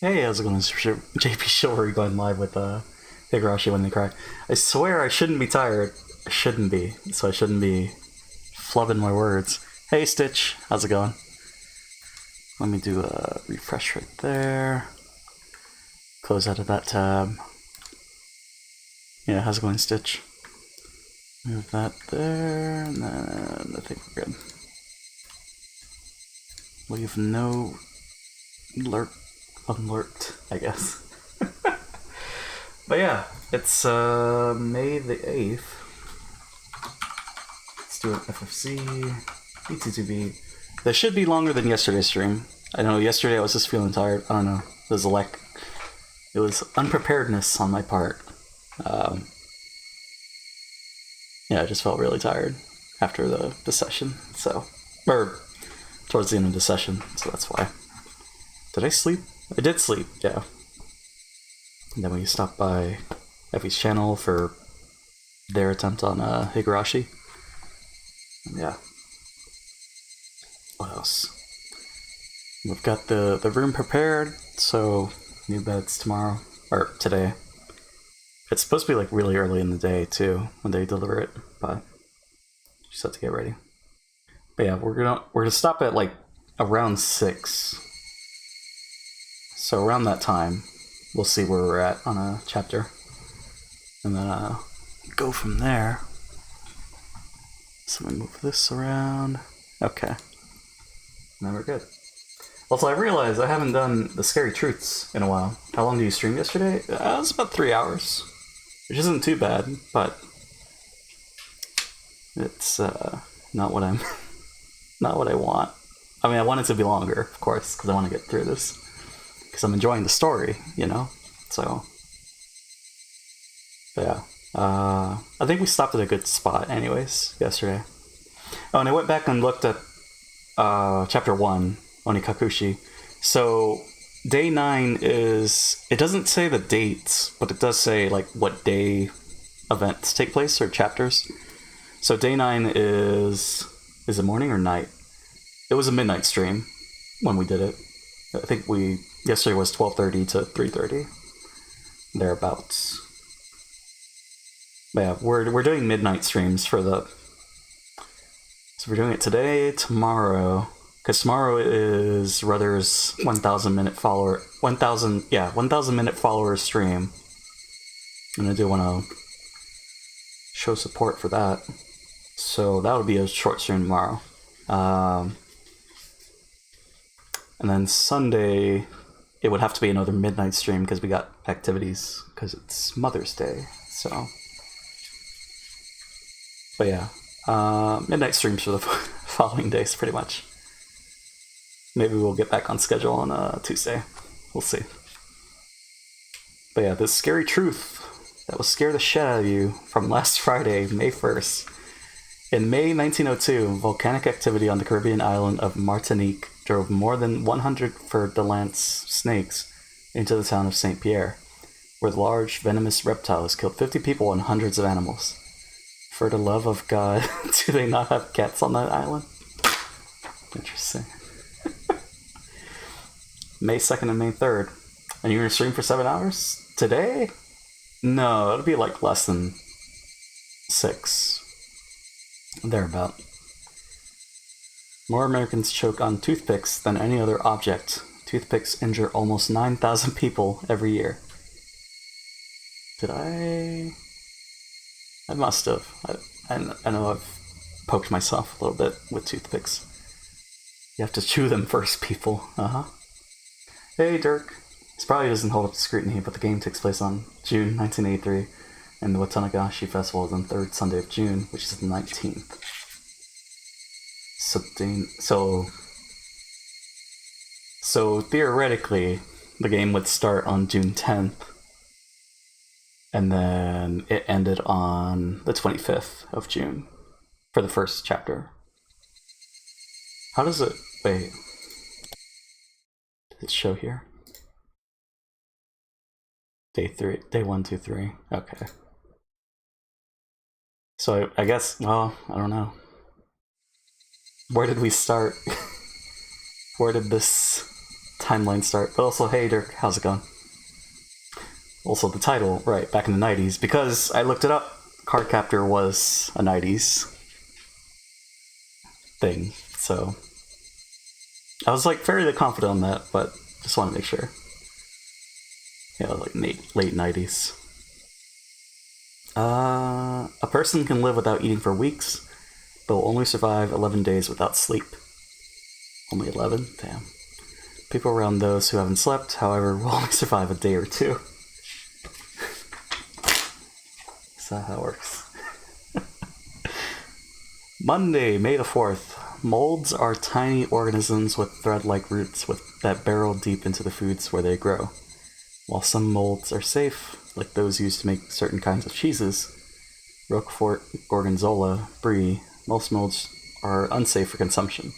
Hey, how's it going? It's JPChivalry going live with Higurashi when they cry. I swear I shouldn't be tired. I shouldn't be, so I shouldn't be flubbing my words. Hey, Stitch, how's it going? Let me do a refresh right there. Close out of that tab. Yeah, how's it going, Stitch? Move that there, and then I think we're good. Leave no alert, I guess. But yeah, it's May the 8th. Let's do an FFC, B2B. This should be longer than yesterday's stream. I know yesterday I was just feeling tired. I don't know. It was unpreparedness on my part. Yeah, I just felt really tired after the session. So, or towards the end of the session. So that's why. Did I sleep? I did sleep. Yeah. And then we stopped by Effie's channel for their attempt on Higurashi. Yeah. What else? We've got the room prepared, so new beds tomorrow or today. It's supposed to be like really early in the day too when they deliver it, but just have to get ready. But yeah, we're gonna stop at like around 6. So around that time, we'll see where we're at on a chapter, and then go from there. So we move this around. Okay. And then we're good. Also, I realized I haven't done the Scary Truths in a while. How long did you stream yesterday? It was about 3 hours, which isn't too bad, but it's not what I'm, not what I want. I mean, I want it to be longer, of course, because I want to get through this, because I'm enjoying the story, you know. So, but yeah, I think we stopped at a good spot, anyways, yesterday. Oh, and I went back and looked at chapter 1, Onikakushi. So day 9 is, it doesn't say the dates, but it does say like what day events take place or chapters. So day 9 is it morning or night? It was a midnight stream when we did it. I think yesterday was 12:30 to 3:30, thereabouts. But yeah, we're doing midnight streams for the. So we're doing it today, tomorrow, because tomorrow is Rudder's 1,000 minute follower stream. And I do want to show support for that. So that would be a short stream tomorrow. And then Sunday, it would have to be another midnight stream because we got activities because it's Mother's Day. So, but yeah, midnight streams for the following days, pretty much. Maybe we'll get back on schedule on Tuesday. We'll see. But yeah, this Scary Truth that will scare the shit out of you from last Friday, May 1st. In May 1902, volcanic activity on the Caribbean island of Martinique drove more than 100 fer-de-lance snakes into the town of St. Pierre, where large venomous reptiles killed 50 people and hundreds of animals. For the love of God, do they not have cats on that island? Interesting. May 2nd and May 3rd. And you're going to stream for 7 hours? Today? No, it'll be like less than 6. Thereabout. More Americans choke on toothpicks than any other object. Toothpicks injure almost 9,000 people every year. Did I must have. I know I've poked myself a little bit with toothpicks. You have to chew them first, people. Hey, Dirk. This probably doesn't hold up to scrutiny, but the game takes place on June 1983, and the Watanagashi Festival is on the 3rd Sunday of June, which is the 19th. So theoretically, the game would start on June 10th, and then it ended on the 25th of June for the first chapter. How does it... Wait. Does it show here? Day 1, 2, 3. Okay. So I guess, well, I don't know. Where did we start? Where did this timeline start. But also, hey Dirk, how's it going? Also, the title, right, back in the 90s. Because I looked it up, Cardcaptor was a 90s thing. So, I was like fairly confident on that, but just want to make sure. Yeah, like late 90s. A person can live without eating for weeks, but will only survive 11 days without sleep. Only 11? Damn. People around those who haven't slept, however, will only survive a day or two. Is that how it works? Monday, May the 4th. Molds are tiny organisms with thread-like roots that burrow deep into the foods where they grow. While some molds are safe, like those used to make certain kinds of cheeses, Roquefort, Gorgonzola, Brie, most molds are unsafe for consumption,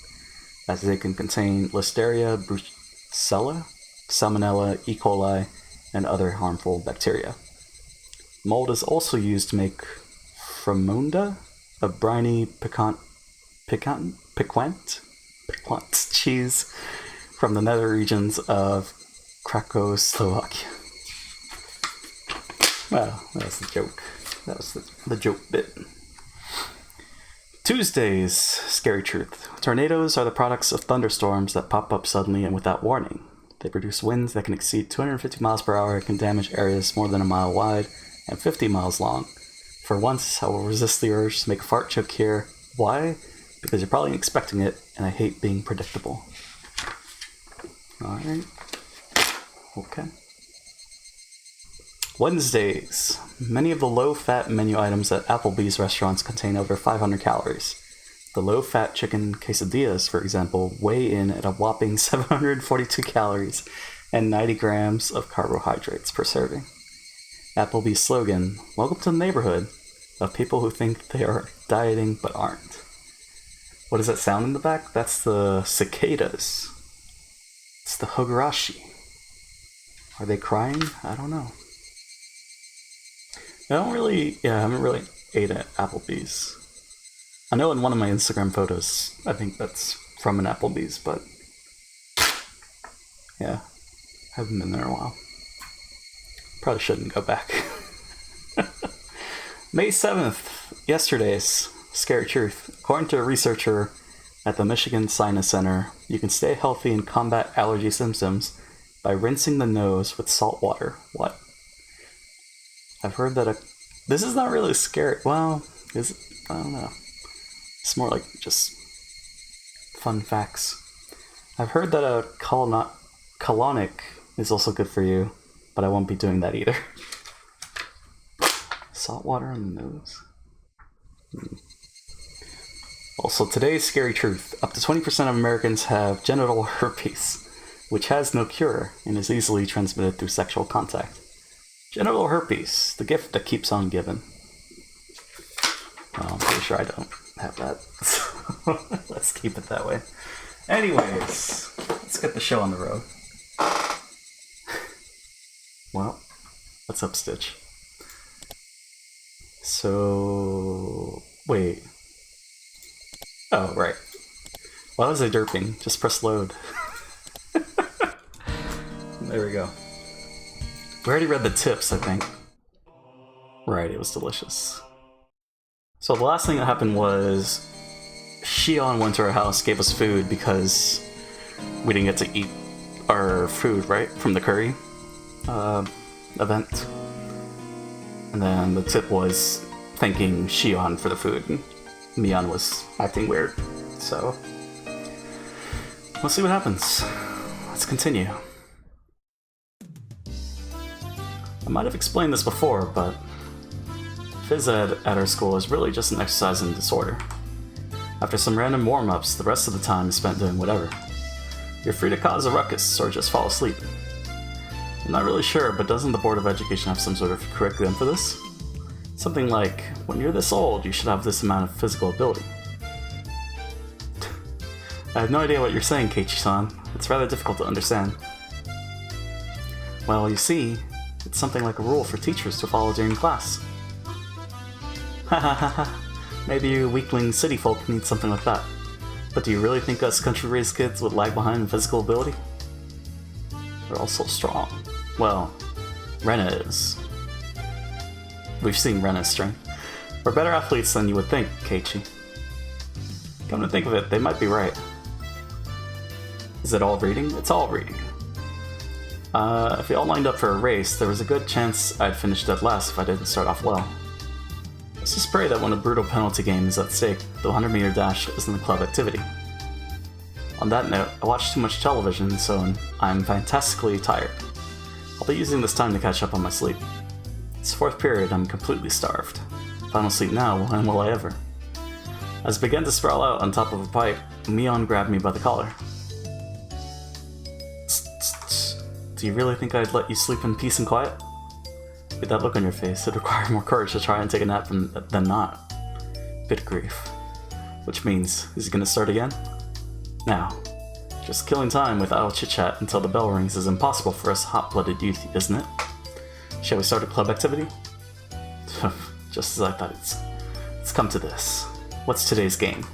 as they can contain Listeria, Brucella, Salmonella, E. coli, and other harmful bacteria. Mold is also used to make framunda, a briny, piquant cheese from the nether regions of Czechoslovakia. Well, that was the joke. That was the joke bit. Tuesday's Scary Truth. Tornadoes are the products of thunderstorms that pop up suddenly and without warning. They produce winds that can exceed 250 miles per hour and can damage areas more than a mile wide and 50 miles long. For once, I will resist the urge to make a fart joke here. Why? Because you're probably expecting it, and I hate being predictable. Alright. Okay. Wednesdays. Many of the low-fat menu items at Applebee's restaurants contain over 500 calories. The low-fat chicken quesadillas, for example, weigh in at a whopping 742 calories and 90 grams of carbohydrates per serving. Applebee's slogan, "Welcome to the neighborhood of people who think they are dieting but aren't." What does that sound in the back? That's the cicadas. It's the Higurashi. Are they crying? I don't know. I haven't really ate at Applebee's. I know in one of my Instagram photos, I think that's from an Applebee's, but yeah, haven't been there in a while. Probably shouldn't go back. May 7th, yesterday's Scary Truth. According to a researcher at the Michigan Sinus Center, you can stay healthy and combat allergy symptoms by rinsing the nose with salt water. What? I've heard that this is not really scary. Well, is it? I don't know. It's more like just fun facts. I've heard that a colonic is also good for you, but I won't be doing that either. Salt water on the nose? Also, today's Scary Truth. Up to 20% of Americans have genital herpes, which has no cure and is easily transmitted through sexual contact. Genital herpes, the gift that keeps on giving. Well, I'm pretty sure I don't have that. So let's keep it that way. Anyways, let's get the show on the road. Well, what's up, Stitch? So, wait. Oh, right. Why was I derping? Just press load. There we go. We already read the tips, I think. Right, it was delicious. So the last thing that happened was Shion went to our house, gave us food because we didn't get to eat our food, right? From the curry event. And then the tip was thanking Shion for the food. And Mion was acting weird. So, we'll see what happens. Let's continue. I might have explained this before, but phys ed at our school is really just an exercising disorder. After some random warm-ups, the rest of the time is spent doing whatever. You're free to cause a ruckus or just fall asleep. I'm not really sure, but doesn't the Board of Education have some sort of curriculum for this? Something like, when you're this old, you should have this amount of physical ability. I have no idea what you're saying, Keiichi-san. It's rather difficult to understand. Well, you see, it's something like a rule for teachers to follow during class. Ha ha ha ha. Maybe you weakling city folk need something like that. But do you really think us country-raised kids would lag behind in physical ability? They're all so strong. Well, Rena is. We've seen Rena's strength. We're better athletes than you would think, Keiichi. Come to think of it, they might be right. Is it all reading? It's all reading. If we all lined up for a race, there was a good chance I'd finish dead last if I didn't start off well. Let's just pray that when a brutal penalty game is at stake, the 100-meter dash isn't a club activity. On that note, I watched too much television, so I'm fantastically tired. I'll be using this time to catch up on my sleep. It's 4th period, I'm completely starved. If I don't sleep now, when will I ever? As I began to sprawl out on top of a pipe, Mion grabbed me by the collar. Do you really think I'd let you sleep in peace and quiet? With that look on your face, it'd require more courage to try and take a nap than not. Bit of grief. Which means, is he gonna start again? Now, just killing time with idle chit-chat until the bell rings is impossible for us hot-blooded youth, isn't it? Shall we start a club activity? Just as I thought, it's come to this. What's today's game?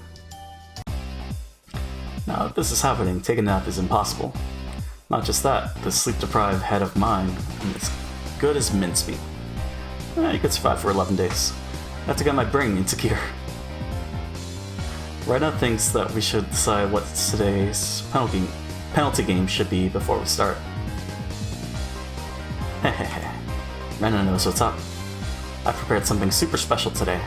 Now, if this is happening, taking a nap is impossible. Not just that, the sleep-deprived head of mine is as good as mincemeat. You could survive for 11 days. I have to get my brain into gear. Rena thinks that we should decide what today's penalty game should be before we start. Hehehe. Rena knows what's up. I prepared something super special today.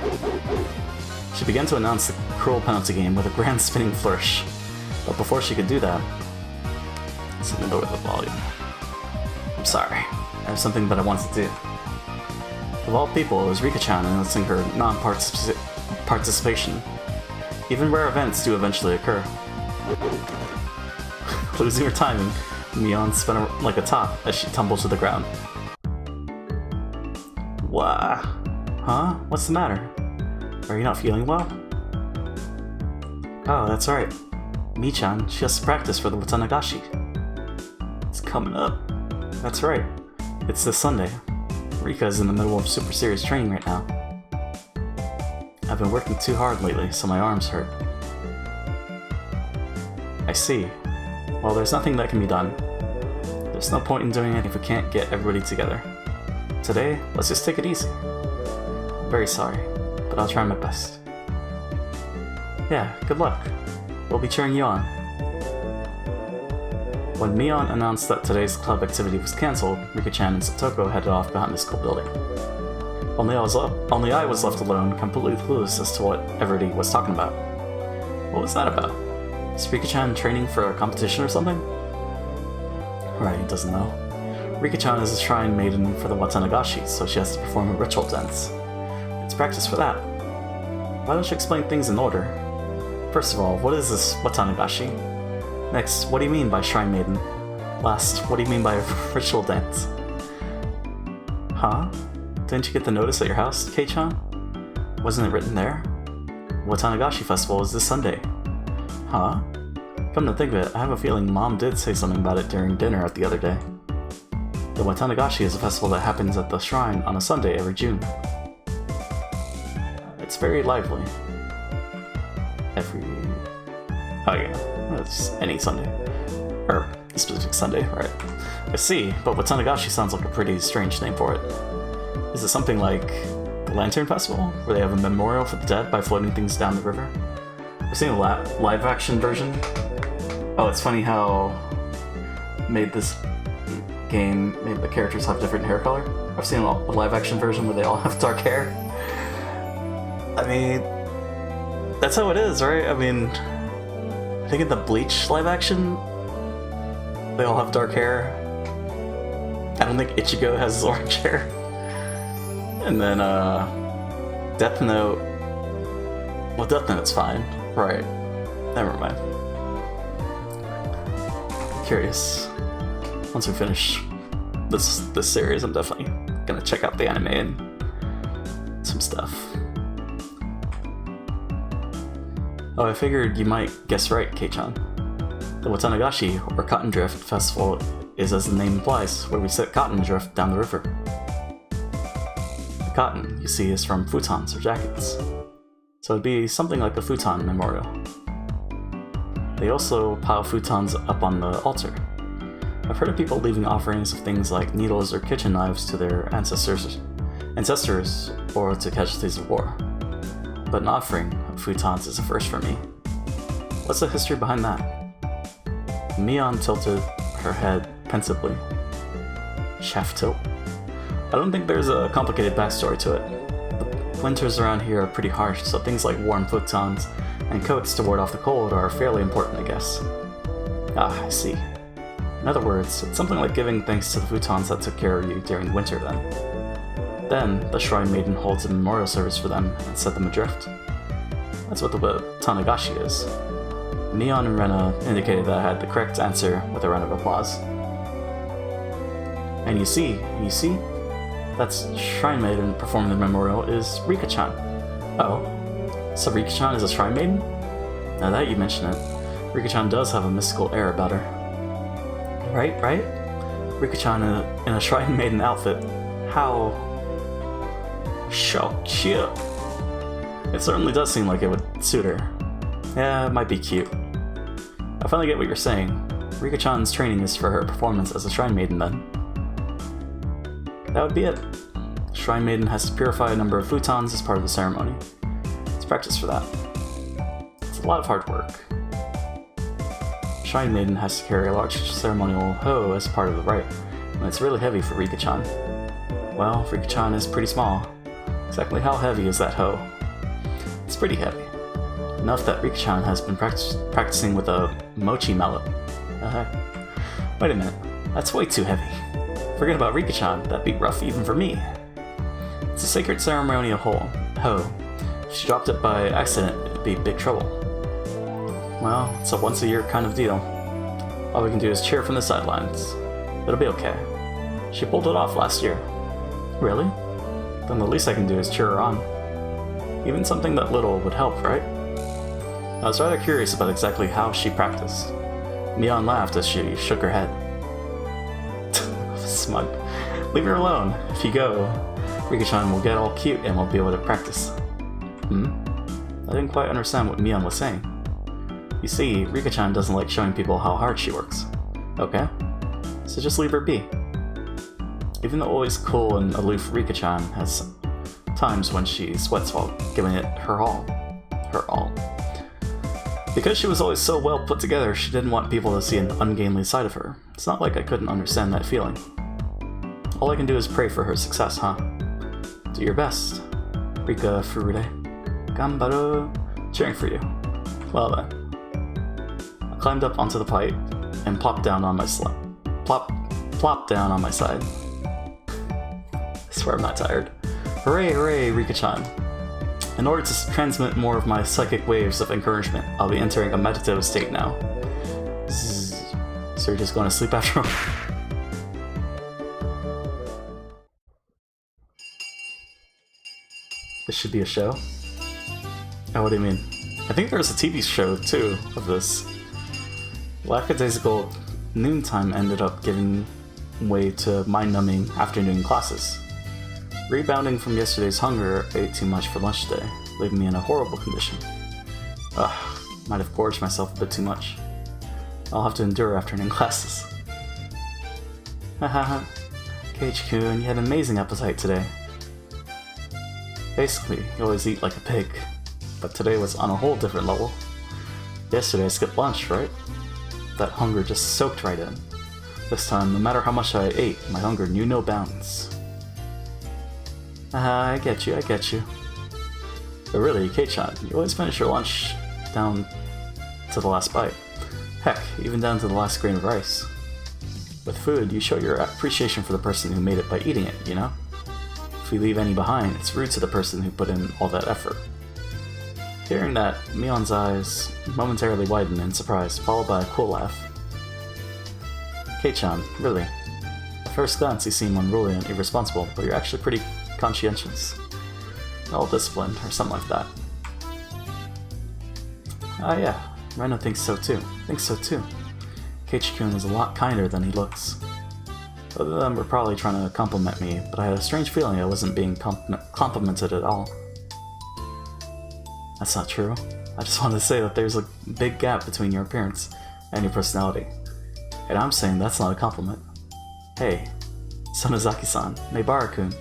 She began to announce the cruel penalty game with a grand spinning flourish. But before she could do that, let me lower the volume. I'm sorry. I have something that I want to do. Of all people, it was Rika-chan announcing her non-participation. Even rare events do eventually occur. Losing her timing, Mion spun like a top as she tumbled to the ground. Wah! Huh? What's the matter? Are you not feeling well? Oh, that's right. Mi-chan, she has to practice for the Watanagashi. It's coming up. That's right. It's this Sunday. Rika is in the middle of super serious training right now. I've been working too hard lately, so my arms hurt. I see. Well, there's nothing that can be done. There's no point in doing it if we can't get everybody together. Today, let's just take it easy. I'm very sorry, but I'll try my best. Yeah, good luck. We'll be cheering you on. When Mion announced that today's club activity was cancelled, Rika-chan and Satoko headed off behind the school building. Only I was left alone, completely clueless as to what everybody was talking about. What was that about? Is Rika-chan training for a competition or something? Right, he doesn't know. Rika-chan is a shrine maiden for the Watanagashi, so she has to perform a ritual dance. It's practice for that. Why don't you explain things in order? First of all, what is this Watanagashi? Next, what do you mean by shrine maiden? Last, what do you mean by ritual dance? Huh? Didn't you get the notice at your house, Kei-chan? Wasn't it written there? Watanagashi Festival is this Sunday. Huh? Come to think of it, I have a feeling Mom did say something about it during dinner the other day. The Watanagashi is a festival that happens at the shrine on a Sunday every June. It's very lively. Oh yeah, it's any Sunday. Or a specific Sunday, right? I see, but Watanagashi sounds like a pretty strange name for it. Is it something like the Lantern Festival, where they have a memorial for the dead by floating things down the river? I've seen a live-action version. Oh, it's funny how made the characters have different hair color. I've seen a live-action version where they all have dark hair. I mean, that's how it is, right? I mean, I think in the Bleach live-action, they all have dark hair. I don't think Ichigo has orange hair. And then, Death Note... Well, Death Note's fine. Right. Never mind. Curious. Once we finish this series, I'm definitely gonna check out the anime and some stuff. Oh, I figured you might guess right, Kei-chan. The Watanagashi, or Cotton Drift Festival, is as the name implies, where we set cotton drift down the river. The cotton, you see, is from futons or jackets. So it'd be something like a futon memorial. They also pile futons up on the altar. I've heard of people leaving offerings of things like needles or kitchen knives to their ancestors or to casualties of war. But an offering of futons is a first for me. What's the history behind that? Mion tilted her head pensively. Shaft tilt? I don't think there's a complicated backstory to it. The winters around here are pretty harsh, so things like warm futons and coats to ward off the cold are fairly important, I guess. Ah, I see. In other words, it's something like giving thanks to the futons that took care of you during the winter then. Then, the Shrine Maiden holds a memorial service for them and set them adrift. That's what the Watanagashi is. Neon and Rena indicated that I had the correct answer with a round of applause. And you see, that Shrine Maiden performing the memorial is Rika-chan. Oh, so Rika-chan is a Shrine Maiden? Now that you mention it, Rika-chan does have a mystical air about her. Right? Rika-chan in a Shrine Maiden outfit. How cute. It certainly does seem like it would suit her. Yeah, it might be cute. I finally get what you're saying. Rika-chan's training is for her performance as a Shrine Maiden then. That would be it. The Shrine Maiden has to purify a number of futons as part of the ceremony. It's practice for that. It's a lot of hard work. The Shrine Maiden has to carry a large ceremonial hoe as part of the rite, and it's really heavy for Rika-chan. Well, Rika-chan is pretty small. Exactly how heavy is that hoe? It's pretty heavy. Enough that Rika-chan has been practicing with a mochi mallet. Wait a minute, that's way too heavy. Forget about Rika-chan, that'd be rough even for me. It's a sacred ceremonial hoe. If she dropped it by accident, it'd be big trouble. Well, it's a once-a-year kind of deal. All we can do is cheer from the sidelines. It'll be okay. She pulled it off last year. Really? Then the least I can do is cheer her on. Even something that little would help, right? I was rather curious about exactly how she practiced. Mion laughed as she shook her head. Smug. Leave her alone. If you go, Rika-chan will get all cute and won't be able to practice. I didn't quite understand what Mion was saying. You see, Rika-chan doesn't like showing people how hard she works. Okay? So just leave her be. Even the always cool and aloof Rika-chan has times when she sweats while giving it her all. Because she was always so well put together, she didn't want people to see an ungainly side of her. It's not like I couldn't understand that feeling. All I can do is pray for her success, huh? Do your best, Rika Furude. Ganbaru. Cheering for you. Well then. I climbed up onto the pipe and plopped down on my plopped down on my side. I swear I'm not tired. Hooray, hooray, Rika-chan. In order to transmit more of my psychic waves of encouragement, I'll be entering a meditative state now. Zzz. So you're just going to sleep after all? This should be a show? Oh, what do you mean? I think there's a TV show, too, of this. Lackadaisical noontime ended up giving way to mind-numbing afternoon classes. Rebounding from yesterday's hunger, I ate too much for lunch today, leaving me in a horrible condition. Might have gorged myself a bit too much. I'll have to endure afternoon classes. Hahaha. Ch.2, you had an amazing appetite today. Basically, you always eat like a pig, but today was on a whole different level. Yesterday I skipped lunch, right? That hunger just soaked right in. This time, no matter how much I ate, my hunger knew no bounds. I get you. But really, Ch.2, you always finish your lunch down to the last bite. Heck, even down to the last grain of rice. With food, you show your appreciation for the person who made it by eating it, you know? If you leave any behind, it's rude to the person who put in all that effort. Hearing that, Mion's eyes momentarily widened in surprise, followed by a cool laugh. Ch.2, really? At first glance, you seem unruly and irresponsible, but you're actually pretty conscientious. Well-disciplined, or something like that. Yeah, Reno thinks so too. Ch.2 is a lot kinder than he looks. Both of them were probably trying to compliment me, but I had a strange feeling I wasn't being complimented at all. That's not true. I just wanted to say that there's a big gap between your appearance and your personality. And I'm saying that's not a compliment. Hey, Sonozaki-san, Meibara-kun,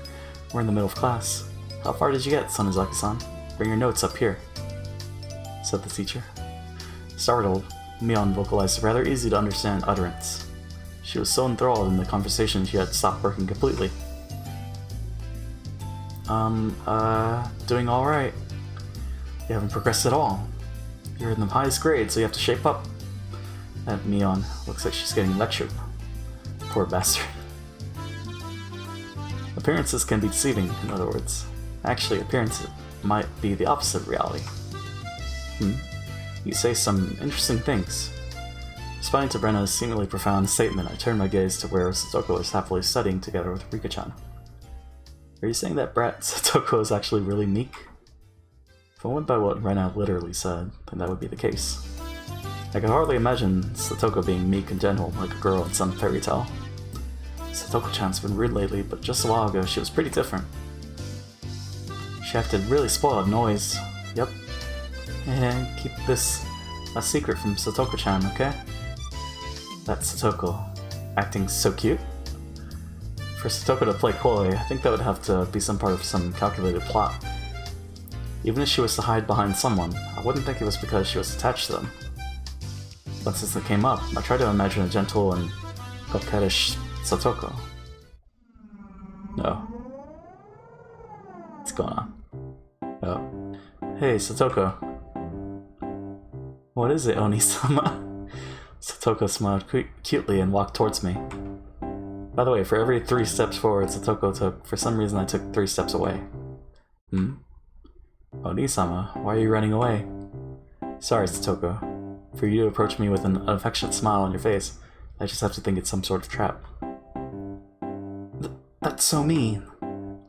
we're in the middle of class. How far did you get, Sonozaki-san? Bring your notes up here, said the teacher. Startled, Mion vocalized a rather easy to understand utterance. She was so enthralled in the conversation she had stopped working completely. Doing alright. You haven't progressed at all. You're in the highest grade, so you have to shape up. And Mion looks like she's getting lectured. Poor bastard. Appearances can be deceiving, in other words. Actually, appearances might be the opposite of reality. You say some interesting things. Responding to Brenna's seemingly profound statement, I turned my gaze to where Satoko was happily studying together with Rika-chan. Are you saying that brat Satoko is actually really meek? If I went by what Rena literally said, then that would be the case. I could hardly imagine Satoko being meek and gentle like a girl in some fairy tale. Satoko-chan's been rude lately, but just a while ago she was pretty different. She acted really spoiled, noise. Yep. And keep this a secret from Satoko-chan, okay? That's Satoko. Acting so cute? For Satoko to play coy, I think that would have to be some part of some calculated plot. Even if she was to hide behind someone, I wouldn't think it was because she was attached to them. But since it came up, I tried to imagine a gentle and coquettish Satoko. No. What's going on? Oh. Hey, Satoko. What is it, Oni-sama? Satoko smiled cutely and walked towards me. By the way, for every 3 steps forward Satoko took, for some reason I took 3 steps away. Oni-sama, why are you running away? Sorry, Satoko. For you to approach me with an affectionate smile on your face, I just have to think it's some sort of trap. That's so mean.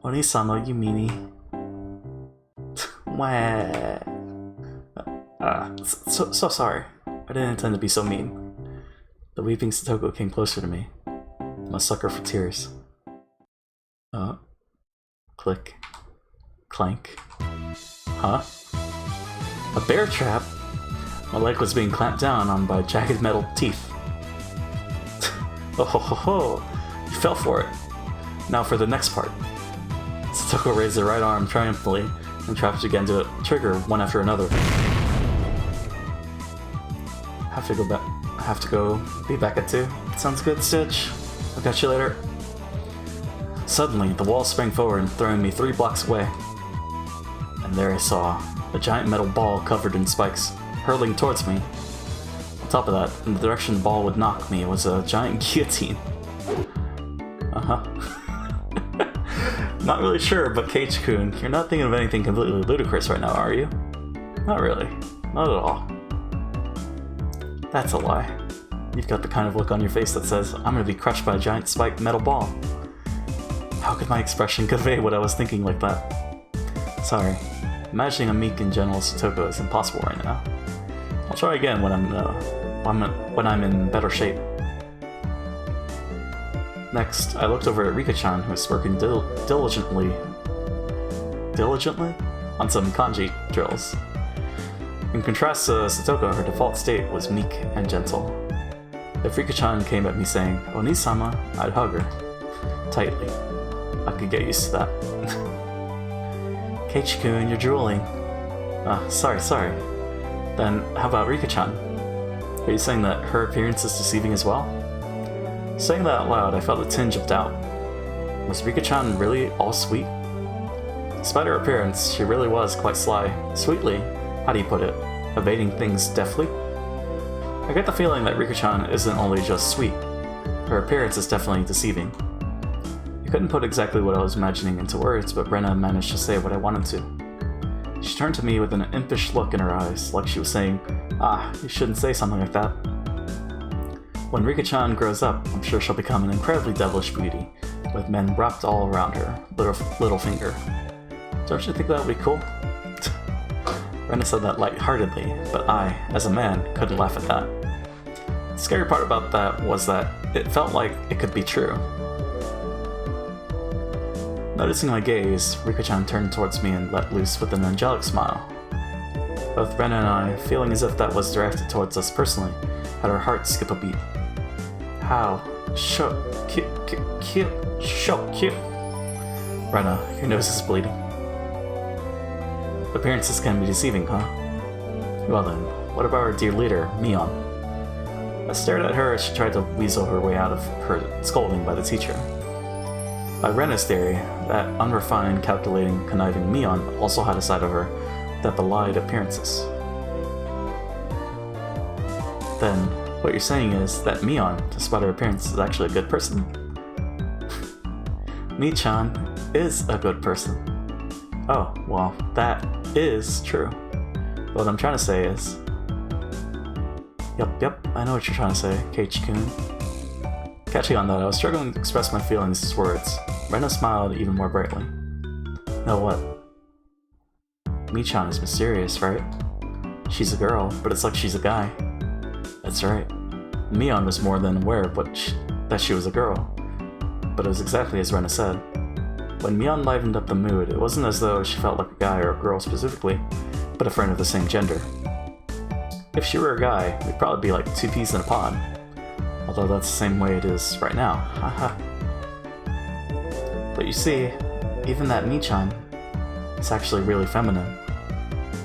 Oni-sama, you meanie. Wah. So sorry. I didn't intend to be so mean. The weeping Satoko came closer to me. I'm a sucker for tears. Click. Clank. Huh? A bear trap? My leg was being clamped down on by jagged metal teeth. Oh ho ho ho! You fell for it. Now for the next part. Satoko raised her right arm triumphantly and traps began to trigger one after another. Have to go be back at 2. Sounds good, Stitch. I'll catch you later. Suddenly, the wall sprang forward and throwing me 3 blocks away. And there I saw a giant metal ball covered in spikes, hurtling towards me. On top of that, in the direction the ball would knock me was a giant guillotine. Not really sure, but Ch.2, you're not thinking of anything completely ludicrous right now, are you? Not really. Not at all. That's a lie. You've got the kind of look on your face that says, I'm gonna be crushed by a giant spiked metal ball. How could my expression convey what I was thinking like that? Sorry. Imagining a meek and gentle Satoko is impossible right now. I'll try again when I'm in better shape. Next, I looked over at Rika-chan, who was working diligently on some kanji drills. In contrast to Satoko, her default state was meek and gentle. If Rika-chan came at me saying, Oni-sama, I'd hug her. Tightly. I could get used to that. Ch.2, you're drooling. Sorry. Then, how about Rika-chan? Are you saying that her appearance is deceiving as well? Saying that out loud, I felt a tinge of doubt. Was Rika-chan really all sweet? Despite her appearance, she really was quite sly. Sweetly, how do you put it, evading things deftly? I get the feeling that Rika-chan isn't only just sweet. Her appearance is definitely deceiving. I couldn't put exactly what I was imagining into words, but Brenna managed to say what I wanted to. She turned to me with an impish look in her eyes, like she was saying, you shouldn't say something like that. When Rika-chan grows up, I'm sure she'll become an incredibly devilish beauty, with men wrapped all around her, little finger. Don't you think that would be cool? Brenna said that lightheartedly, but I, as a man, couldn't laugh at that. The scary part about that was that it felt like it could be true. Noticing my gaze, Rika-chan turned towards me and let loose with an angelic smile. Both Brenna and I, feeling as if that was directed towards us personally, had our hearts skip a beat. How? Cute. Rena, your nose is bleeding. Appearances can be deceiving, huh? Well then, what about our dear leader, Mion? I stared at her as she tried to weasel her way out of her scolding by the teacher. By Rena's theory, that unrefined, calculating, conniving Mion also had a side of her that belied appearances. Then, what you're saying is that Mion, despite her appearance, is actually a good person? Mi-chan is a good person. Oh, well, that is true. What I'm trying to say is... Yep, I know what you're trying to say, Ch.2. Catching on that, I was struggling to express my feelings as words. Rena smiled even more brightly. No, what? Mi-chan is mysterious, right? She's a girl, but it's like she's a guy. That's right. Mion was more than aware of that she was a girl. But it was exactly as Rena said. When Mion livened up the mood, it wasn't as though she felt like a guy or a girl specifically, but a friend of the same gender. If she were a guy, we'd probably be like two peas in a pod. Although that's the same way it is right now, haha. But you see, even that Mi-chan is actually really feminine.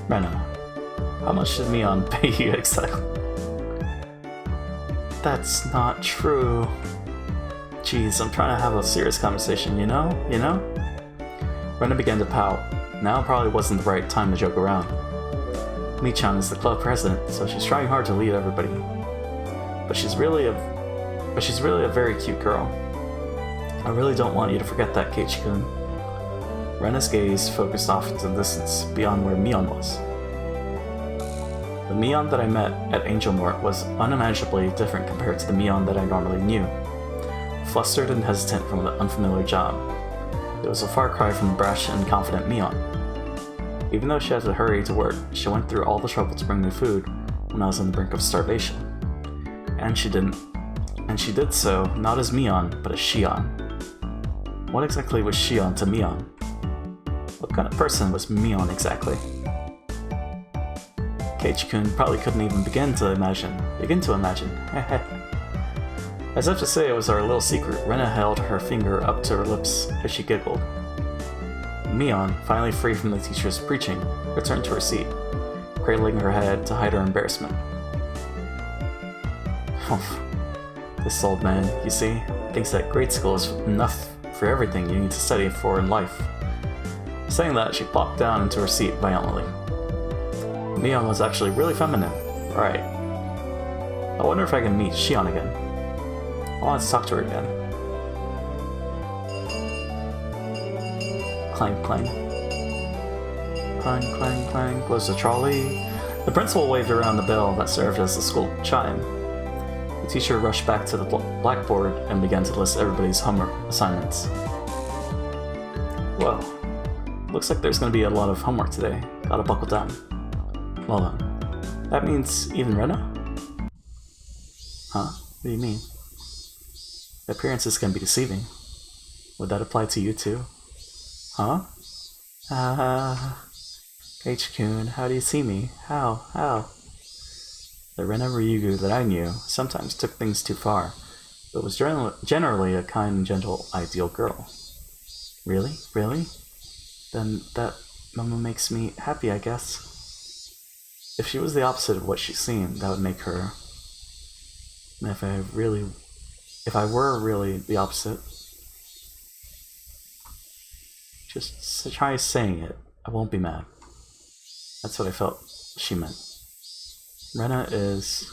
Rena, how much did Mion pay you exactly? That's not true. Jeez, I'm trying to have a serious conversation, you know? Rena began to pout. Now probably wasn't the right time to joke around. Mi-chan is the club president, so she's trying hard to lead everybody. But she's really a very cute girl. I really don't want you to forget that, Ch.2. Rena's gaze focused off into the distance, beyond where Mion was. The Mion that I met at Angel Mort was unimaginably different compared to the Mion that I normally knew. Flustered and hesitant from the unfamiliar job. It was a far cry from the brash and confident Mion. Even though she had to hurry to work, she went through all the trouble to bring me food when I was on the brink of starvation. And she did so not as Mion, but as Shion. What exactly was Shion to Mion? What kind of person was Mion exactly? Ch.2 probably couldn't even begin to imagine. As if to say it was our little secret, Rena held her finger up to her lips as she giggled. Mion, finally free from the teacher's preaching, returned to her seat, cradling her head to hide her embarrassment. Humph. This old man, you see, thinks that grade school is enough for everything you need to study for in life. Saying that, she plopped down into her seat violently. Mion was actually really feminine. Right. I wonder if I can meet Shion again. I want to talk to her again. Clang, clang. Clang, clang, clang. Blows the trolley. The principal waved around the bell that served as the school chime. The teacher rushed back to the blackboard and began to list everybody's homework assignments. Well, looks like there's going to be a lot of homework today. Gotta buckle down. Well then, that means even Rena? Huh? What do you mean? Appearances can be deceiving. Would that apply to you too? Huh? Ch.2, how do you see me? How? The Rena Ryugu that I knew sometimes took things too far, but was generally a kind and gentle, ideal girl. Really? Then that moment makes me happy, I guess. If she was the opposite of what she seemed, that would make her... And if I were really the opposite... Just try saying it. I won't be mad. That's what I felt she meant. Rena is...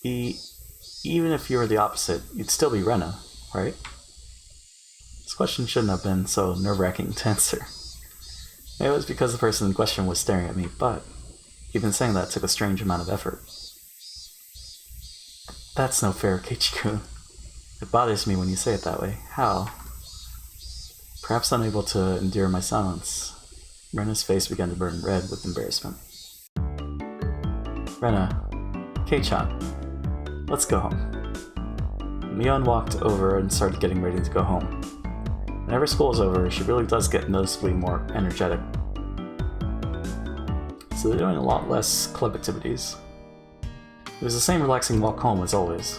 Even if you were the opposite, you'd still be Rena, right? This question shouldn't have been so nerve-wracking to answer. It was because the person in question was staring at me, but even saying that took a strange amount of effort. That's no fair, Ch.2. It bothers me when you say it that way. How? Perhaps unable to endure my silence, Rena's face began to burn red with embarrassment. Rena, K-chan, let's go home. Mion walked over and started getting ready to go home. Whenever school is over, she really does get noticeably more energetic. So they're doing a lot less club activities. It was the same relaxing walk home as always.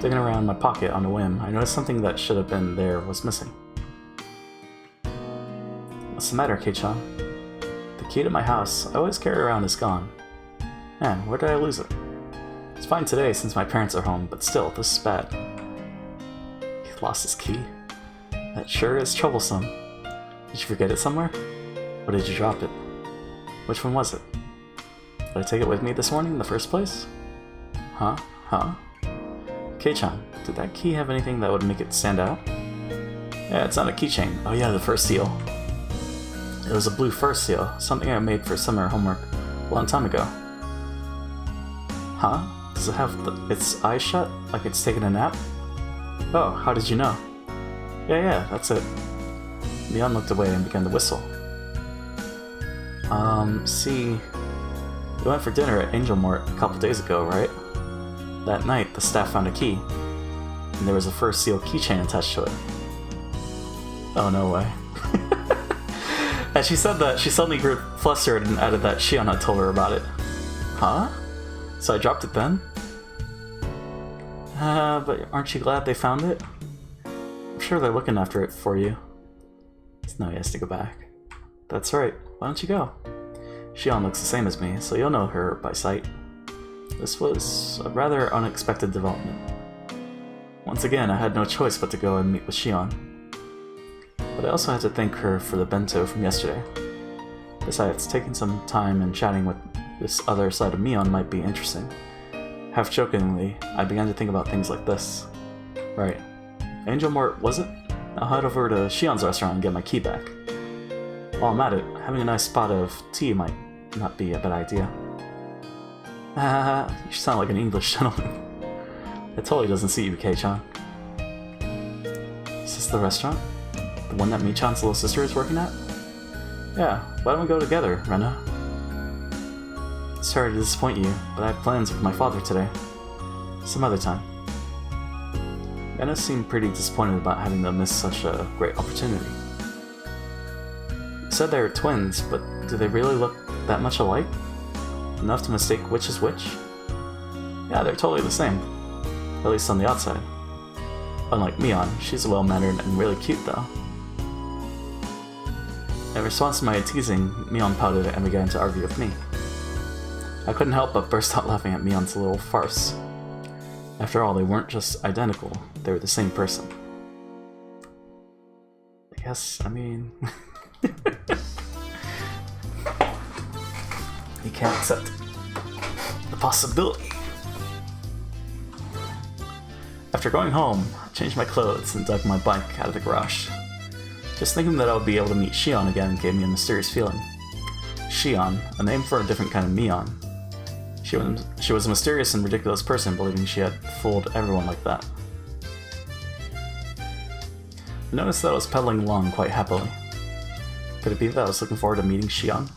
Digging around my pocket on a whim, I noticed something that should have been there was missing. What's the matter, K-chan? The key to my house I always carry around is gone. Man, where did I lose it? It's fine today since my parents are home, but still, this is bad. He lost his key? That sure is troublesome. Did you forget it somewhere? Or did you drop it? Which one was it? Did I take it with me this morning in the first place? Huh? K-chan, did that key have anything that would make it stand out? Yeah, it's on a keychain. Oh yeah, the first seal. It was a blue fur seal, something I made for summer homework a long time ago. Huh? Does it have its eyes shut, like it's taking a nap? Oh, how did you know? Yeah, that's it. Mion looked away and began to whistle. See... We went for dinner at Angel Mort a couple days ago, right? That night, the staff found a key, and there was a fur seal keychain attached to it. Oh, no way. As she said that, she suddenly grew flustered and added that Shion had told her about it. Huh? So I dropped it then? But aren't you glad they found it? I'm sure they're looking after it for you. No, he has to go back. That's right. Why don't you go? Shion looks the same as me, so you'll know her by sight. This was a rather unexpected development. Once again, I had no choice but to go and meet with Shion. But I also had to thank her for the bento from yesterday. Besides, taking some time and chatting with this other side of Mion might be interesting. Half jokingly, I began to think about things like this. Right. Angel Mort, was it? I'll head over to Shion's restaurant and get my key back. While I'm at it, having a nice spot of tea might not be a bad idea. You sound like an English gentleman. It totally doesn't suit you, K-chan. Is this the restaurant? The one that Mi-chan's little sister is working at? Yeah, why don't we go together, Rena? Sorry to disappoint you, but I have plans with my father today. Some other time. Rena seemed pretty disappointed about having to miss such a great opportunity. You said they were twins, but do they really look that much alike? Enough to mistake which is which? Yeah, they're totally the same. At least on the outside. Unlike Mion, she's well-mannered and really cute though. In response to my teasing, Mion pouted and began to argue with me. I couldn't help but burst out laughing at Mion's little farce. After all, they weren't just identical, they were the same person. I guess, I mean... You can't accept the possibility. After going home, I changed my clothes and dug my bike out of the garage. Just thinking that I would be able to meet Shion again gave me a mysterious feeling. Shion, a name for a different kind of Mion. She was a mysterious and ridiculous person, believing she had fooled everyone like that. I noticed that I was pedaling along quite happily. Could it be that I was looking forward to meeting Shion?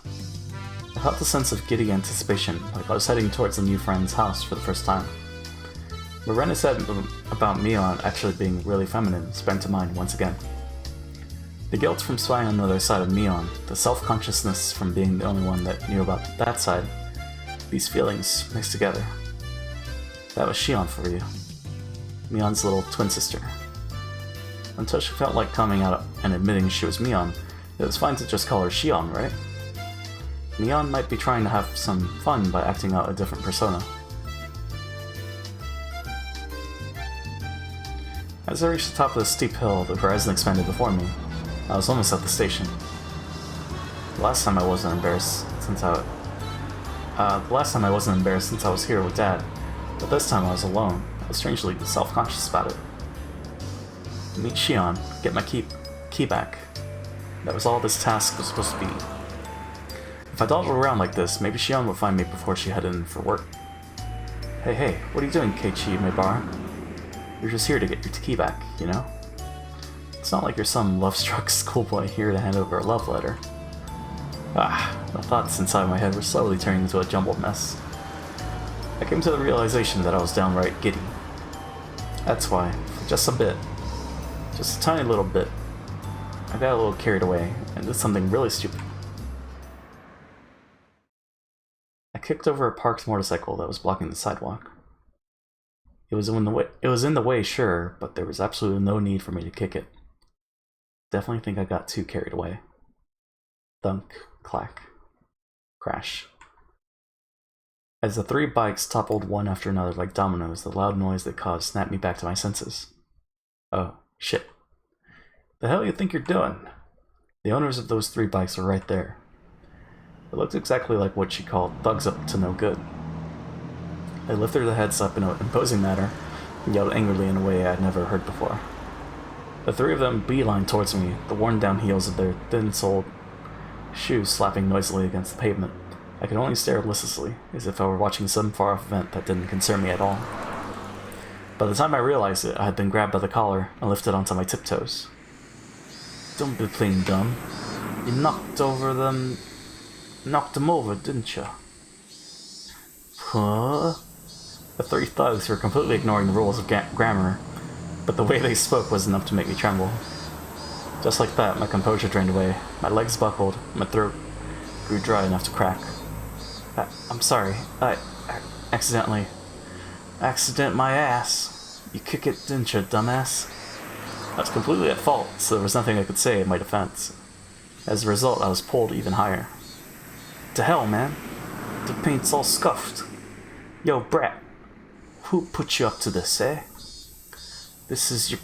I felt a sense of giddy anticipation, like I was heading towards a new friend's house for the first time. What Rena said about Mion actually being really feminine sprang to mind once again. The guilt from spying on the other side of Mion, the self-consciousness from being the only one that knew about that side, these feelings mixed together. That was Shion for you. Mion's little twin sister. Until she felt like coming out and admitting she was Mion, it was fine to just call her Shion, right? Mion might be trying to have some fun by acting out a different persona. As I reached the top of the steep hill, the horizon expanded before me. I was almost at the station. The last time I wasn't embarrassed since I was here with Dad, but this time I was alone. I was strangely self-conscious about it. Meet Shion, get my key back. That was all this task was supposed to be. If I dawdled around like this, maybe Shion would find me before she headed in for work. Hey, what are you doing, Keiichi Maebara? You're just here to get your key back, you know? It's not like you're some love-struck schoolboy here to hand over a love letter. The thoughts inside my head were slowly turning into a jumbled mess. I came to the realization that I was downright giddy. That's why, for just a bit, just a tiny little bit, I got a little carried away and did something really stupid. I kicked over a parked motorcycle that was blocking the sidewalk. It was in the way, sure, but there was absolutely no need for me to kick it. Definitely think I got too carried away. Thunk, clack, crash. As the 3 bikes toppled one after another like dominoes, the loud noise they caused snapped me back to my senses. Oh, shit. The hell you think you're doing? The owners of those 3 bikes were right there. It looked exactly like what she called thugs up to no good. They lifted their heads up in an imposing manner and yelled angrily in a way I had never heard before. The 3 of them beelined towards me, the worn-down heels of their thin-soled shoes slapping noisily against the pavement. I could only stare listlessly, as if I were watching some far-off event that didn't concern me at all. By the time I realized it, I had been grabbed by the collar and lifted onto my tiptoes. Don't be playing dumb. You knocked them over, didn't you? Huh? The 3 thugs were completely ignoring the rules of grammar, but the way they spoke was enough to make me tremble. Just like that, my composure drained away, my legs buckled, my throat grew dry enough to crack. I'm sorry, I accident my ass. You kick it, didn't you, dumbass? I was completely at fault, so there was nothing I could say in my defense. As a result, I was pulled even higher. To hell, man. The paint's all scuffed. Yo, brat. Who put you up to this, eh? This is your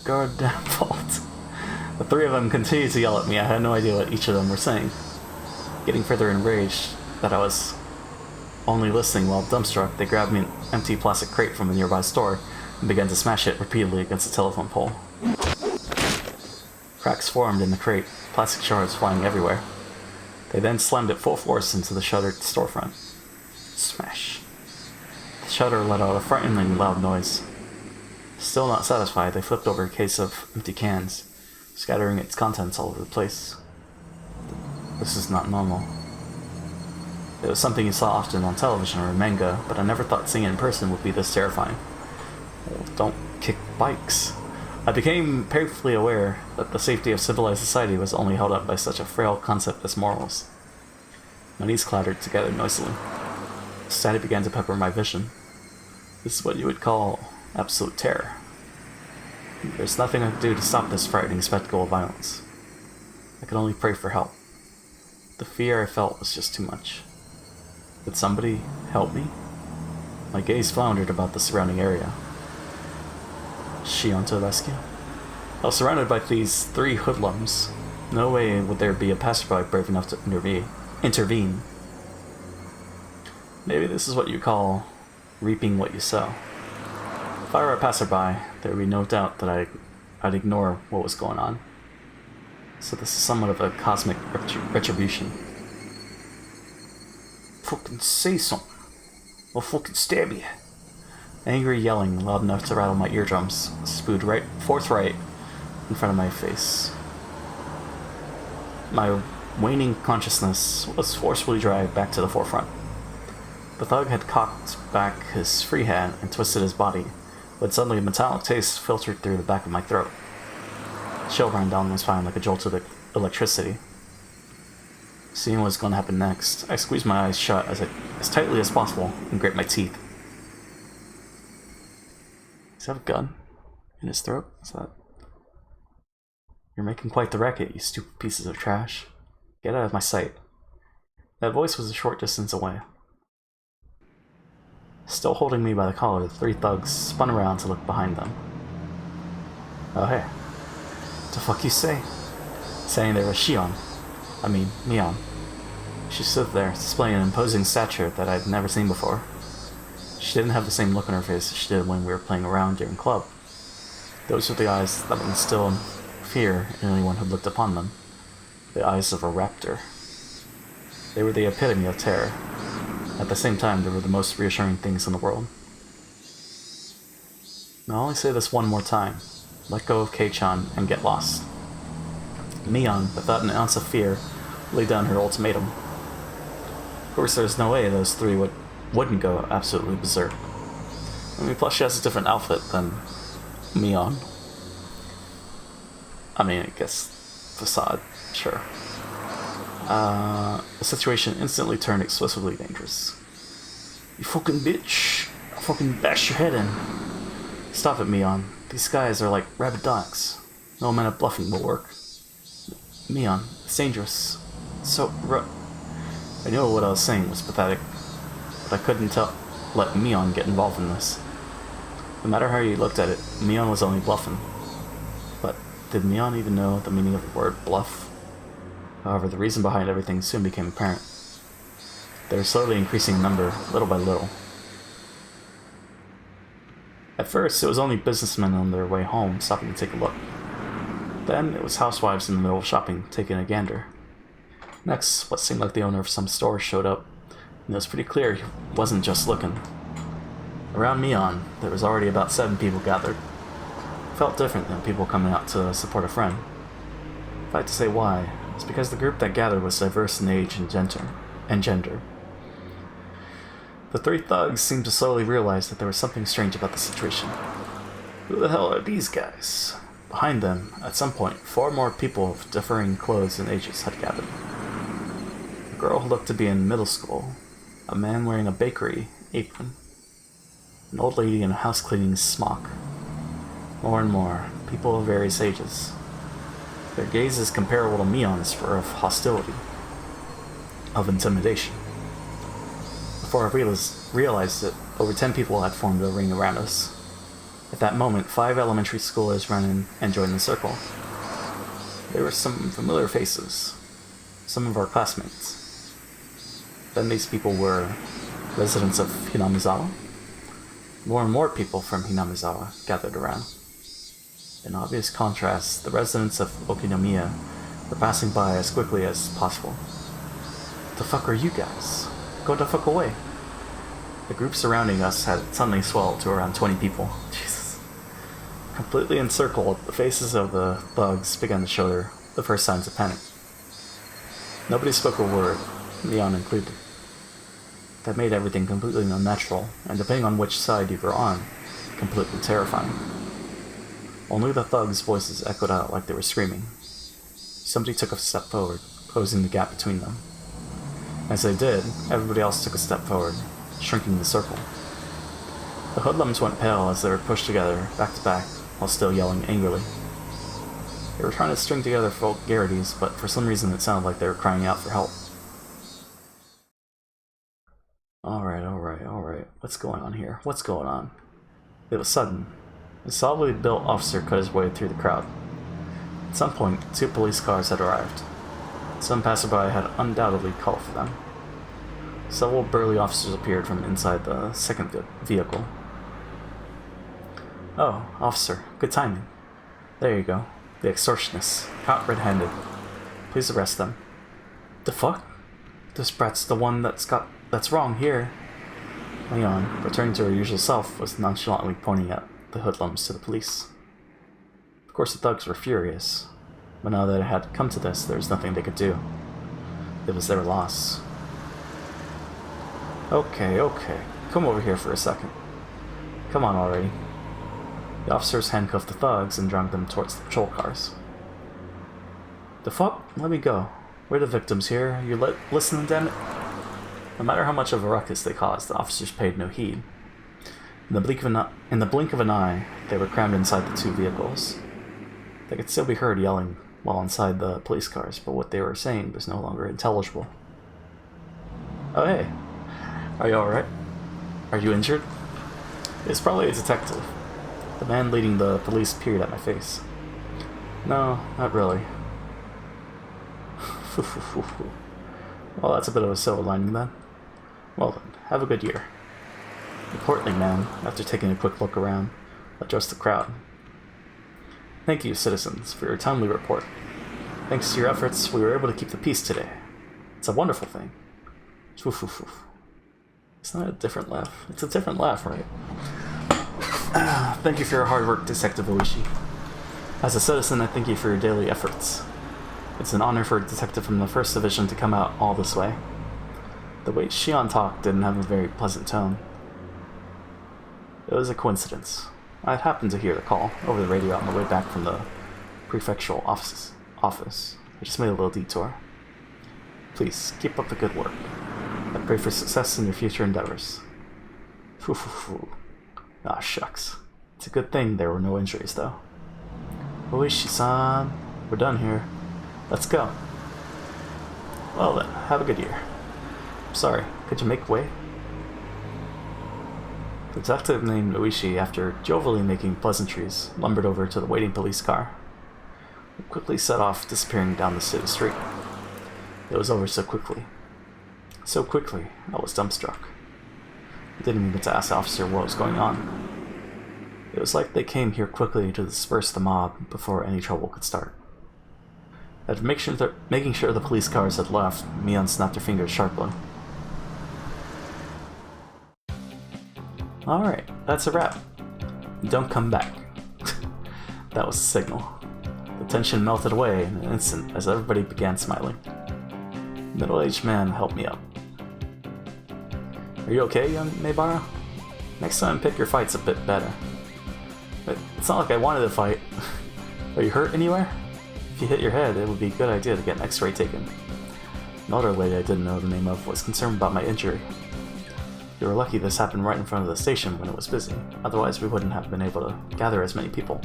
goddamn fault. The 3 of them continued to yell at me. I had no idea what each of them were saying. Getting further enraged that I was only listening while dumbstruck, they grabbed me an empty plastic crate from a nearby store and began to smash it repeatedly against the telephone pole. Cracks formed in the crate, plastic shards flying everywhere. They then slammed it full force into the shuttered storefront. Smash. The shutter let out a frighteningly loud noise. Still not satisfied, they flipped over a case of empty cans, scattering its contents all over the place. This is not normal. It was something you saw often on television or in manga, but I never thought seeing it in person would be this terrifying. Well, don't kick bikes. I became painfully aware that the safety of civilized society was only held up by such a frail concept as morals. My knees clattered together noisily. Static began to pepper my vision. This is what you would call absolute terror. There's nothing I could do to stop this frightening spectacle of violence. I could only pray for help. The fear I felt was just too much. Would somebody help me? My gaze floundered about the surrounding area. Ch.2 to the rescue? I was surrounded by these 3 hoodlums. No way would there be a passerby brave enough to intervene. Maybe this is what you call reaping what you sow. If I were a passerby, there would be no doubt that I'd ignore what was going on. So this is somewhat of a cosmic retribution. Fucking say something. I'll fucking stab you. Angry yelling, loud enough to rattle my eardrums, spewed forthright in front of my face. My waning consciousness was forcefully dragged back to the forefront. The thug had cocked back his free hand and twisted his body, but suddenly a metallic taste filtered through the back of my throat. A chill ran down my spine like a jolt of electricity. Seeing what was going to happen next, I squeezed my eyes shut as tightly as possible and grit my teeth. Does he have a gun in his throat? Is that... You're making quite the racket, you stupid pieces of trash. Get out of my sight. That voice was a short distance away. Still holding me by the collar, the 3 thugs spun around to look behind them. Oh hey. What the fuck you say? Saying there was Mion. She stood there, displaying an imposing stature that I'd never seen before. She didn't have the same look on her face as she did when we were playing around during club. Those were the eyes that would instill fear in anyone who looked upon them. The eyes of a raptor. They were the epitome of terror. At the same time, they were the most reassuring things in the world. I'll only say this one more time. Let go of Kei-chan and get lost. Mion, without an ounce of fear, laid down her ultimatum. Of course, there's no way those 3 wouldn't go absolutely berserk. Plus she has a different outfit than Mion. I mean, I guess facade, sure. The situation instantly turned explicitly dangerous. You fucking bitch. I'll fucking bash your head in. Stop it, Mion. These guys are like rabid dogs. No amount of bluffing will work. Mion, it's dangerous. So, I knew what I was saying was pathetic, but I couldn't let Mion get involved in this. No matter how you looked at it, Mion was only bluffing. But did Mion even know the meaning of the word bluff? However, the reason behind everything soon became apparent. They were slowly increasing in number, little by little. At first, it was only businessmen on their way home stopping to take a look. Then, it was housewives in the middle of shopping taking a gander. Next, what seemed like the owner of some store showed up, and it was pretty clear he wasn't just looking. Around Mion, there was already about 7 people gathered. It felt different than people coming out to support a friend. If I had to say why, it's because the group that gathered was diverse in age and gender. The 3 thugs seemed to slowly realize that there was something strange about the situation. Who the hell are these guys? Behind them, at some point, 4 more people of differing clothes and ages had gathered. A girl who looked to be in middle school, a man wearing a bakery apron, an old lady in a house-cleaning smock. More and more, people of various ages. Their gaze is comparable to Mion's for of hostility, of intimidation. Before I realized it, over 10 people had formed a ring around us. At that moment, 5 elementary schoolers ran in and joined the circle. There were some familiar faces, some of our classmates. Then these people were residents of Hinamizawa. More and more people from Hinamizawa gathered around. In obvious contrast, the residents of Okinomiya were passing by as quickly as possible. The fuck are you guys? Go the fuck away. The group surrounding us had suddenly swelled to around 20 people. Jesus. Completely encircled, the faces of the thugs began to show the first signs of panic. Nobody spoke a word, Leon included. That made everything completely unnatural, and depending on which side you were on, completely terrifying. Only the thugs' voices echoed out like they were screaming. Somebody took a step forward, closing the gap between them. As they did, everybody else took a step forward, shrinking the circle. The hoodlums went pale as they were pushed together, back to back, while still yelling angrily. They were trying to string together vulgarities, but for some reason it sounded like they were crying out for help. Alright. What's going on here? What's going on? It was sudden. A solidly built officer cut his way through the crowd. At some point, 2 police cars had arrived. Some passerby had undoubtedly called for them. Several burly officers appeared from inside the second vehicle. Oh, officer, good timing. There you go. The extortionists, caught red-handed. Please arrest them. The fuck? This brat's the one that's wrong here. Leon, returning to her usual self, was nonchalantly pointing at the hoodlums to the police. Of course the thugs were furious, but now that it had come to this, there was nothing they could do. It was their loss. Okay. Come over here for a second. Come on already. The officers handcuffed the thugs and dragged them towards the patrol cars. The fuck? Let me go. We're the victims here. You listening, damn it? No matter how much of a ruckus they caused, the officers paid no heed. In the blink of an eye, they were crammed inside the 2 vehicles. They could still be heard yelling while inside the police cars, but what they were saying was no longer intelligible. Oh hey, are you alright? Are you injured? It's probably a detective. The man leading the police peered at my face. No, not really. Well, that's a bit of a silver lining then. Well then, have a good year. The portly man, after taking a quick look around, addressed the crowd. Thank you, citizens, for your timely report. Thanks to your efforts, we were able to keep the peace today. It's a wonderful thing. It's not a different laugh. It's a different laugh, right? Thank you for your hard work, Detective Oishi. As a citizen, I thank you for your daily efforts. It's an honor for a detective from the 1st Division to come out all this way. The way Shion talked didn't have a very pleasant tone. It was a coincidence. I happened to hear the call over the radio on the way back from the prefectural office. I just made a little detour. Please, keep up the good work. I pray for success in your future endeavors. Ah, shucks. It's a good thing there were no injuries, though. Oishi-san, we're done here. Let's go. Well then, have a good year. Sorry, could you make way? The detective named Oishi, after jovially making pleasantries, lumbered over to the waiting police car. It quickly set off, disappearing down the city street. It was over so quickly. So quickly, I was dumbstruck. I didn't even get to ask the officer what was going on. It was like they came here quickly to disperse the mob before any trouble could start. After making sure the police cars had left, Mion snapped her fingers sharply. Alright, that's a wrap. Don't come back. That was the signal. The tension melted away in an instant as everybody began smiling. The middle-aged man helped me up. Are you okay, young Maebara? Next time pick your fights a bit better. It's not like I wanted to fight. Are you hurt anywhere? If you hit your head, it would be a good idea to get an x-ray taken. Another lady I didn't know the name of was concerned about my injury. We were lucky this happened right in front of the station when it was busy, otherwise we wouldn't have been able to gather as many people.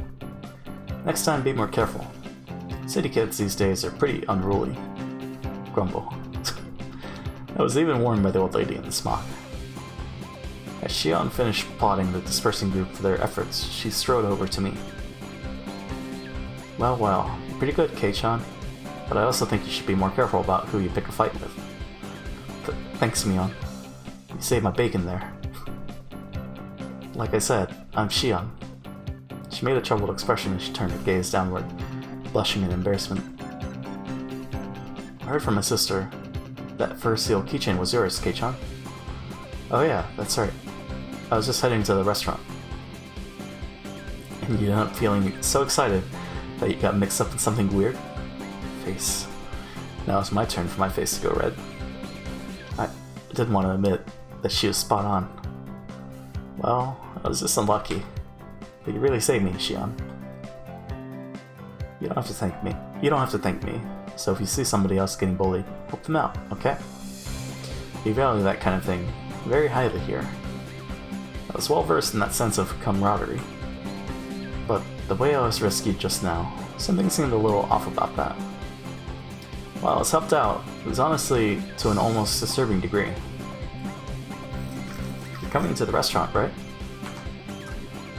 Next time, be more careful. City kids these days are pretty unruly. Grumble. I was even warned by the old lady in the smock. As Shion finished applauding the dispersing group for their efforts, she strode over to me. Well, you're pretty good, Kei-chan, but I also think you should be more careful about who you pick a fight with. Thanks, Mion. You saved my bacon there. Like I said, I'm Shion. She made a troubled expression as she turned her gaze downward, blushing in embarrassment. I heard from my sister that first seal keychain was yours, Kei-chan. Oh yeah, that's right. I was just heading to the restaurant. And you ended up feeling so excited that you got mixed up in something weird? Face. Now it's my turn for my face to go red. I didn't want to admit that she was spot on. Well, I was just unlucky. But you really saved me, Shion. You don't have to thank me. So if you see somebody else getting bullied, help them out, okay? We value that kind of thing very highly here. I was well versed in that sense of camaraderie. But the way I was rescued just now, something seemed a little off about that. While I was helped out, it was honestly to an almost disturbing degree. You're coming to the restaurant, right?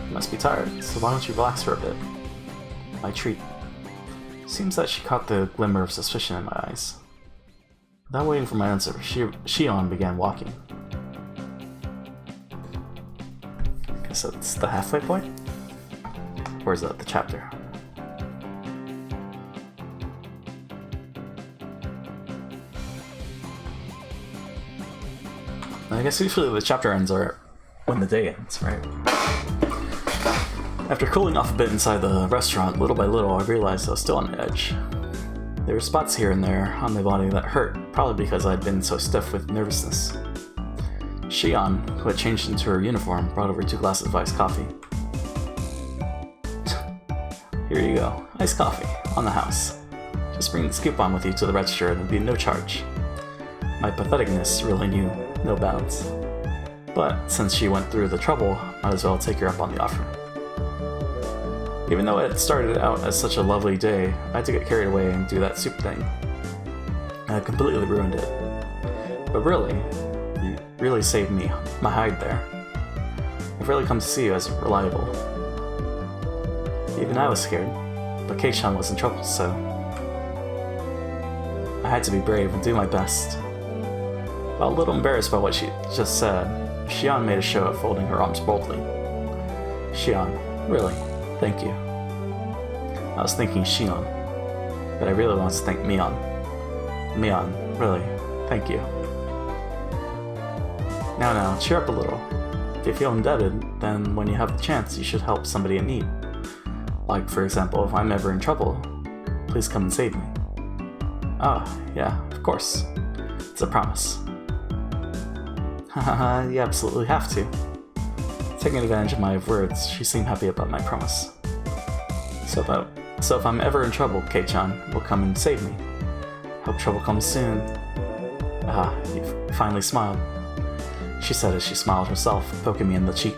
You must be tired, so why don't you relax for a bit? My treat. Seems that she caught the glimmer of suspicion in my eyes. Without waiting for my answer, Shion began walking. Guess that's the halfway point? Or is that the chapter? I guess usually the chapter ends are when the day ends, right? After cooling off a bit inside the restaurant, little by little I realized I was still on edge. There were spots here and there on my body that hurt, probably because I had been so stiff with nervousness. Shion, who had changed into her uniform, brought over 2 glasses of iced coffee. Here you go, iced coffee, on the house. Just bring this coupon with you to the register and there'll be no charge. My patheticness really knew no bounds. But since she went through the trouble, might as well take her up on the offer. Even though it started out as such a lovely day, I had to get carried away and do that soup thing. I completely ruined it. But really, you really saved me my hide there. I've really come to see you as reliable. Even I was scared, but Kei-chan was in trouble, so I had to be brave and do my best. While a little embarrassed by what she just said, Shion made a show of folding her arms boldly. Shion, really, thank you. I was thinking Shion, but I really want to thank Mion. Mion, really, thank you. Now, cheer up a little. If you feel indebted, then when you have the chance, you should help somebody in need. Like, for example, if I'm ever in trouble, please come and save me. Ah, yeah, of course. It's a promise. Haha, you absolutely have to. Taking advantage of my words, she seemed happy about my promise. So if I'm ever in trouble, Kei-chan will come and save me. Hope trouble comes soon. Ah, you finally smiled, she said as she smiled herself, poking me in the cheek.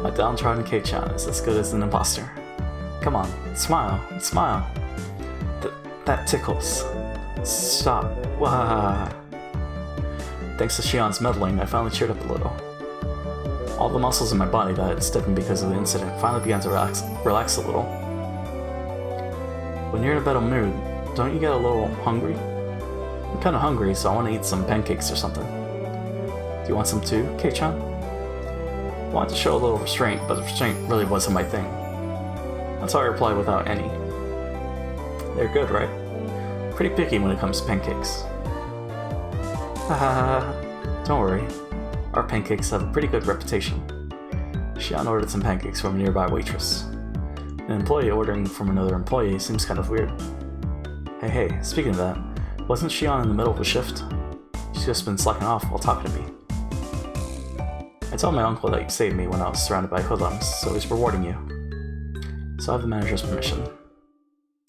My downtrodden K-chan is as good as an imposter. Come on, smile, smile. That tickles. Stop. Wah. Thanks to Shion's meddling, I finally cheered up a little. All the muscles in my body that had stiffened because of the incident finally began to relax a little. When you're in a better mood, don't you get a little hungry? I'm kinda hungry, so I want to eat some pancakes or something. Do you want some too, K-chan? I wanted to show a little restraint, but the restraint really wasn't my thing. That's how I replied without any. They're good, right? Pretty picky when it comes to pancakes. Haha, don't worry. Our pancakes have a pretty good reputation. Shion ordered some pancakes from a nearby waitress. An employee ordering from another employee seems kind of weird. Hey, speaking of that, wasn't Shion in the middle of a shift? She's just been slacking off while talking to me. I told my uncle that you saved me when I was surrounded by hoodlums, so he's rewarding you. So I have the manager's permission.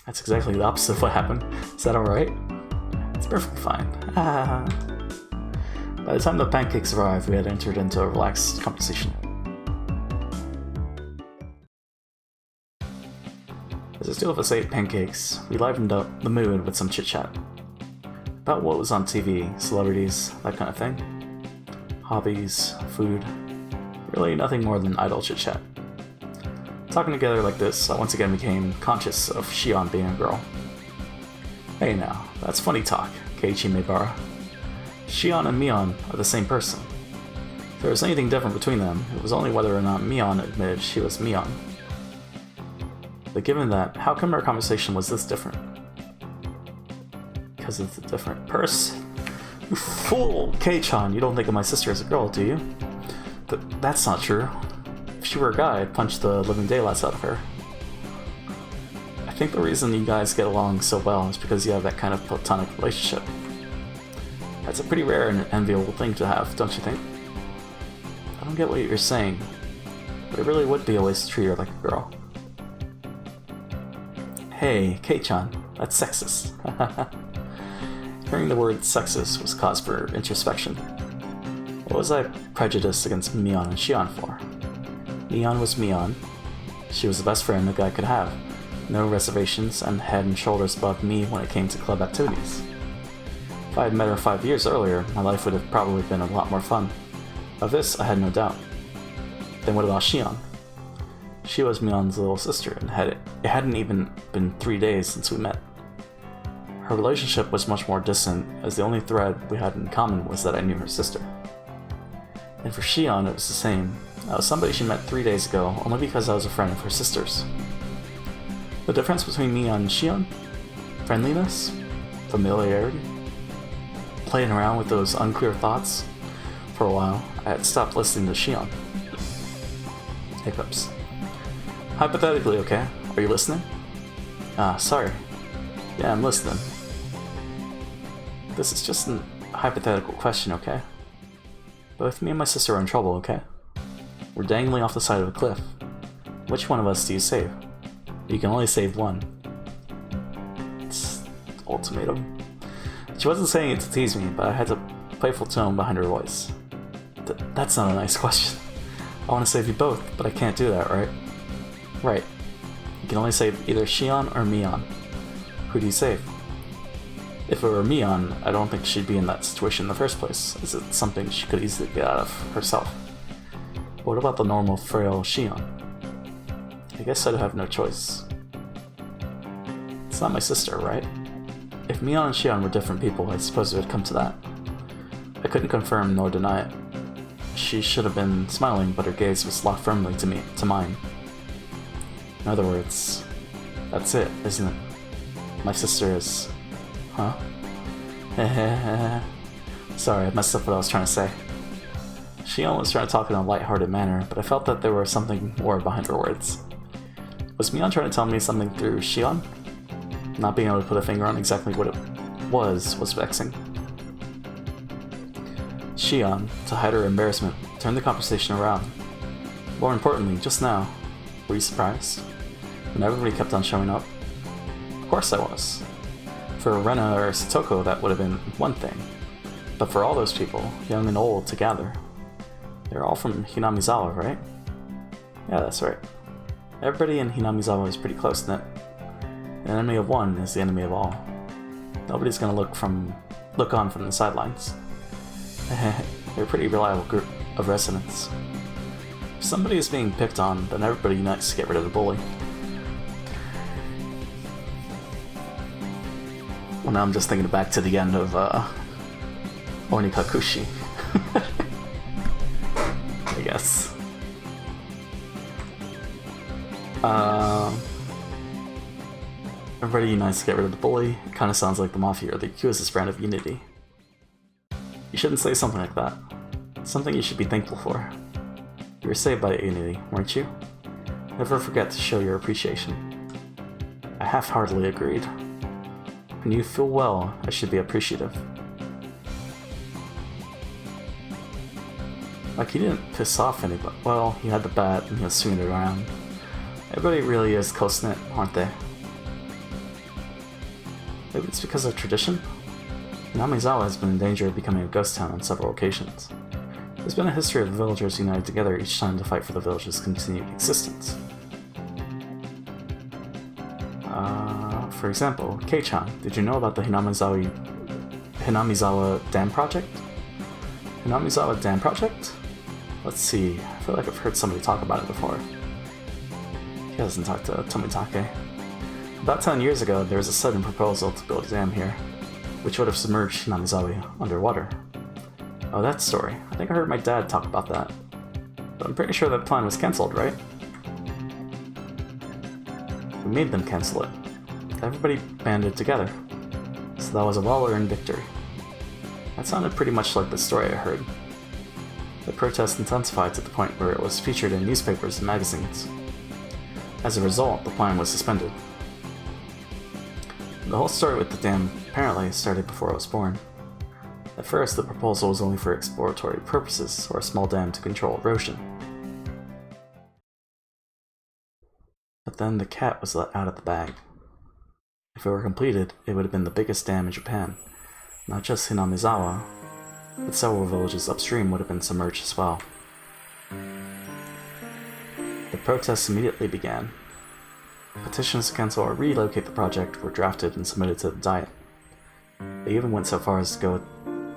That's exactly the opposite of what happened. Is that alright? It's perfectly fine. By the time the pancakes arrived, we had entered into a relaxed conversation. As the two of us ate pancakes, we livened up the mood with some chit-chat. About what was on TV, celebrities, that kind of thing. Hobbies, food. Really nothing more than idle chit-chat. Talking together like this, I once again became conscious of Shion being a girl. Hey now, that's funny talk, Keiichi Megara. Shion and Mion are the same person. If there was anything different between them, it was only whether or not Mion admitted she was Mion. But given that, how come our conversation was this different? Because it's a different person. You fool! Kei-chan, you don't think of my sister as a girl, do you? That's not true. If she were a guy, I'd punch the living daylights out of her. I think the reason you guys get along so well is because you have that kind of platonic relationship. That's a pretty rare and enviable thing to have, don't you think? I don't get what you're saying, but it really would be a waste to treat her like a girl. Hey, Kei-chan, that's sexist. Hearing the word sexist was cause for introspection. What was I prejudiced against Mion and Shion for? Mion was Mion. She was the best friend a guy could have. No reservations and head and shoulders above me when it came to club activities. If I had met her 5 years earlier, my life would have probably been a lot more fun. Of this, I had no doubt. Then what about Shion? She was Mion's little sister, and it hadn't even been 3 days since we met. Her relationship was much more distant, as the only thread we had in common was that I knew her sister. And for Shion, it was the same. I was somebody she met 3 days ago, only because I was a friend of her sister's. The difference between Mion and Shion? Friendliness? Familiarity? Playing around with those unclear thoughts? For a while, I had stopped listening to Shion. Hiccups. Hypothetically, okay? Are you listening? Sorry. Yeah, I'm listening. This is just a hypothetical question, okay? Both me and my sister are in trouble, okay? We're dangling off the side of a cliff. Which one of us do you save? You can only save one. It's ultimatum. She wasn't saying it to tease me, but I had a playful tone behind her voice. That's not a nice question. I want to save you both, but I can't do that, right? Right. You can only save either Shion or Mion. Who do you save? If it were Mion, I don't think she'd be in that situation in the first place, as it's something she could easily get out of herself. But what about the normal, frail Shion? I guess I'd have no choice. It's not my sister, right? If Mion and Shion were different people, I suppose it would come to that. I couldn't confirm nor deny it. She should have been smiling, but her gaze was locked firmly to mine. In other words, that's it, isn't it? My sister is... Huh? Sorry, I messed up what I was trying to say. Shion was trying to talk in a lighthearted manner, but I felt that there was something more behind her words. Was Mion trying to tell me something through Shion? Not being able to put a finger on exactly what it was vexing. Shion, to hide her embarrassment, turned the conversation around. More importantly, just now, were you surprised? When everybody kept on showing up? Of course I was. For Rena or Satoko, that would have been one thing. But for all those people, young and old together, they're all from Hinamizawa, right? Yeah, that's right. Everybody in Hinamizawa is pretty close-knit. The enemy of one is the enemy of all. Nobody's gonna look on from the sidelines. They're a pretty reliable group of residents. If somebody is being picked on, then everybody unites to get rid of the bully. Well, now I'm just thinking back to the end of Onikakushi. I guess. Everybody unites to get rid of the bully. It kind of sounds like the Mafia or the Yakuza's brand of unity. You shouldn't say something like that. It's something you should be thankful for. You were saved by unity, weren't you? Never forget to show your appreciation. I half-heartedly agreed. When you feel well, I should be appreciative. Like, he didn't piss off anybody. Well, he had the bat and he was swinging it around. Everybody really is close-knit, aren't they? Maybe it's because of tradition? Hinamizawa has been in danger of becoming a ghost town on several occasions. There's been a history of the villagers united together each time to fight for the village's continued existence. For example, Kei-chan, did you know about the Hinamizawa Dam Project? Hinamizawa Dam Project? Let's see, I feel like I've heard somebody talk about it before. He hasn't talked to Tomitake. About 10 years ago, there was a sudden proposal to build a dam here, which would have submerged Hinamizawa underwater. Oh, that story. I think I heard my dad talk about that. But I'm pretty sure that plan was cancelled, right? We made them cancel it. Everybody banded together. So that was a well-earned victory. That sounded pretty much like the story I heard. The protest intensified to the point where it was featured in newspapers and magazines. As a result, the plan was suspended. The whole story with the dam apparently started before I was born. At first, the proposal was only for exploratory purposes, or a small dam to control erosion. But then the cat was let out of the bag. If it were completed, it would have been the biggest dam in Japan. Not just Hinamizawa, but several villages upstream would have been submerged as well. The protests immediately began. Petitions to cancel or relocate the project were drafted and submitted to the Diet. They even went so far as to go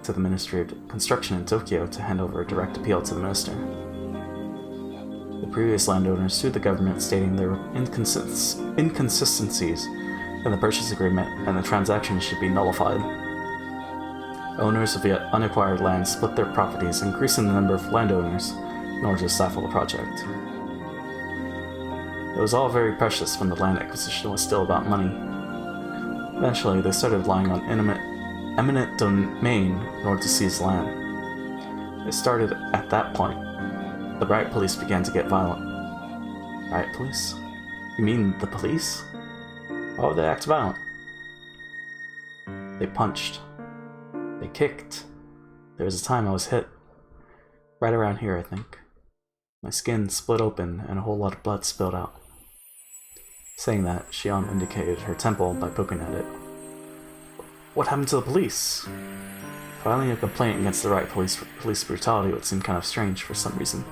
to the Ministry of Construction in Tokyo to hand over a direct appeal to the minister. The previous landowners sued the government, stating there were inconsistencies in the purchase agreement and the transaction should be nullified. Owners of the unacquired land split their properties, increasing the number of landowners in order to stifle the project. It was all very precious when the land acquisition was still about money. Eventually, they started relying on eminent domain in order to seize land. It started at that point. The riot police began to get violent. Riot police? You mean the police? Why would they act violent? They punched. They kicked. There was a time I was hit. Right around here, I think. My skin split open and a whole lot of blood spilled out. Saying that, Shion indicated her temple by poking at it. What happened to the police? Filing a complaint against the riot police for police brutality would seem kind of strange for some reason.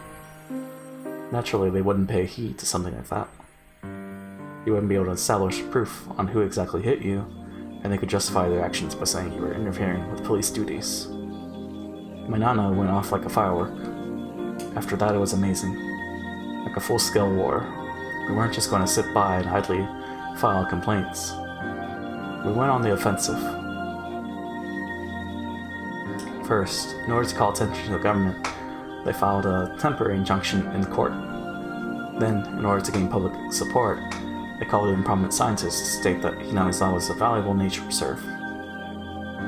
Naturally, they wouldn't pay heed to something like that. You wouldn't be able to establish proof on who exactly hit you, and they could justify their actions by saying you were interfering with police duties. My nana went off like a firework. After that, it was amazing. Like a full-scale war. We weren't just going to sit by and idly file complaints. We went on the offensive. First, in order to call attention to the government, they filed a temporary injunction in court. Then, in order to gain public support, they called in prominent scientists to state that Hinamizawa was a valuable nature reserve.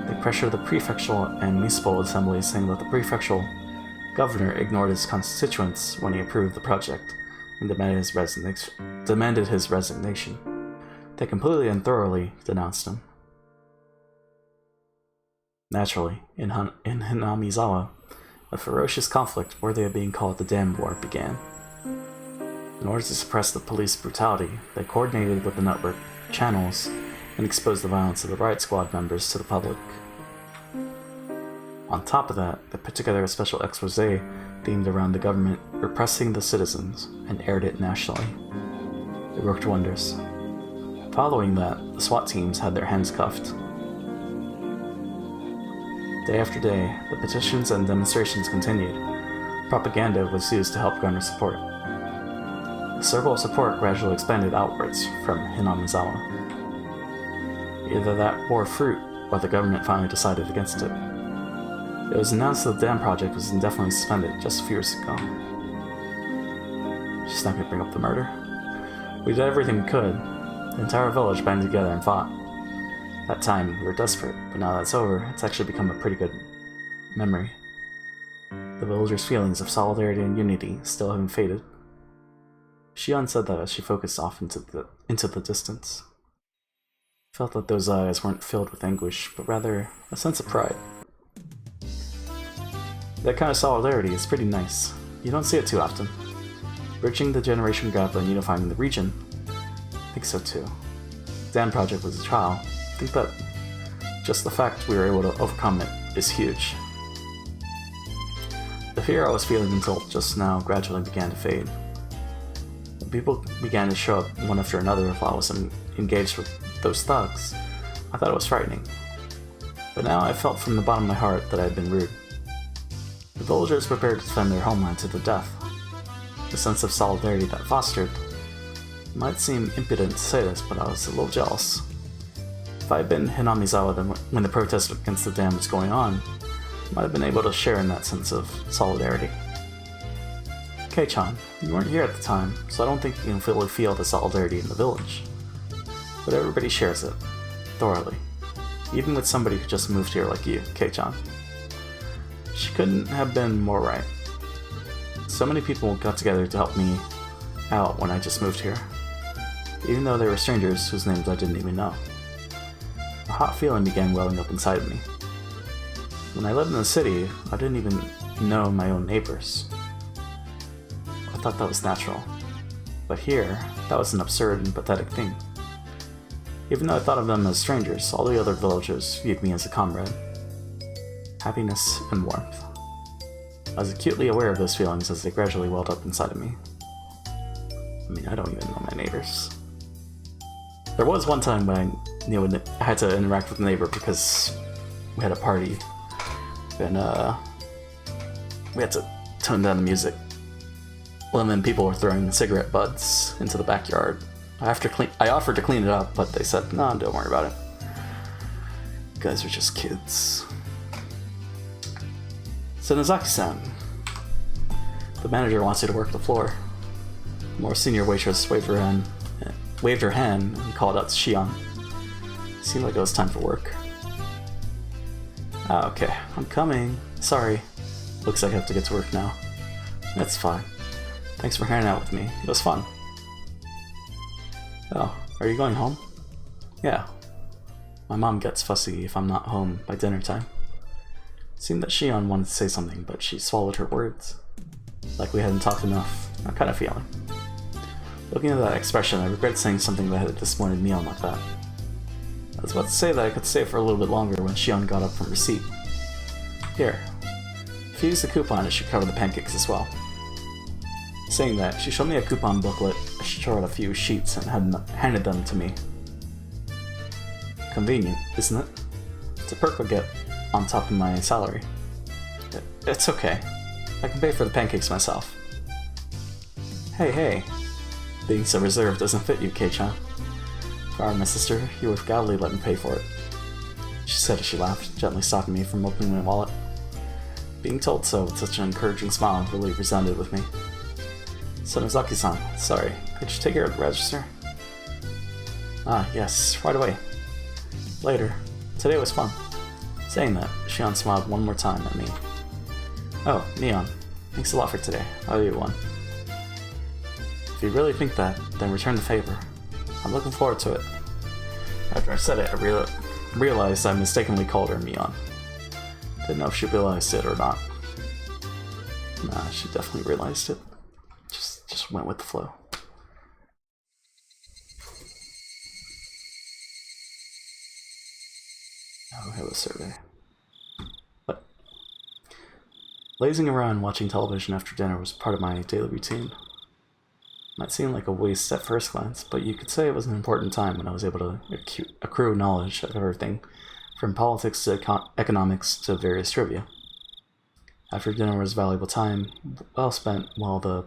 They pressured the prefectural and municipal assemblies, saying that the prefectural governor ignored his constituents when he approved the project and demanded his resignation. They completely and thoroughly denounced him. Naturally, in Hinamizawa, a ferocious conflict worthy of being called the Dam War began. In order to suppress the police brutality, they coordinated with the network channels and exposed the violence of the riot squad members to the public. On top of that, they put together a special expose themed around the government repressing the citizens and aired it nationally. It worked wonders. Following that, the SWAT teams had their hands cuffed. Day after day, the petitions and demonstrations continued. Propaganda was used to help garner support. The circle of support gradually expanded outwards from Hinamizawa. Either that bore fruit, or the government finally decided against it. It was announced that the dam project was indefinitely suspended just a few years ago. She's not gonna bring up the murder. We did everything we could. The entire village banded together and fought. That time, we were desperate, but now that's over, it's actually become a pretty good memory. The villagers' feelings of solidarity and unity still haven't faded. Shion said that as she focused off into the distance. Felt that those eyes weren't filled with anguish, but rather a sense of pride. That kind of solidarity is pretty nice. You don't see it too often. Bridging the generation gap and unifying the region? I think so too. The dam project was a trial. I think that just the fact we were able to overcome it is huge. The fear I was feeling until just now gradually began to fade. When people began to show up one after another while I was engaged with those thugs, I thought it was frightening. But now I felt from the bottom of my heart that I had been rude. The villagers prepared to defend their homeland to the death. The sense of solidarity that fostered. It might seem impudent to say this, but I was a little jealous. If I had been Hinamizawa when the protest against the dam was going on, I might have been able to share in that sense of solidarity. Kei-chan, you weren't here at the time, so I don't think you can fully feel the solidarity in the village. But everybody shares it, thoroughly. Even with somebody who just moved here like you, Kei-chan. She couldn't have been more right. So many people got together to help me out when I just moved here, even though they were strangers whose names I didn't even know. A hot feeling began welling up inside of me. When I lived in the city, I didn't even know my own neighbors. I thought that was natural. But here, that was an absurd and pathetic thing. Even though I thought of them as strangers, all the other villagers viewed me as a comrade. Happiness and warmth. I was acutely aware of those feelings as they gradually welled up inside of me. I mean, I don't even know my neighbors. There was one time when I had to interact with a neighbor because we had a party, and we had to tone down the music. Well, and then people were throwing cigarette butts into the backyard. I offered to clean it up, but they said, "No, don't worry about it. You guys are just kids." So Nozaki-san, the manager wants you to work the floor. The more senior waitress waved her hand and called out to Shion. It seemed like it was time for work. Ah, okay, I'm coming. Sorry. Looks like I have to get to work now. That's fine. Thanks for hanging out with me. It was fun. Oh, are you going home? Yeah. My mom gets fussy if I'm not home by dinner time. It seemed that Shion wanted to say something, but she swallowed her words. Like we hadn't talked enough. That kind of feeling. Looking at that expression, I regret saying something that had disappointed Neon like that. I was about to say that I could stay for a little bit longer when Shion got up from her seat. Here. If you use the coupon, it should cover the pancakes as well. Saying that, she showed me a coupon booklet. She tore out a few sheets and handed them to me. Convenient, isn't it? It's a perk I get on top of my salary. It's okay. I can pay for the pancakes myself. Hey. Being so reserved doesn't fit you, Kei-chan. If I were my sister, you would gladly let me pay for it. She said as she laughed, gently stopping me from opening my wallet. Being told so with such an encouraging smile really resounded with me. So Nozaki-san, sorry, could you take care of the register? Ah, yes, right away. Later. Today was fun. Saying that, Shion smiled one more time at me. Oh, Neon, thanks a lot for today. I'll owe you one. If you really think that, then return the favor. I'm looking forward to it. After I said it, I realized I mistakenly called her Mion. Didn't know if she realized it or not. Nah, she definitely realized it. Just went with the flow. Oh, we have a survey. What? Lazing around watching television after dinner was part of my daily routine. Might seem like a waste at first glance, but you could say it was an important time when I was able to accrue knowledge of everything, from politics to economics to various trivia. After dinner was valuable time well spent while the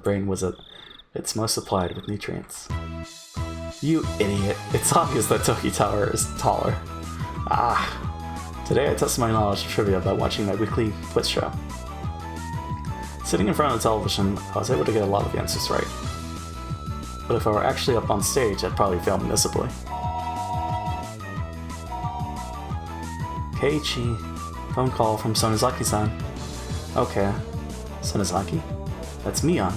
brain was at its most supplied with nutrients. You idiot! It's obvious that Tokyo Tower is taller. Today I tested my knowledge of trivia by watching my weekly quiz show. Sitting in front of the television, I was able to get a lot of the answers right. But if I were actually up on stage, I'd probably fail miserably. Keiichi. Phone call from Sonozaki-san. Okay. Sonozaki? That's Mion.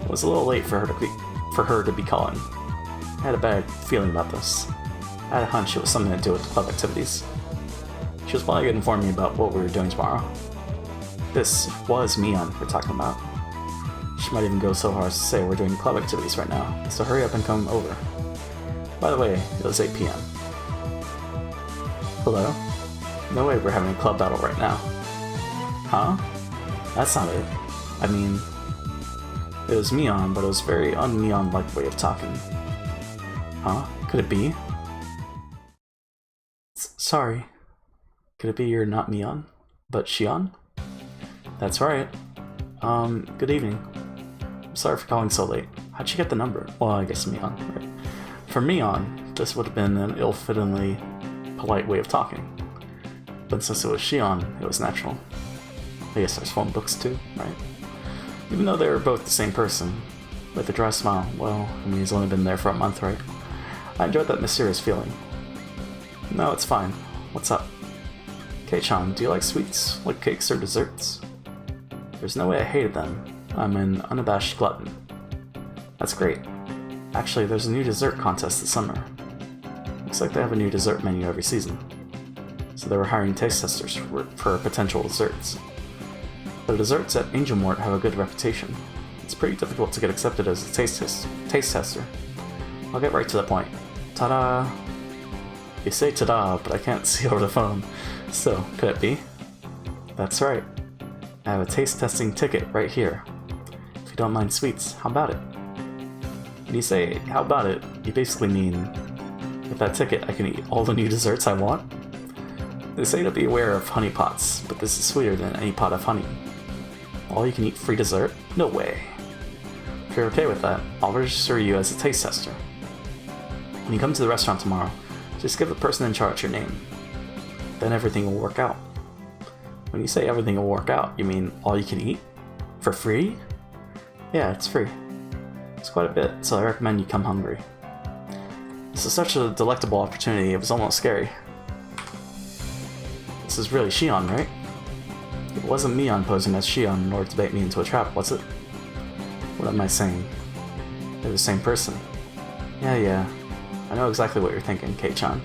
It was a little late for her to be calling. I had a bad feeling about this. I had a hunch it was something to do with club activities. She was probably going to inform me about what we were doing tomorrow. This was Mion we're talking about. She might even go so far as to say we're doing club activities right now, so hurry up and come over. By the way, it was 8 p.m. Hello? No way we're having a club battle right now. Huh? That's not it. I mean, it was Mion, but it was a very un-Mion-like way of talking. Huh? Could it be? Sorry. Could it be you're not Mion, but Shion? That's right. Good evening. I'm sorry for calling so late. How'd you get the number? Well, I guess Mion, right? For Mion, this would have been an ill-fittingly polite way of talking. But since it was Shion, it was natural. I guess there's phone books too, right? Even though they were both the same person, with a dry smile, well, I mean, he's only been there for a month, right? I enjoyed that mysterious feeling. No, it's fine. What's up? Kei-chan, do you like sweets? Like cakes or desserts? There's no way I hated them. I'm an unabashed glutton. That's great. Actually, there's a new dessert contest this summer. Looks like they have a new dessert menu every season. So they were hiring taste testers for potential desserts. The desserts at Angel Mort have a good reputation. It's pretty difficult to get accepted as a taste tester. I'll get right to the point. Ta-da! You say ta-da, but I can't see over the phone. So, could it be? That's right. I have a taste testing ticket right here. If you don't mind sweets, how about it? When you say, how about it, you basically mean, with that ticket I can eat all the new desserts I want? They say to be aware of honey pots, but this is sweeter than any pot of honey. All you can eat free dessert? No way. If you're okay with that, I'll register you as a taste tester. When you come to the restaurant tomorrow, just give the person in charge your name. Then everything will work out. When you say everything will work out, you mean all you can eat? For free? Yeah, it's free. It's quite a bit, so I recommend you come hungry. This is such a delectable opportunity, it was almost scary. This is really Shion, right? It wasn't Mion posing as Shion in order to bait me into a trap, was it? What am I saying? They're the same person. Yeah. I know exactly what you're thinking, Kei-chan.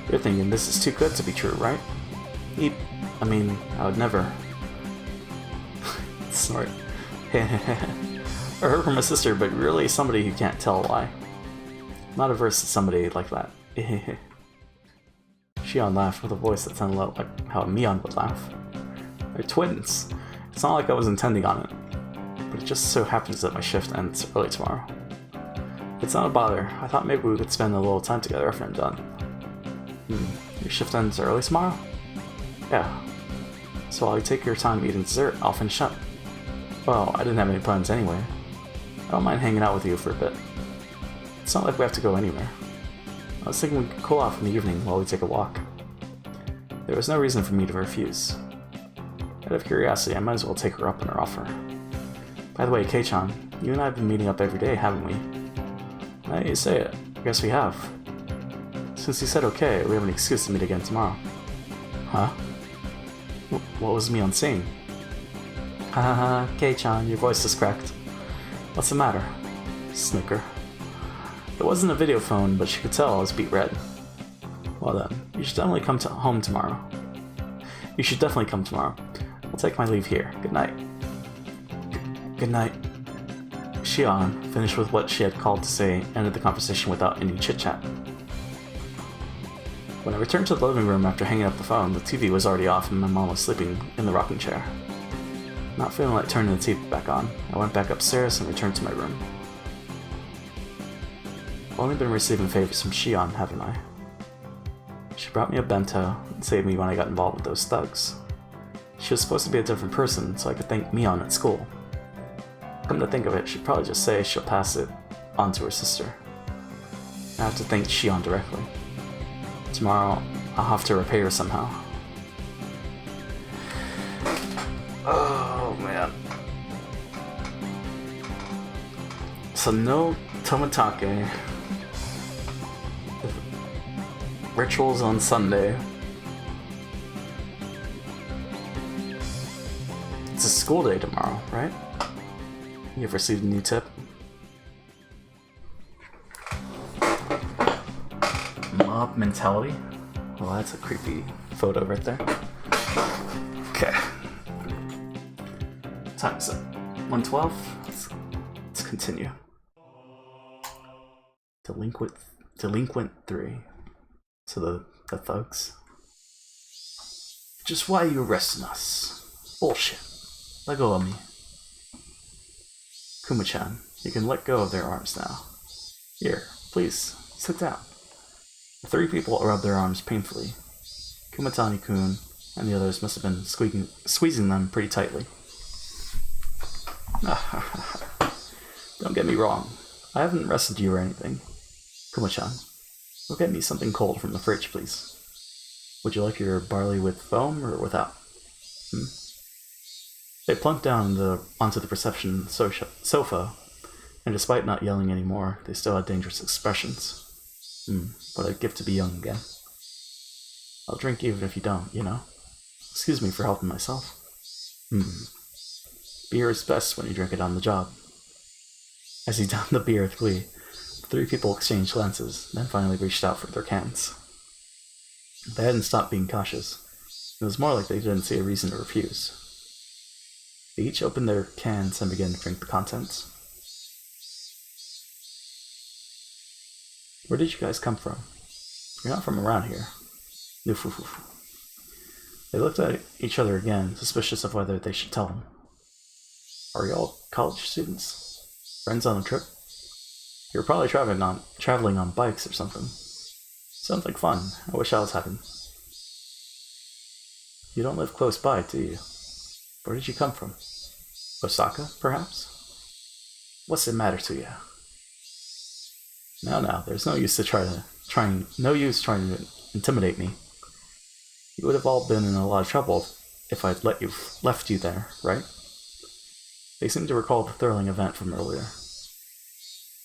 You're thinking this is too good to be true, right? I mean, I would never. Snort. I heard from my sister, but really somebody who can't tell a lie. I'm not averse to somebody like that. Shion laughed with a voice that sounded like how Mion would laugh. They're twins. It's not like I was intending on it. But it just so happens that my shift ends early tomorrow. It's not a bother. I thought maybe we could spend a little time together after I'm done. Your shift ends early tomorrow? Yeah. So while you take your time eating dessert, I'll finish up. Well, I didn't have any plans anyway. I don't mind hanging out with you for a bit. It's not like we have to go anywhere. I was thinking we could cool off in the evening while we take a walk. There was no reason for me to refuse. Out of curiosity, I might as well take her up on her offer. By the way, Kei-chan, you and I have been meeting up every day, haven't we? Now you say it. I guess we have. Since you said okay, we have an excuse to meet again tomorrow. Huh? What was Mion saying? Hahaha, Kei-chan, your voice is cracked. What's the matter? Snicker. It wasn't a video phone, but she could tell I was beet red. Well then, you should definitely come home tomorrow. You should definitely come tomorrow. I'll take my leave here. Good night. Good night. Shion, finished with what she had called to say, ended the conversation without any chit-chat. When I returned to the living room after hanging up the phone, the TV was already off and my mom was sleeping in the rocking chair. Not feeling like turning the TV back on, I went back upstairs and returned to my room. I've only been receiving favors from Shion, haven't I? She brought me a bento and saved me when I got involved with those thugs. She was supposed to be a different person, so I could thank Mion at school. Come to think of it, she'd probably just say she'll pass it on to her sister. I have to thank Shion directly. Tomorrow, I'll have to repay her somehow. Oh, man. So no Tomitake. Rituals on Sunday. It's a school day tomorrow, right? You've received a new tip. Mob mentality. Well, that's a creepy photo right there. Okay. Time's up. 1:12. Let's continue. Delinquent 3. So the thugs. Just why are you arresting us? Bullshit. Let go of me. Kuma-chan, you can let go of their arms now. Here, please, sit down. The 3 people rubbed their arms painfully. Kumatani-kun and the others must have been squeezing them pretty tightly. Don't get me wrong. I haven't arrested you or anything. Kuma-chan, go get me something cold from the fridge, please. Would you like your barley with foam or without? They plunked down onto the reception sofa, and despite not yelling anymore, they still had dangerous expressions. What a gift to be young again. I'll drink even if you don't, you know. Excuse me for helping myself. Beer is best when you drink it on the job. As he downed the beer with glee, the 3 people exchanged glances, then finally reached out for their cans. They hadn't stopped being cautious. It was more like they didn't see a reason to refuse. They each opened their cans and began to drink the contents. Where did you guys come from? You're not from around here. They looked at each other again, suspicious of whether they should tell him. Are you all college students? Friends on a trip? You're probably traveling on bikes or something. Sounds like fun. I wish I was having. You don't live close by, do you? Where did you come from? Osaka, perhaps? What's the matter to you? Now, there's no use trying to intimidate me. You would have all been in a lot of trouble if I'd left you there, right? They seemed to recall the thrilling event from earlier.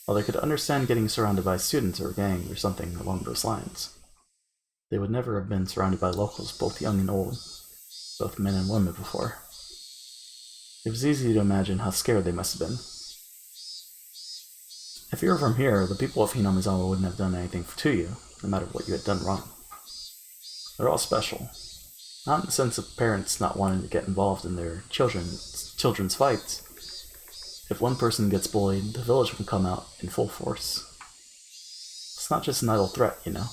While they could understand getting surrounded by students or a gang or something along those lines, they would never have been surrounded by locals, both young and old, both men and women before. It was easy to imagine how scared they must have been. If you were from here, the people of Hinamizawa wouldn't have done anything to you, no matter what you had done wrong. They're all special. Not in the sense of parents not wanting to get involved in their children's fights. If one person gets bullied, the village will come out in full force. It's not just an idle threat, you know.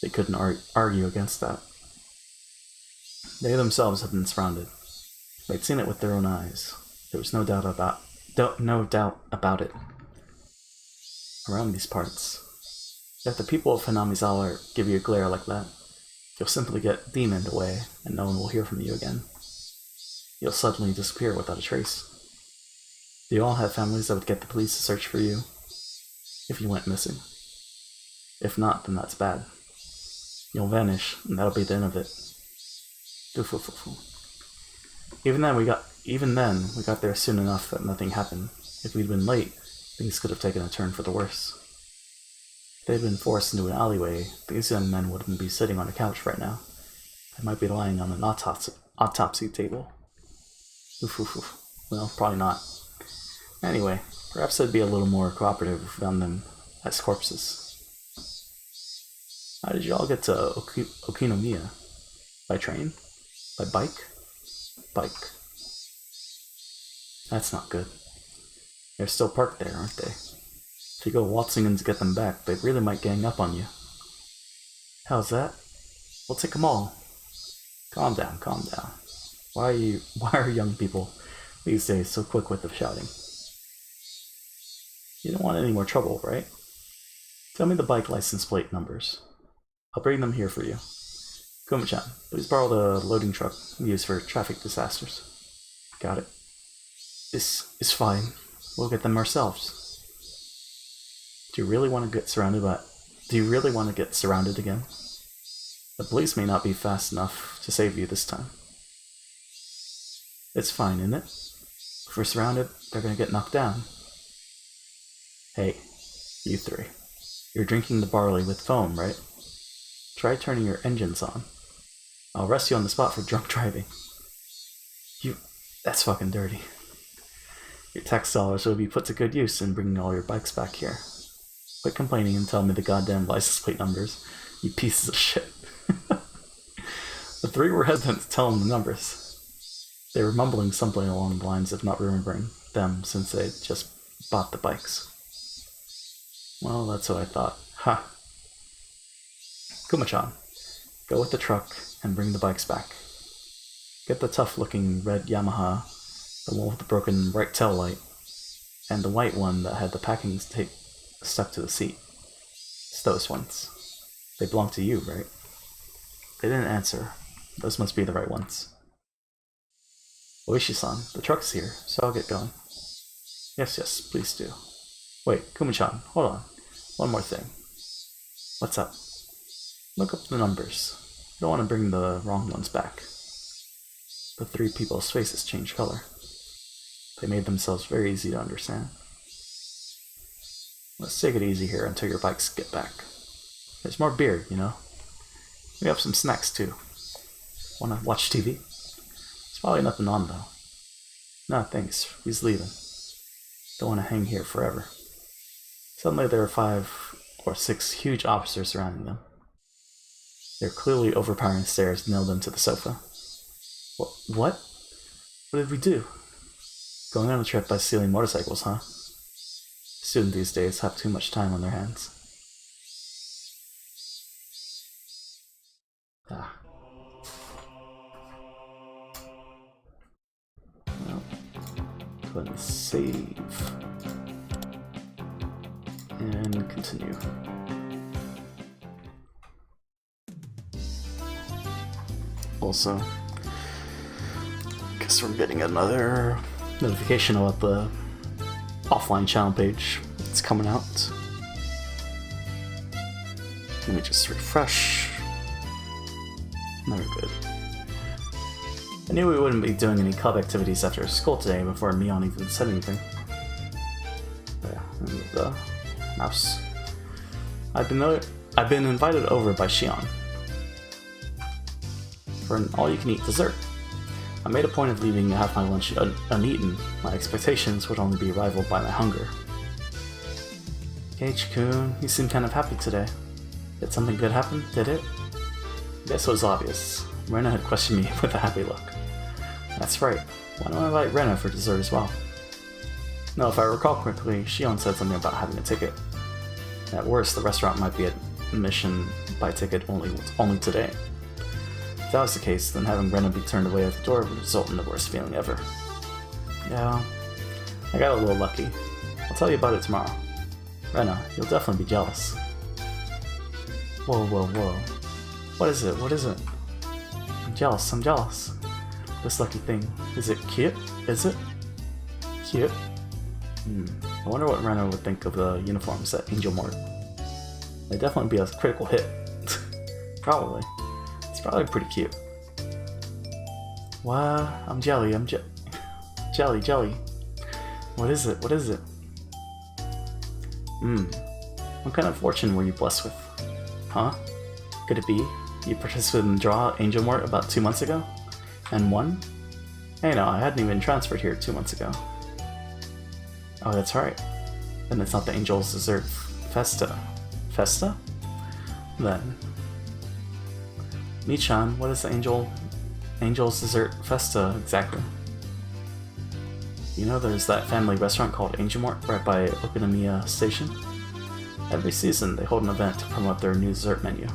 They couldn't argue against that. They themselves had been surrounded. They'd seen it with their own eyes. There was no doubt about it. Around these parts. If the people of Hinamizawa give you a glare like that, you'll simply get demoned away, and no one will hear from you again. You'll suddenly disappear without a trace. Do you all have families that would get the police to search for you if you went missing? If not, then that's bad. You'll vanish, and that'll be the end of it. Even then, we got there soon enough that nothing happened. If we'd been late, things could have taken a turn for the worse. If they'd been forced into an alleyway, these young men wouldn't be sitting on a couch right now. They might be lying on an autopsy table. Well, probably not. Anyway, perhaps I'd be a little more cooperative if we found them as corpses. How did you all get to Okinomiya? By train? By bike? Bike. That's not good. They're still parked there, aren't they? If you go waltzing in to get them back, they really might gang up on you. How's that? We'll take them all. Calm down, calm down. Why are young people these days so quick with the shouting? You don't want any more trouble, right? Tell me the bike license plate numbers. I'll bring them here for you. Kuma-chan, please borrow the loading truck used for traffic disasters. Got it. This is fine. We'll get them ourselves. Do you really want to get surrounded again? The police may not be fast enough to save you this time. It's fine, isn't it? If we're surrounded, they're gonna get knocked down. Hey, you three. You're drinking the barley with foam, right? Try turning your engines on. I'll arrest you on the spot for drunk driving. That's fucking dirty. Your tax dollars will be put to good use in bringing all your bikes back here. Quit complaining and tell me the goddamn license plate numbers, you pieces of shit. The three were hesitant to tell him the numbers. They were mumbling something along the lines of not remembering them since they had just bought the bikes. Well, that's what I thought. Ha! Kuma-chan, go with the truck and bring the bikes back. Get the tough-looking red Yamaha, the one with the broken right tail light, and the white one that had the packing tape stuck to the seat. It's those ones. They belong to you, right? They didn't answer. Those must be the right ones. Oishi-san, the truck's here, so I'll get going. Yes, please do. Wait, Kuma-chan, hold on. One more thing. What's up? Look up the numbers. You don't want to bring the wrong ones back. The three people's faces changed color. They made themselves very easy to understand. Let's take it easy here until your bikes get back. There's more beer, you know? We have some snacks too. Wanna watch TV? There's probably nothing on though. No, thanks. He's leaving. Don't want to hang here forever. Suddenly there are 5 or 6 huge officers surrounding them. Their clearly overpowering stares nailed them to the sofa. What? What did we do? Going on a trip by stealing motorcycles, huh? Students these days have too much time on their hands. Ah. Well, go ahead and save. And continue. Also, guess we're getting another notification about the offline channel page. It's coming out. Let me just refresh. No, we're good. I knew we wouldn't be doing any club activities after school today before Mion even said anything. But yeah, and the mouse. I've been invited over by Shion for an all-you-can-eat dessert. I made a point of leaving half my lunch uneaten. My expectations would only be rivaled by my hunger. H-kun, you seem kind of happy today. Did something good happen? Did it? I guess it was obvious. Rena had questioned me with a happy look. That's right. Why don't I invite Rena for dessert as well? No, if I recall correctly, Shion said something about having a ticket. At worst, the restaurant might be admission by ticket only today. If that was the case, then having Rena be turned away at the door would result in the worst feeling ever. Yeah, I got a little lucky. I'll tell you about it tomorrow. Rena, you'll definitely be jealous. Whoa. What is it? I'm jealous. This lucky thing. Is it cute? Is it? Cute? I wonder what Rena would think of the uniforms at Angel Mart. They'd definitely be a critical hit. Probably. It's probably pretty cute. Wow, I'm jelly. Jelly. What is it? What kind of fortune were you blessed with? Huh? Could it be you participated in the draw at Angel Mart about 2 months ago? And won? Hey no, I hadn't even transferred here 2 months ago. Oh, that's right. Then it's not the Angel's Dessert Festa. Festa? Then. Michan, what is the Angel's Dessert Festa exactly? You know there's that family restaurant called Angel Mart right by Okonomiya Station? Every season they hold an event to promote their new dessert menu.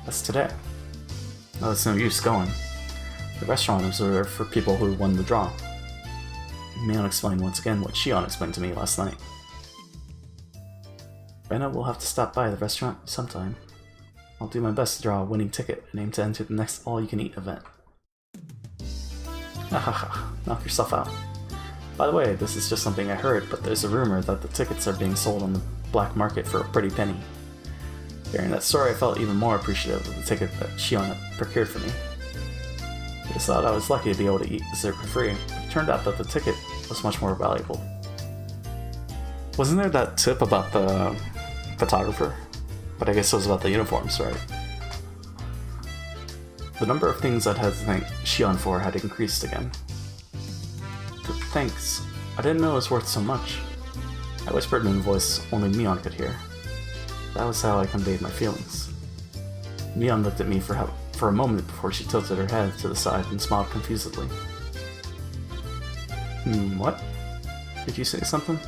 That's today. Oh, it's no use going. The restaurant is reserved for people who won the draw. Mion explained once again what Shion explained to me last night. Rena will have to stop by the restaurant sometime. I'll do my best to draw a winning ticket and aim to enter the next all-you-can-eat event. Hahaha, knock yourself out. By the way, this is just something I heard, but there's a rumor that the tickets are being sold on the black market for a pretty penny. Hearing that story, I felt even more appreciative of the ticket that Shion had procured for me. I just thought I was lucky to be able to eat dessert for free, but it turned out that the ticket was much more valuable. Wasn't there that tip about the photographer? But I guess it was about the uniforms, right? The number of things I'd had to thank Shion for had increased again. Thanks. I didn't know it was worth so much. I whispered in a voice only Mion could hear. That was how I conveyed my feelings. Mion looked at me for a moment before she tilted her head to the side and smiled confusedly. What? Did you say something?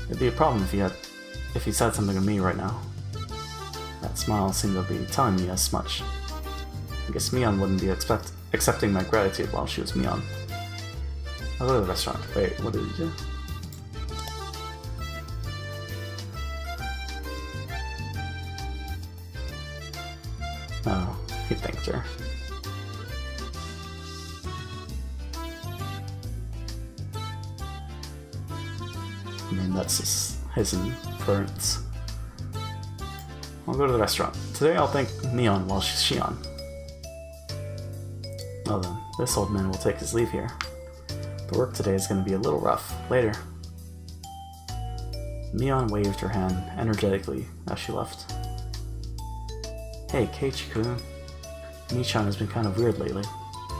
It'd be a problem if you said something to me right now. That smile seemed to be telling me as much. I guess Mion wouldn't be accepting my gratitude while she was Mion. I'll go to the restaurant. Wait, what did you do? Oh, he thanked her. I mean, that's just his inference. I'll go to the restaurant. Today I'll thank Mion while she's Shion. Well then, this old man will take his leave here. The work today is going to be a little rough. Later. Mion waved her hand energetically as she left. Hey, Ch.2. Mi-chan has been kind of weird lately.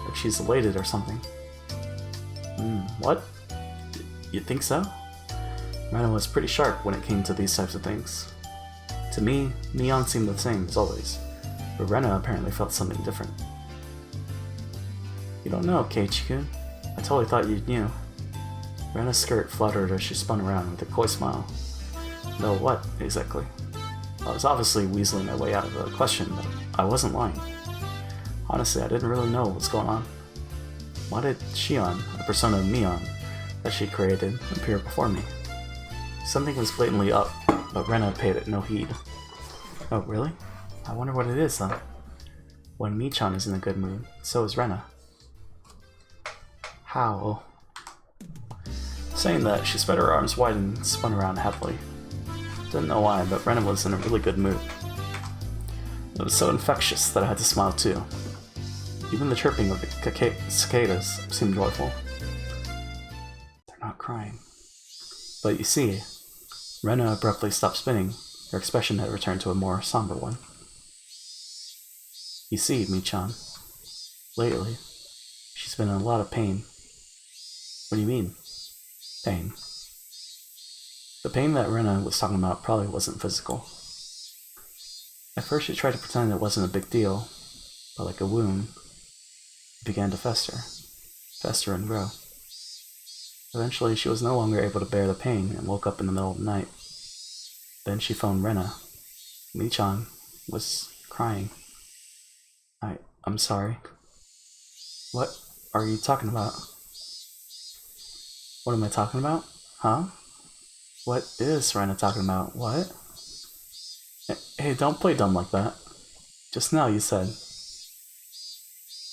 Like she's elated or something. What? You think so? Rena was pretty sharp when it came to these types of things. To me, Mion seemed the same as always, but Rena apparently felt something different. You don't know, Ch.2. I totally thought you knew. Rena's skirt fluttered as she spun around with a coy smile. No, what, exactly? I was obviously weaseling my way out of the question, but I wasn't lying. Honestly, I didn't really know what was going on. Why did Shion, a persona of Mion that she created, appear before me? Something was blatantly up, but Rena paid it no heed. Oh, really? I wonder what it is, though. When Mi-chan is in a good mood, so is Rena. How? Saying that, she spread her arms wide and spun around happily. Didn't know why, but Rena was in a really good mood. It was so infectious that I had to smile too. Even the chirping of the cicadas seemed joyful. They're not crying. But you see, Rena abruptly stopped spinning. Her expression had returned to a more somber one. You see, Mi-chan, lately, she's been in a lot of pain. What do you mean? Pain. The pain that Rena was talking about probably wasn't physical. At first she tried to pretend it wasn't a big deal, but like a wound, it began to fester and grow. Eventually she was no longer able to bear the pain and woke up in the middle of the night. Then she phoned Rena. Mi-chan was crying. I'm sorry. What are you talking about? What am I talking about? Huh? What is Rena talking about? What? Hey, don't play dumb like that. Just now you said.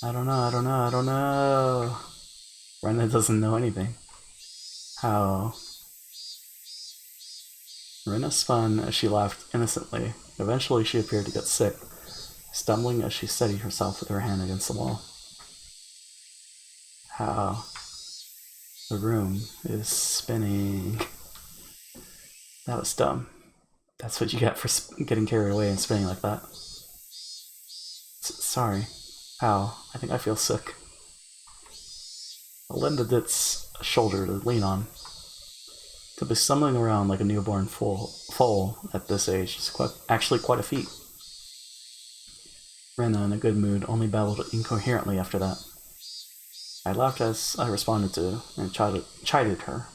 I don't know. Rena doesn't know anything. How? Rena spun as she laughed innocently. Eventually she appeared to get sick, stumbling as she steadied herself with her hand against the wall. How? The room is spinning. That was dumb. That's what you get for getting carried away and spinning like that. Sorry. How? I think I feel sick. Linda Ditt's a shoulder to lean on. To be stumbling around like a newborn foal at this age is actually quite a feat. Rena, in a good mood, only babbled incoherently after that. I laughed as I responded to and chided her.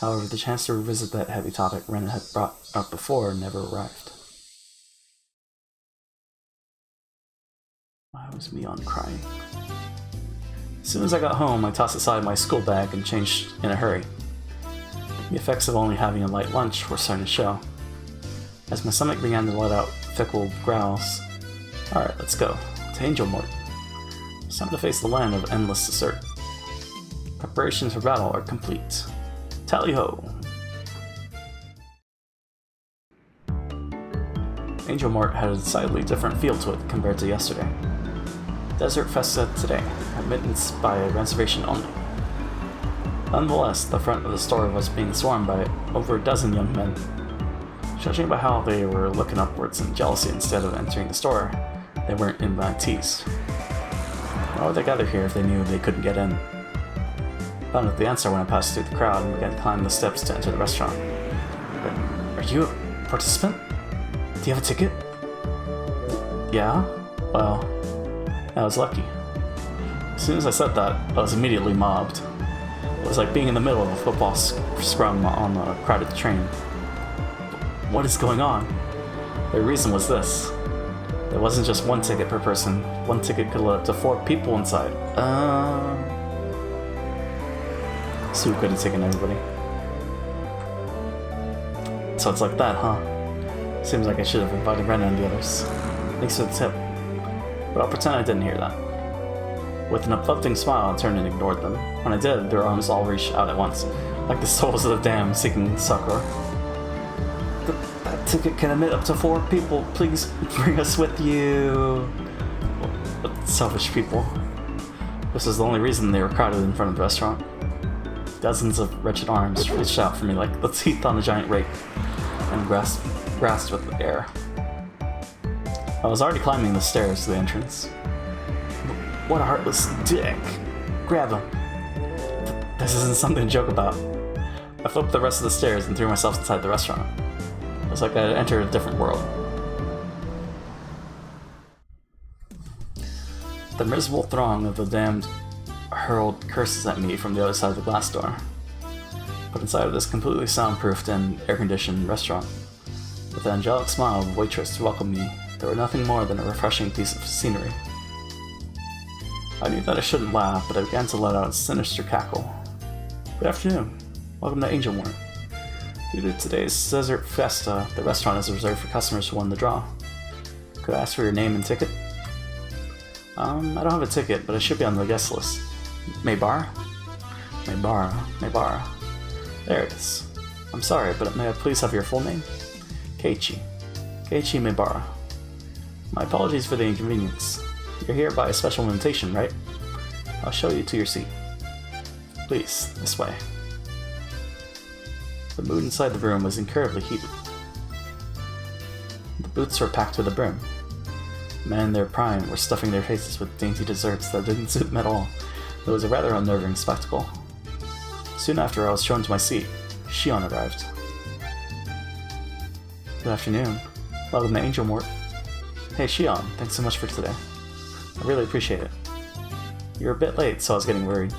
However, the chance to revisit that heavy topic Rena had brought up before never arrived. Why was Mion crying? As soon as I got home, I tossed aside my school bag and changed in a hurry. The effects of only having a light lunch were starting to show. As my stomach began to let out fickle growls, alright, let's go. To Angel Mort. It's time to face the land of endless dessert. Preparations for battle are complete. Tally-ho! Angel Mort had a decidedly different feel to it compared to yesterday. Desert Festa today, admittance by reservation only. Nonetheless, the front of the store was being swarmed by over a dozen young men. Judging by how they were looking upwards in jealousy instead of entering the store, they weren't invitees. Why would they gather here if they knew they couldn't get in? Found out the answer when I passed through the crowd and began climbing the steps to enter the restaurant. Are you a participant? Do you have a ticket? Yeah? Well, I was lucky. As soon as I said that, I was immediately mobbed. It was like being in the middle of a football scrum on a crowded train. What is going on? The reason was this. There wasn't just one ticket per person. One ticket could let up to 4 people inside. Sue could have taken everybody. So it's like that, huh? Seems like I should have invited Ren and the others. Thanks for the tip. But I'll pretend I didn't hear that. With an uplifting smile, I turned and ignored them. When I did, their arms all reached out at once, like the souls of the damned seeking succor. That ticket can admit up to 4 people. Please bring us with you. Selfish people. This was the only reason they were crowded in front of the restaurant. Dozens of wretched arms reached out for me like the teeth on a giant rake, and grasped with the air. I was already climbing the stairs to the entrance. What a heartless dick! Grab him! This isn't something to joke about. I flipped the rest of the stairs and threw myself inside the restaurant. It was like I had entered a different world. The miserable throng of the damned hurled curses at me from the other side of the glass door. But inside of this completely soundproofed and air-conditioned restaurant, with the angelic smile of a waitress to welcome me, there were nothing more than a refreshing piece of scenery. I knew that I shouldn't laugh, but I began to let out a sinister cackle. Good afternoon. Welcome to Angel Mort. Due to today's Desert Festa, the restaurant is reserved for customers who won the draw. Could I ask for your name and ticket? I don't have a ticket, but I should be on the guest list. Maybara? Maybara. There it is. I'm sorry, but may I please have your full name? Keiichi Maybara. My apologies for the inconvenience. You're here by a special invitation, right? I'll show you to your seat. Please, this way. The mood inside the room was incredibly heated. The booths were packed to the brim. Men in their prime were stuffing their faces with dainty desserts that didn't suit them at all. It was a rather unnerving spectacle. Soon after I was shown to my seat, Shion arrived. Good afternoon. Welcome to Angel Mort. Hey Shion, thanks so much for today. I really appreciate it. You were a bit late, so I was getting worried.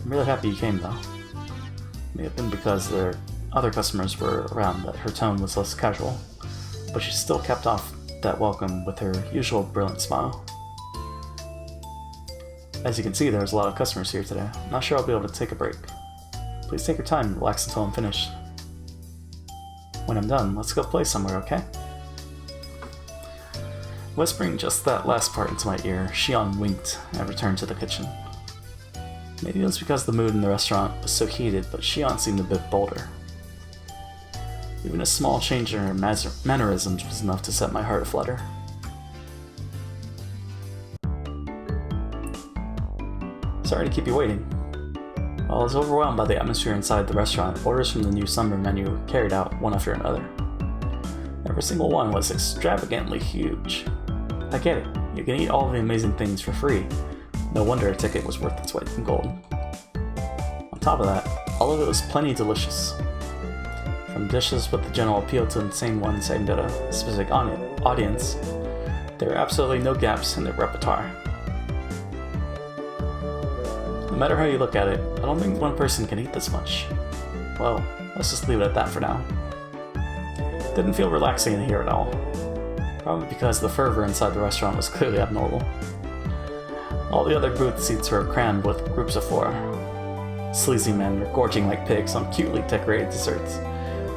I'm really happy you came, though. It may have been because there other customers were around that her tone was less casual, but she still kept off that welcome with her usual brilliant smile. As you can see, there's a lot of customers here today. I'm not sure I'll be able to take a break. Please take your time and relax until I'm finished. When I'm done, let's go play somewhere, okay? Whispering just that last part into my ear, Shion winked and returned to the kitchen. Maybe it was because the mood in the restaurant was so heated, but Shion seemed a bit bolder. Even a small change in her mannerisms was enough to set my heart aflutter. Sorry to keep you waiting. While I was overwhelmed by the atmosphere inside the restaurant, orders from the new summer menu were carried out one after another. Every single one was extravagantly huge. I get it, you can eat all the amazing things for free. No wonder a ticket was worth its weight in gold. On top of that, all of it was plenty delicious. From dishes with the general appeal to insane ones aimed at a specific audience, there were absolutely no gaps in their repertoire. No matter how you look at it, I don't think one person can eat this much. Well, let's just leave it at that for now. It didn't feel relaxing in here at all. Probably because the fervor inside the restaurant was clearly abnormal. All the other booth seats were crammed with groups of 4. Sleazy men were gorging like pigs on cutely decorated desserts.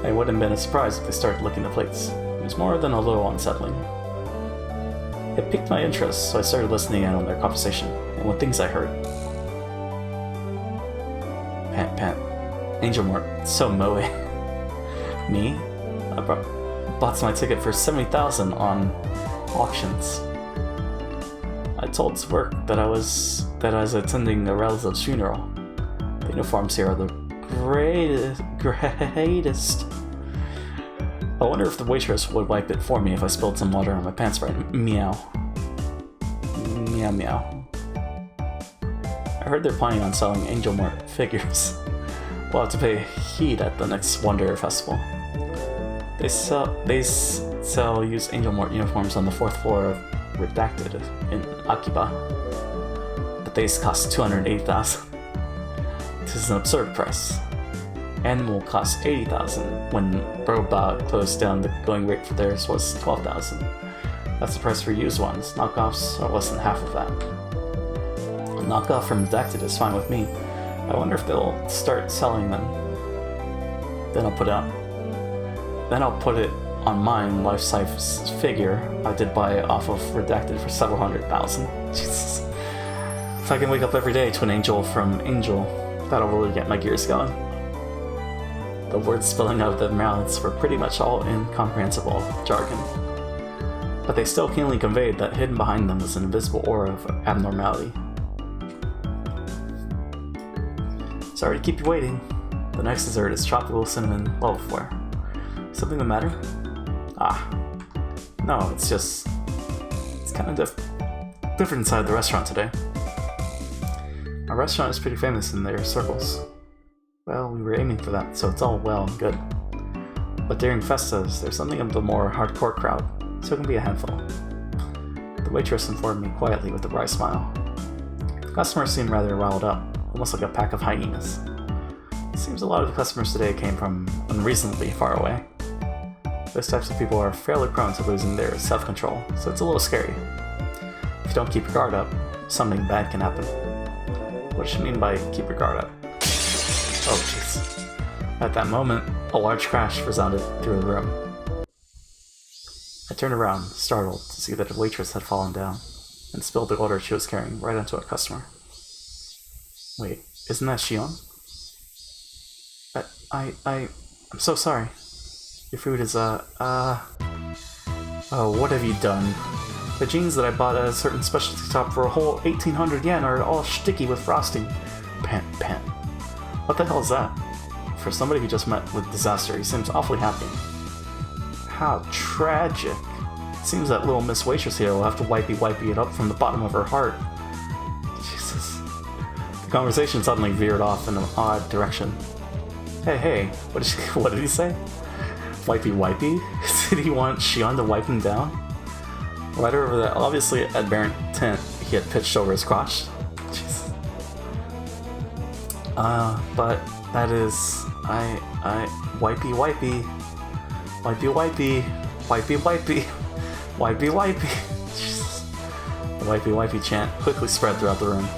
I wouldn't have been surprised if they started licking the plates. It was more than a little unsettling. It piqued my interest, so I started listening in on their conversation, and what things I heard. Pant. Angel Mort, so moe. Me? I bought my ticket for 70,000 on auctions. I told work that I was attending a relative's funeral. The uniforms here are the greatest. I wonder if the waitress would wipe it for me if I spilled some water on my pants right. Meow. Meow meow. I heard they're planning on selling Angel Mort figures. We'll have to pay heed at the next Wonder Festival. They sell used Angel Mort uniforms on the 4th floor of Redacted in Akiba. But these cost 280,000. This is an absurd price. Animal cost 80,000 when Robot closed down. The going rate for theirs was 12,000. That's the price for used ones. Knockoffs are less than half of that. A knockoff from Redacted is fine with me. I wonder if they'll start selling them. Then I'll put it on mine life-size figure I did buy off of Redacted for several 100,000. Jesus. If I can wake up every day to an angel from Angel, that'll really get my gears going. The words spilling out of their mouths were pretty much all incomprehensible jargon, but they still keenly conveyed that hidden behind them was an invisible aura of abnormality. Sorry to keep you waiting. The next dessert is tropical cinnamon level 4. Something the matter? No, it's kind of different inside the restaurant today. Our restaurant is pretty famous in their circles. Well, we were aiming for that, so it's all well and good. But during festas, there's something of the more hardcore crowd, so it can be a handful. The waitress informed me quietly with a wry smile. The customers seemed rather riled up, almost like a pack of hyenas. It seems a lot of the customers today came from unreasonably far away. Those types of people are fairly prone to losing their self-control, so it's a little scary. If you don't keep your guard up, something bad can happen. What does she mean by keep your guard up? Oh jeez. At that moment, a large crash resounded through the room. I turned around, startled, to see that the waitress had fallen down, and spilled the order she was carrying right onto a customer. Wait, isn't that Shion? I'm so sorry. Your food is, Oh, what have you done? The jeans that I bought at a certain specialty shop for a whole 1,800 yen are all sticky with frosting. Pant. What the hell is that? For somebody who just met with disaster, he seems awfully happy. How tragic. It seems that little Miss Waitress here will have to wipey it up from the bottom of her heart. Jesus. The conversation suddenly veered off in an odd direction. Hey, what did he say? Wipey? Did he want Shion to wipe him down? Right over that obviously aberrant tent he had pitched over his crotch. Jeez. But that is... Wipey. Jesus. The wipey chant quickly spread throughout the room.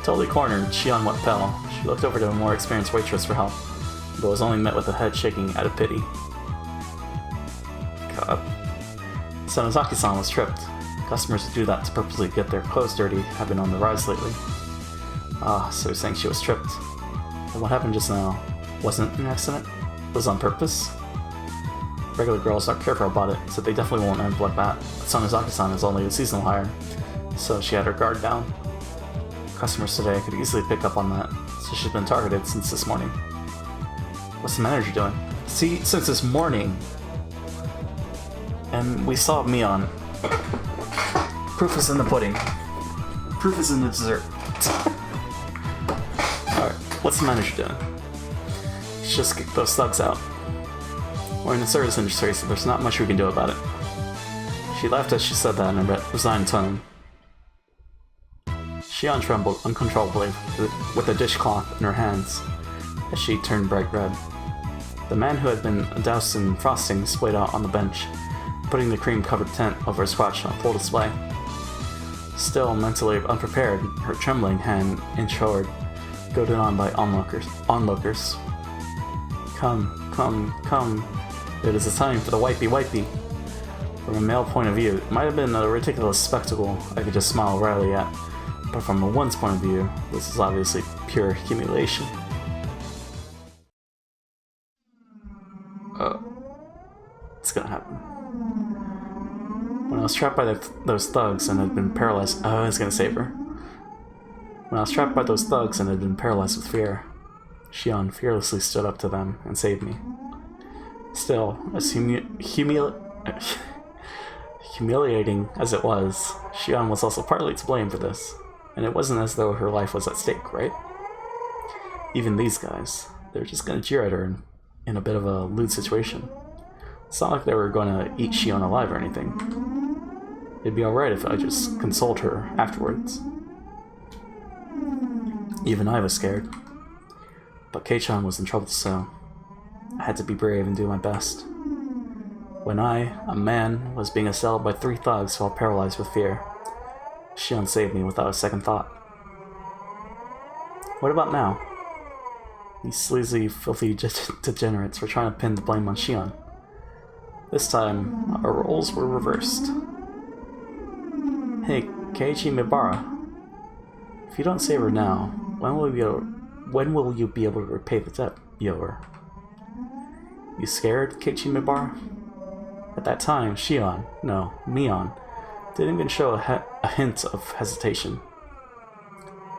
Totally cornered, Shion went pale. She looked over to a more experienced waitress for help, but was only met with a head shaking out of pity. God. Sonozaki-san was tripped. Customers who do that to purposely get their clothes dirty have been on the rise lately. So you're saying she was tripped. And what happened just now wasn't an accident? It was on purpose? Regular girls aren't careful about it, so they definitely won't end like that. But Sonozaki-san is only a seasonal hire, so she had her guard down. Customers today could easily pick up on that, so she's been targeted since this morning. What's the manager doing? See, since this morning. And we saw Mion. Proof is in the pudding. Proof is in the dessert. Alright, what's the manager doing? Just kick those thugs out. We're in the service industry, so there's not much we can do about it. She laughed as she said that in a resigned tone. Shion trembled uncontrollably with a dishcloth in her hands as she turned bright red. The man who had been doused in frosting splayed out on the bench, putting the cream-covered tent over his crotch on full display. Still mentally unprepared, her trembling hand inched forward, goaded on by onlookers. Come. It is a time for the wipey. From a male point of view, it might have been a ridiculous spectacle I could just smile wryly at, but from a woman's point of view, this is obviously pure humiliation. It's gonna happen. When I was trapped by those thugs and had been paralyzed, I was gonna save her. When I was trapped by those thugs and had been paralyzed with fear, Shion fearlessly stood up to them and saved me. Still, as humiliating as it was, Shion was also partly to blame for this, and it wasn't as though her life was at stake, right? Even these guys, they're just gonna jeer at her in a bit of a lewd situation. It's not like they were gonna eat Shion alive or anything. It'd be alright if I just consoled her afterwards. Even I was scared. But Kei-chan was in trouble, so I had to be brave and do my best. When I, a man, was being assailed by 3 thugs while paralyzed with fear, Shion saved me without a second thought. What about now? These sleazy, filthy degenerates were trying to pin the blame on Shion. This time, our roles were reversed. Hey, Keiichi Mibara. If you don't save her now, when will you be able to repay the debt you owe her? You scared, Keiichi Mibara? At that time, Shion, no, Mion, didn't even show a hint of hesitation.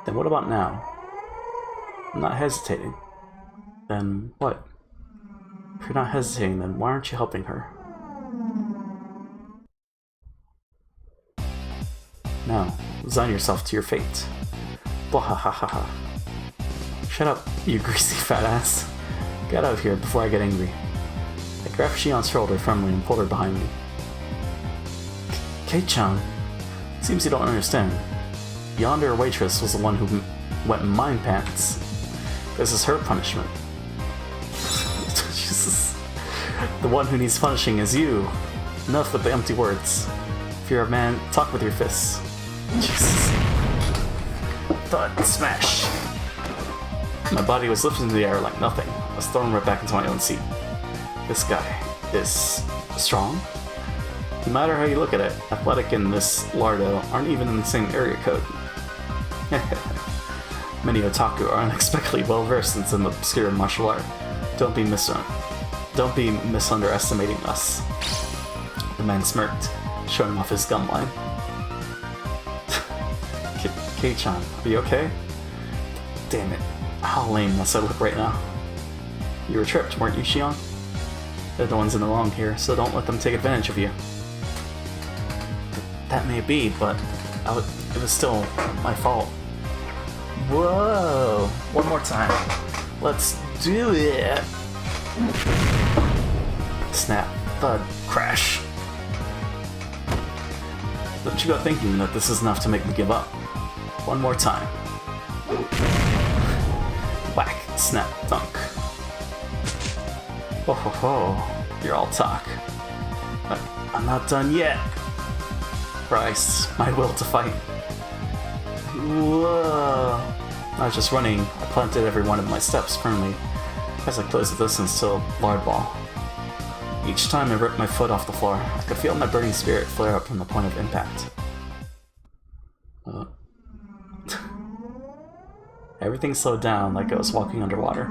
Then what about now? I'm not hesitating. Then what? If you're not hesitating, then why aren't you helping her? Now, resign yourself to your fate. Bwahahaha. Shut up, you greasy fat ass. Get out of here before I get angry. I grabbed Shion's shoulder firmly and pulled her behind me. Kei-chan, seems you don't understand. Yonder waitress was the one who went in mine pants. This is her punishment. Jesus. The one who needs punishing is you. Enough with the empty words. If you're a man, talk with your fists. Jesus. Thud, smash. My body was lifted into the air like nothing. I was thrown right back into my own seat. This guy is strong? No matter how you look at it, Athletic and this Lardo aren't even in the same area code. Many otaku are unexpectedly well versed in some obscure martial art. Don't be misunderestimating us. The man smirked, showing off his gun line. Kei-chan, are you okay? Damn it, how lame must I look right now? You were tripped, weren't you, Shion? They're the ones in the wrong here, so don't let them take advantage of you. That may be, but it was still my fault. Whoa! One more time. Let's do it! Snap, thud, crash. Don't you go thinking that this is enough to make me give up. One more time. Whack, snap, thunk. Oh ho ho, you're all talk. But I'm not done yet. Christ, my will to fight. Whoa. I was just running. I planted every one of my steps firmly as I closed the distance to a lard ball. Each time I ripped my foot off the floor, I could feel my burning spirit flare up from the point of impact. Everything slowed down like I was walking underwater.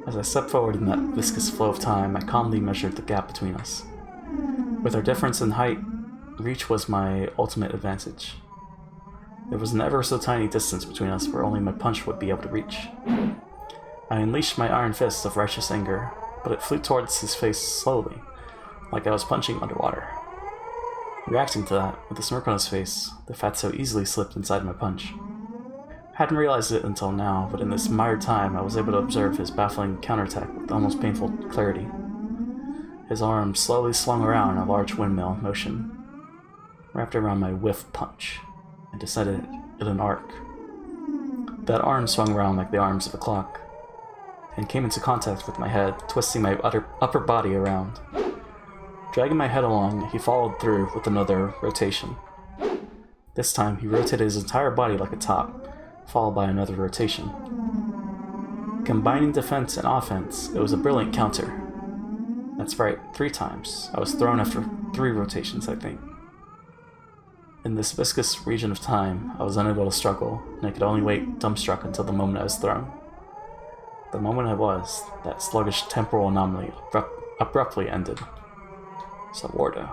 As I stepped forward in that viscous flow of time, I calmly measured the gap between us. With our difference in height, reach was my ultimate advantage. There was an ever so tiny distance between us where only my punch would be able to reach. I unleashed my iron fist of righteous anger, but it flew towards his face slowly, like I was punching underwater. Reacting to that, with a smirk on his face, the fatso easily slipped inside my punch. I hadn't realized it until now, but in this mired time I was able to observe his baffling counterattack with almost painful clarity. His arm slowly swung around in a large windmill motion, wrapped around my whiff punch, and descended in an arc. That arm swung around like the arms of a clock, and came into contact with my head, twisting my upper body around. Dragging my head along, he followed through with another rotation. This time, he rotated his entire body like a top, followed by another rotation. Combining defense and offense, it was a brilliant counter. That's right, 3 times. I was thrown after 3 rotations, I think. In this viscous region of time, I was unable to struggle, and I could only wait dumbstruck until the moment I was thrown. The moment I was, that sluggish temporal anomaly abruptly ended. Sawardo.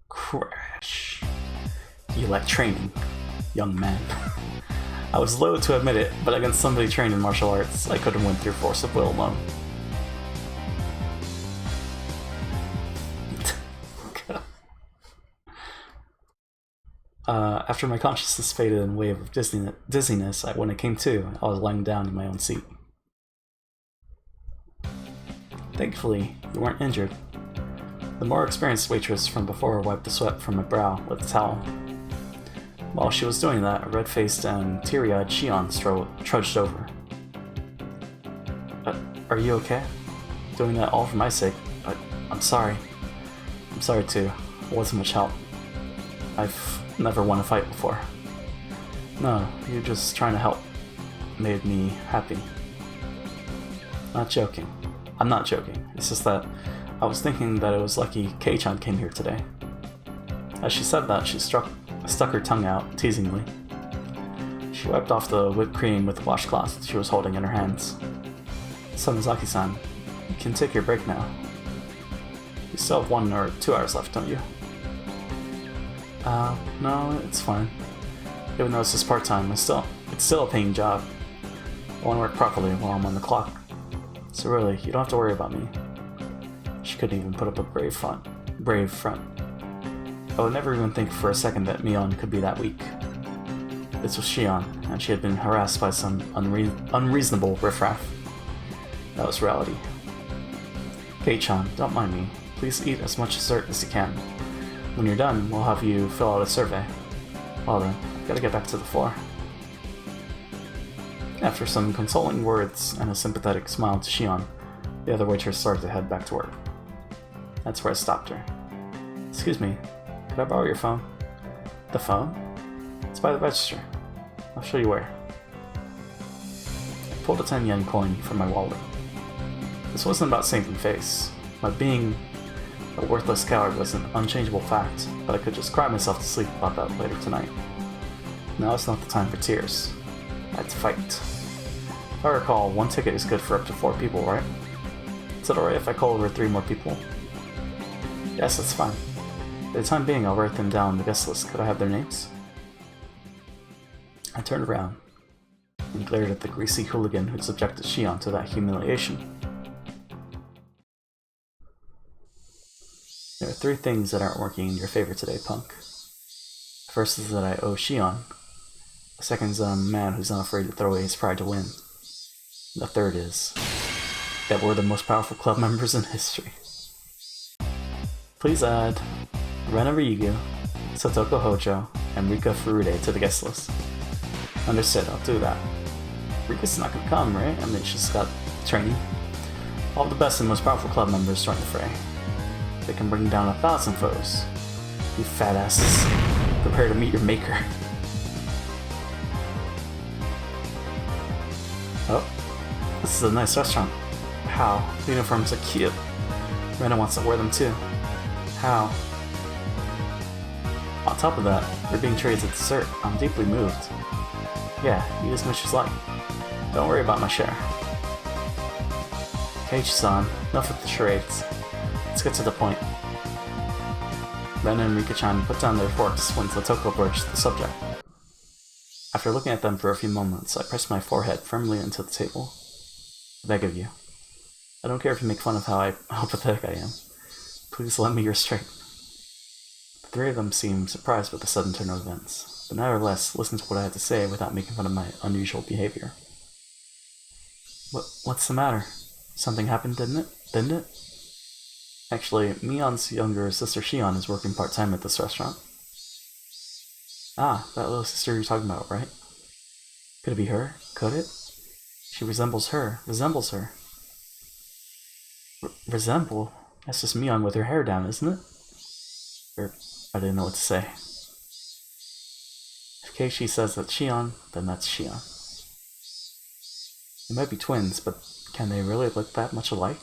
Crash. You like training, young man. I was loath to admit it, but against somebody trained in martial arts, I couldn't win through force of will alone. After my consciousness faded in a wave of dizziness, when I came to, I was lying down in my own seat. Thankfully, you weren't injured. The more experienced waitress from before wiped the sweat from my brow with a towel. While she was doing that, a red-faced and teary-eyed Shion trudged over. Are you okay? Doing that all for my sake. I'm sorry. I'm sorry too. It wasn't much help. I've never won a fight before. No, you're just trying to help. Made me happy. Not joking. I'm not joking. It's just that I was thinking that it was lucky Kei-chan came here today. As she said that, she stuck her tongue out, teasingly. She wiped off the whipped cream with the washcloth she was holding in her hands. Sonozaki-san, you can take your break now. You still have 1 or 2 hours left, don't you? No, it's fine. Even though it's just part-time, it's still a paying job. I want to work properly while I'm on the clock. So really, you don't have to worry about me. She couldn't even put up a brave front. I would never even think for a second that Mion could be that weak. This was Shion, and she had been harassed by some unreasonable riffraff. That was reality. Kei-chan, don't mind me. Please eat as much dessert as you can. When you're done, we'll have you fill out a survey. Well then, I've got to get back to the floor. After some consoling words and a sympathetic smile to Shion, the other waitress started to head back to work. That's where I stopped her. Excuse me, could I borrow your phone? The phone? It's by the register. I'll show you where. I pulled a 10-yen coin from my wallet. This wasn't about saving face. My being a worthless coward was an unchangeable fact, but I could just cry myself to sleep about that later tonight. Now it's not the time for tears. I had to fight. If I recall, 1 ticket is good for up to 4 people, right? Is it alright if I call over 3 more people? Yes, that's fine. For the time being, I'll write them down on the guest list. Could I have their names? I turned around and glared at the greasy hooligan who'd subjected Shion to that humiliation. There are 3 things that aren't working in your favor today, punk. The first is that I owe Shion. The second is that I'm a man who's not afraid to throw away his pride to win. The third is that we're the most powerful club members in history. Please add Rena Ryugu, Satoko Hojo, and Rika Furude to the guest list. Understood, I'll do that. Rika's not gonna come, right? I mean, she's got training. All the best and most powerful club members join the fray. They can bring down 1,000 foes. You fat asses. Prepare to meet your maker. Oh, this is a nice restaurant. How? The uniforms are cute. Rena wants to wear them too. How? On top of that, we're being treated to dessert. I'm deeply moved. Yeah, eat as much as you like. Don't worry about my share. Keiichi-san, enough with the charades. Let's get to the point. Rena and Rika-chan put down their forks when Satoko broached the subject. After looking at them for a few moments, I pressed my forehead firmly into the table. I beg of you. I don't care if you make fun of how pathetic I am. Please lend me your strength. The 3 of them seemed surprised with the sudden turn of events, but nevertheless listened to what I had to say without making fun of my unusual behavior. What's the matter? Something happened, didn't it? Actually, Mion's younger sister Shion is working part-time at this restaurant. Ah, that little sister you're talking about, right? Could it be her? Could it? She resembles her. Resemble? That's just Mion with her hair down, isn't it? Or, I didn't know what to say. If Keiichi says that's Shion, then that's Shion. They might be twins, but can they really look that much alike?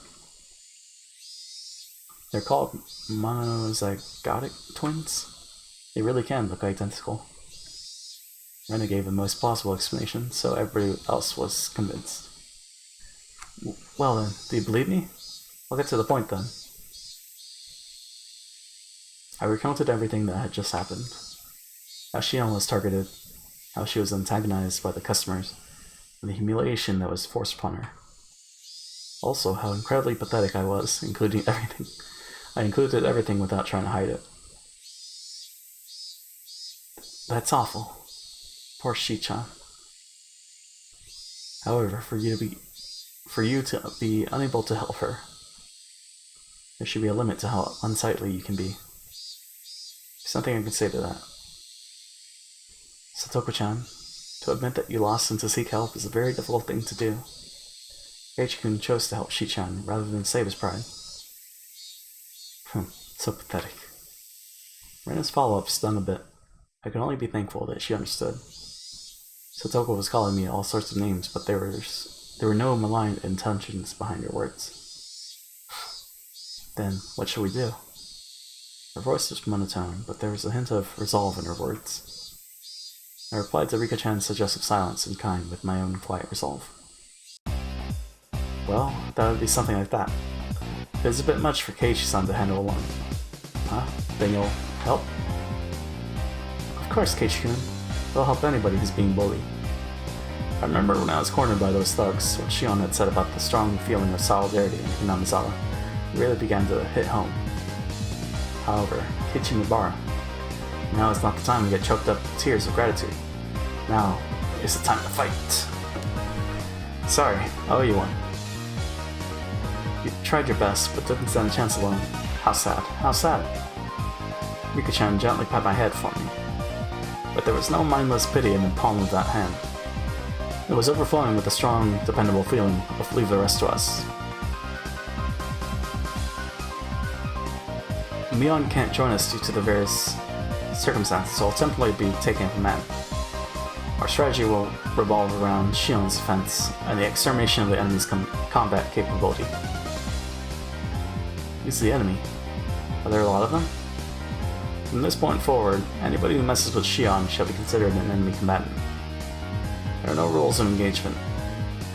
They're called monozygotic twins. They really can look identical. Rena gave the most plausible explanation, so everybody else was convinced. Well then, do you believe me? I'll get to the point then. I recounted everything that had just happened. How Shion was targeted, how she was antagonized by the customers, and the humiliation that was forced upon her. Also, how incredibly pathetic I was, including everything. I included everything without trying to hide it. That's awful. Poor Shi-chan. However, for you to be unable to help her, there should be a limit to how unsightly you can be. There's nothing I can say to that. Satoko-chan, to admit that you lost and to seek help is a very difficult thing to do. Keiichi-kun chose to help Shi-chan rather than save his pride. So pathetic. Rena's follow-up stung a bit. I could only be thankful that she understood. Satoko was calling me all sorts of names, but there were no malign intentions behind her words. Then, what shall we do? Her voice was monotone, but there was a hint of resolve in her words. I replied to Rika-chan's suggestive silence in kind with my own quiet resolve. Well, that would be something like that. It is a bit much for Keiichi-san to handle alone. Huh? Then you'll help? Of course, Keiichi-kun. They'll help anybody who's being bullied. I remember when I was cornered by those thugs, what Shion had said about the strong feeling of solidarity in Hinamizawa really began to hit home. However, Keiichi Mibara, now is not the time to get choked up with tears of gratitude. Now is the time to fight. Sorry, I owe you one. You tried your best, but didn't stand a chance alone. How sad, how sad. Rika-chan gently pat my head for me. But there was no mindless pity in the palm of that hand. It was overflowing with a strong, dependable feeling of leave the rest to us. Mion can't join us due to the various circumstances, so I'll temporarily be taking command. Our strategy will revolve around Shion's defense and the extermination of the enemy's combat capability. Who's the enemy? Are there a lot of them? From this point forward, anybody who messes with Shion shall be considered an enemy combatant. There are no rules of engagement.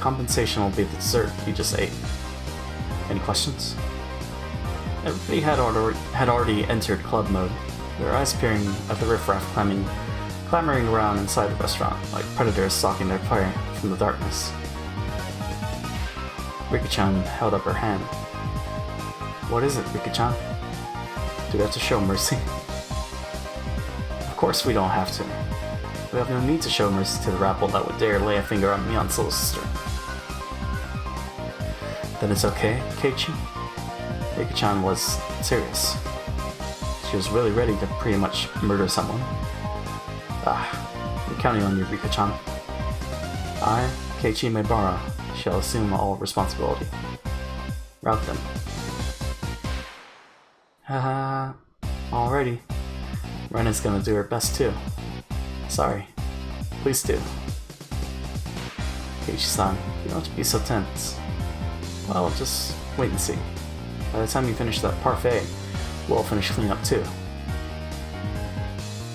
Compensation will be the dessert you just ate. Any questions? Everybody had already entered club mode, their eyes peering at the riffraff clamoring around inside the restaurant, like predators stalking their prey from the darkness. Rika-chan held up her hand. What is it, Rika-chan? Do we have to show mercy? Of course we don't have to. We have no need to show mercy to the rabble that would dare lay a finger on Mion's little sister. Then it's okay, Keiichi? Rika-chan was serious. She was really ready to pretty much murder someone. I'm counting on you, Rika-chan. I, Keiichi Mibara, shall assume all responsibility. Route them. Haha, alrighty. Rena's gonna do her best too. Sorry. Please do. Keiichi-san, you don't have to be so tense. Well, just wait and see. By the time you finish that parfait, we'll finish cleanup too.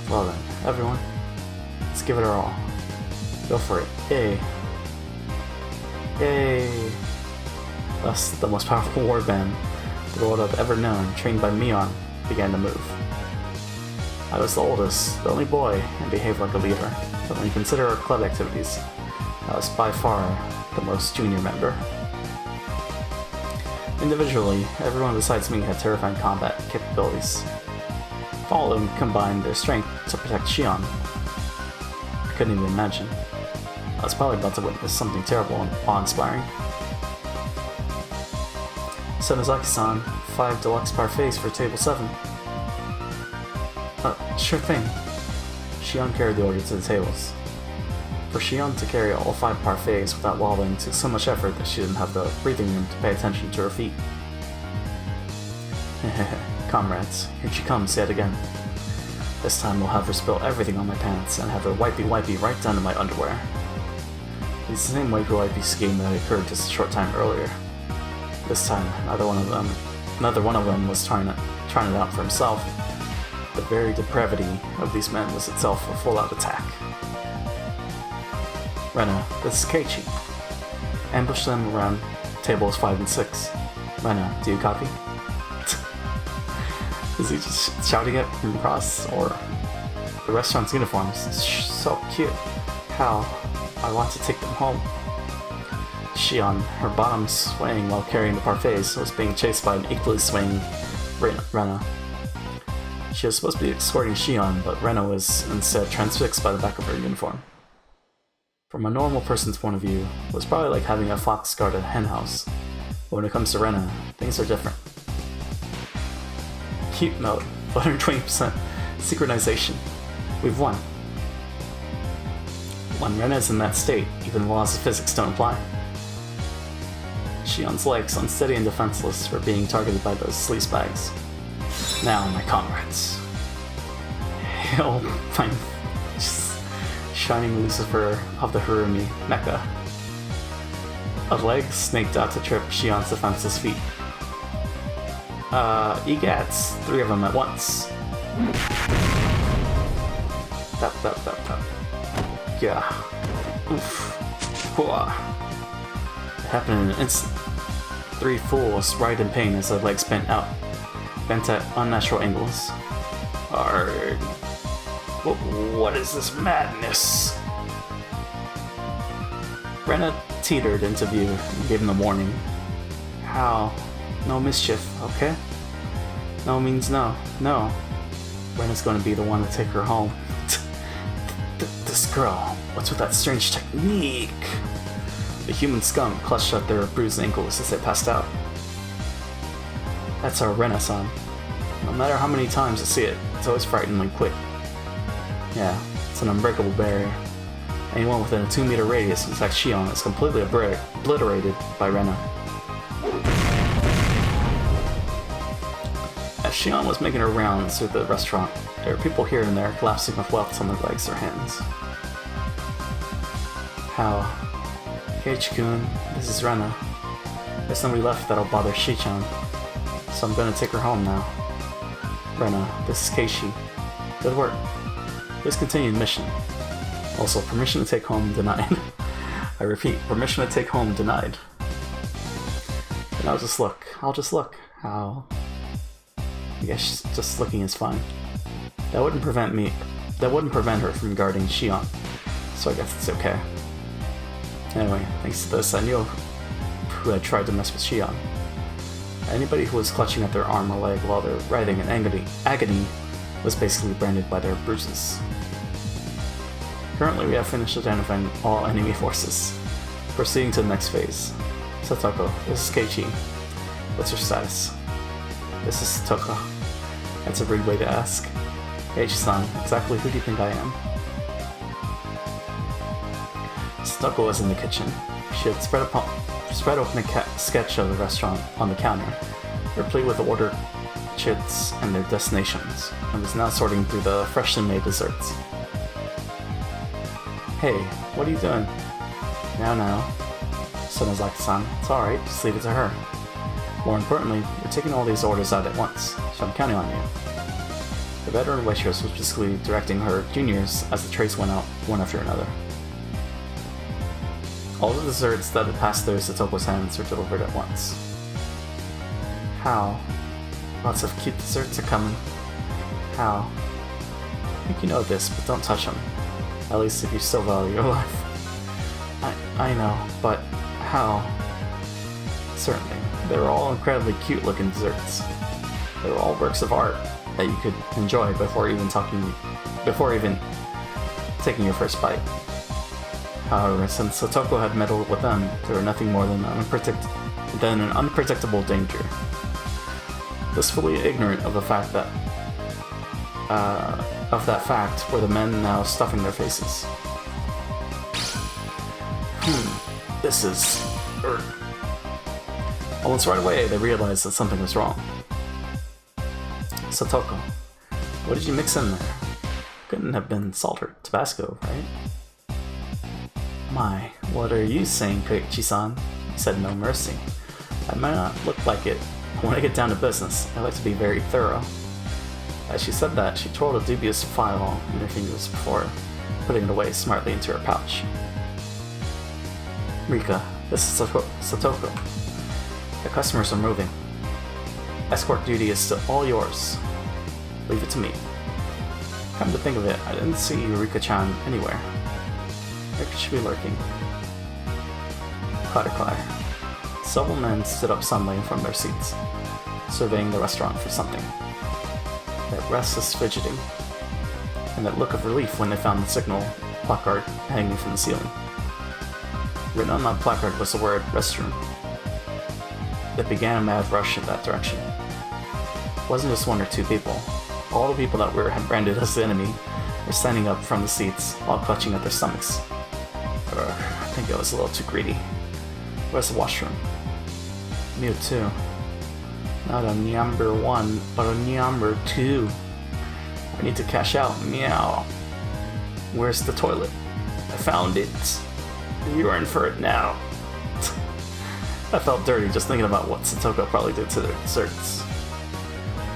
Well then, everyone, let's give it our all. Go for it. Yay. Yay. Thus, the most powerful warband the world I've ever known, trained by Mion, began to move. I was the oldest, the only boy, and behaved like a leader, but when you consider our club activities, I was by far the most junior member. Individually, everyone besides me had terrifying combat capabilities. If all of them combined their strength to protect Shion, I couldn't even imagine. I was probably about to witness something terrible and awe-inspiring. Senozaki-san, 5 deluxe parfaits for table 7. Sure thing. Shion carried the order to the tables. For Shion to carry all 5 parfaits without wobbling took so much effort that she didn't have the breathing room to pay attention to her feet. Comrades, here she comes yet again. This time we'll have her spill everything on my pants and have her wipey right down to my underwear. It's the same wipey scheme that occurred just a short time earlier. This time, another one of them was trying it out for himself. The very depravity of these men was itself a full-out attack. Rena, this is Keiichi. Ambush them around tables 5 and 6. Rena, do you copy? Is he just shouting it from across, or the restaurant's uniforms? It's so cute. How? I want to take them home. Shion, her bottom swaying while carrying the parfaits, was being chased by an equally swaying Rena. She was supposed to be escorting Shion, but Rena was instead transfixed by the back of her uniform. From a normal person's point of view, it was probably like having a fox guard a henhouse. But when it comes to Rena, things are different. Cute mode, 120% synchronization. We've won. When Rena is in that state, even the laws of physics don't apply. Shion's legs, unsteady and defenseless, were being targeted by those sleazebags. Now, my comrades. Hail my shining Lucifer of the Harumi Mecha. A leg snaked out to trip Shion's defenseless feet. Egats, 3 of them at once. Tap. Yeah. Oof. Hooah. It happened in an instant. 3 fools writhed in pain as their legs bent at unnatural angles. Arrgh. What is this madness? Rena teetered into view and gave him the warning. How? No mischief, okay? No means no. No. Rena's going to be the one to take her home. This girl, what's with that strange technique? The human scum clutched at their bruised ankles as they passed out. That's our Rena-san. No matter how many times I see it, it's always frighteningly quick. Yeah, it's an unbreakable barrier. Anyone within a 2-meter radius, in fact Shion, is completely obliterated by Rena. As Shion was making her rounds through the restaurant, there were people here and there collapsing with welts on their legs or hands. How? Keiichi-kun, this is Rena. There's nobody left that'll bother Shi-chan, so I'm gonna take her home now. Rena, this is Keiichi. Good work. Please continue the mission. Also, permission to take home denied. I repeat, permission to take home denied. And I'll just look. How? I guess just looking is fine. That wouldn't prevent her from guarding Shion, so I guess it's okay. Anyway, thanks to this, I knew who had tried to mess with Shion. Anybody who was clutching at their arm or leg while they're writhing in agony was basically branded by their bruises. Currently, we have finished identifying all enemy forces. Proceeding to the next phase. Satoko, this is Keiichi. What's your status? This is Satoko. That's a rude way to ask. Keiichi-san, exactly who do you think I am? Satoko was in the kitchen. She had spread open a sketch of the restaurant on the counter, replete with ordered chits and their destinations, and was now sorting through the freshly made desserts. Hey, what are you doing? Now. Sonozaki-san, it's alright, just leave it to her. More importantly, you're taking all these orders out at once, so I'm counting on you. The veteran waitress was basically directing her juniors as the trays went out one after another. All the desserts that had passed through Satoko's hands were delivered at once. How? Lots of cute desserts are coming. How? I think you know this, but don't touch them. At least if you still value your life. I know, but how? Certainly, they were all incredibly cute looking desserts. They were all works of art that you could enjoy before even taking your first bite. However, since Satoko had meddled with them, they were nothing more than an unpredictable danger. Blissfully ignorant of the fact that were the men now stuffing their faces. This is... Almost right away, they realized that something was wrong. Satoko. What did you mix in there? Couldn't have been salt or Tabasco, right? My, what are you saying, Koichi-san? He said no mercy. I might not look like it, but when I get down to business, I like to be very thorough. As she said that, she twirled a dubious file in her fingers before putting it away smartly into her pouch. Rika, this is Satoko. The customers are moving. Escort duty is still all yours. Leave it to me. Come to think of it, I didn't see Rika-chan anywhere. Where could she be lurking? Clatter clatter. Several men stood up suddenly from their seats, surveying the restaurant for something. That restless fidgeting, and that look of relief when they found the signal placard hanging from the ceiling. Written on that placard was the word restroom. It began a mad rush in that direction. It wasn't just one or two people. All the people that had branded as the enemy were standing up from the seats while clutching at their stomachs. I think I was a little too greedy. Where's the washroom? Me too. Not a number 1, but a number 2. I need to cash out. Meow. Where's the toilet? I found it. You're in for it now. I felt dirty just thinking about what Satoko probably did to their desserts.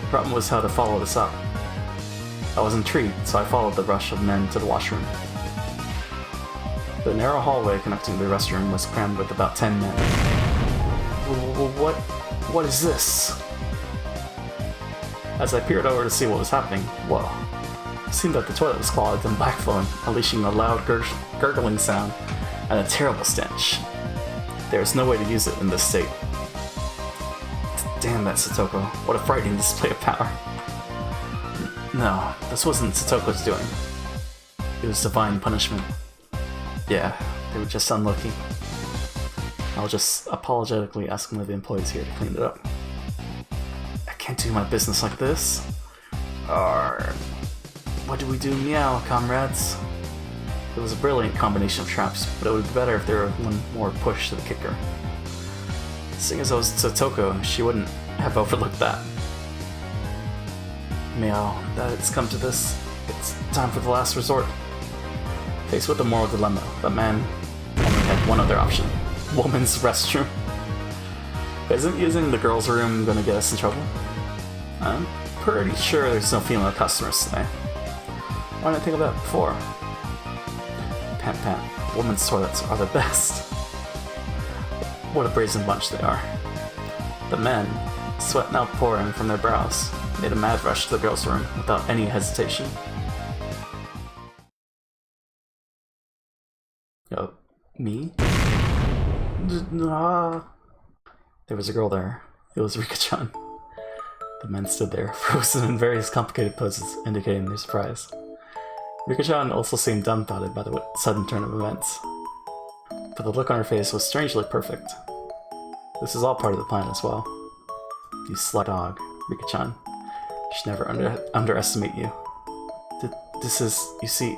The problem was how to follow this up. I was intrigued, so I followed the rush of men to the washroom. The narrow hallway connecting to the restroom was crammed with about 10 men. What is this? As I peered over to see what was happening, whoa. It seemed that the toilet was clogged and backflowing, unleashing a loud gurgling sound and a terrible stench. There was no way to use it in this state. Damn that Satoko, what a frightening display of power. No, this wasn't Satoko's doing. It was divine punishment. Yeah, they were just unlucky. I'll just apologetically ask one of the employees here to clean it up. I can't do my business like this. What do we do meow, comrades? It was a brilliant combination of traps, but it would be better if there were one more push to the kicker. Seeing as I was Satoko, she wouldn't have overlooked that. Meow, that it's come to this. It's time for the last resort. Faced with a moral dilemma, the man only had one other option. Woman's restroom. Isn't using the girls' room gonna get us in trouble? I'm pretty sure there's no female customers today. Why didn't I think of that before? Pant pant. Women's toilets are the best. What a brazen bunch they are. The men, sweat now pouring from their brows, made a mad rush to the girls' room without any hesitation. Oh, me? There was a girl there. It was Rika-chan. The men stood there, frozen in various complicated poses, indicating their surprise. Rika-chan also seemed dumbfounded by the sudden turn of events. But the look on her face was strangely perfect. This is all part of the plan as well. You slut dog, Rika-chan. Should never underestimate you. This is, you see,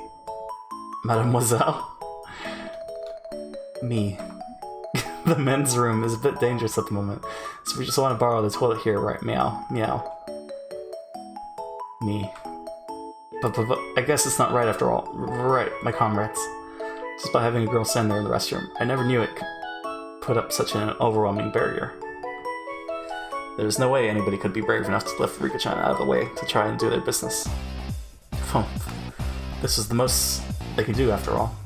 Mademoiselle? Me. The men's room is a bit dangerous at the moment, so we just want to borrow the toilet here, right? Meow. Meow. Me. But I guess it's not right after all. Right, my comrades. Just by having a girl stand there in the restroom, I never knew it could put up such an overwhelming barrier. There's no way anybody could be brave enough to lift Rika-chan out of the way to try and do their business. This was the most they could do after all.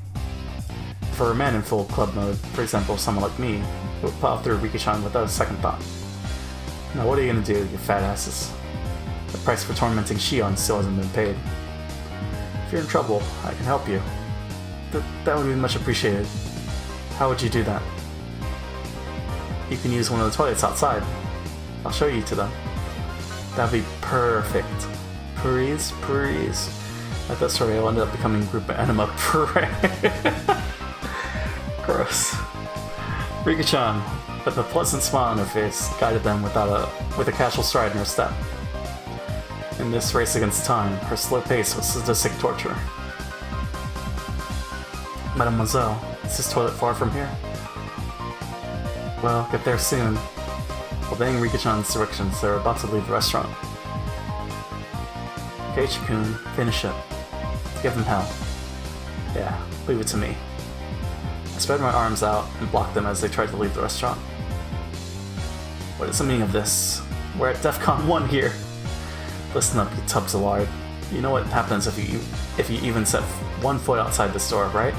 For a man in full club mode, for example, someone like me, would plow through Rika-chan without a second thought. Now what are you gonna do, you fat asses? The price for tormenting Shion still hasn't been paid. If you're in trouble, I can help you. That would be much appreciated. How would you do that? You can use one of the toilets outside. I'll show you to them. That'd be perfect. Please. At that story, I ended up becoming group enema. Gross. Rika-chan, with a pleasant smile on her face, guided them with a casual stride in her step. In this race against time, her slow pace was sadistic torture. Mademoiselle, is this toilet far from here? Well, get there soon. Obeying Rika-chan's directions, they were about to leave the restaurant. Ch.2, finish it. Give them hell. Yeah, leave it to me. I spread my arms out and blocked them as they tried to leave the restaurant. What is the meaning of this? We're at DEFCON 1 here. Listen up, you tubs of lard. You know what happens if you even set one foot outside this door, right?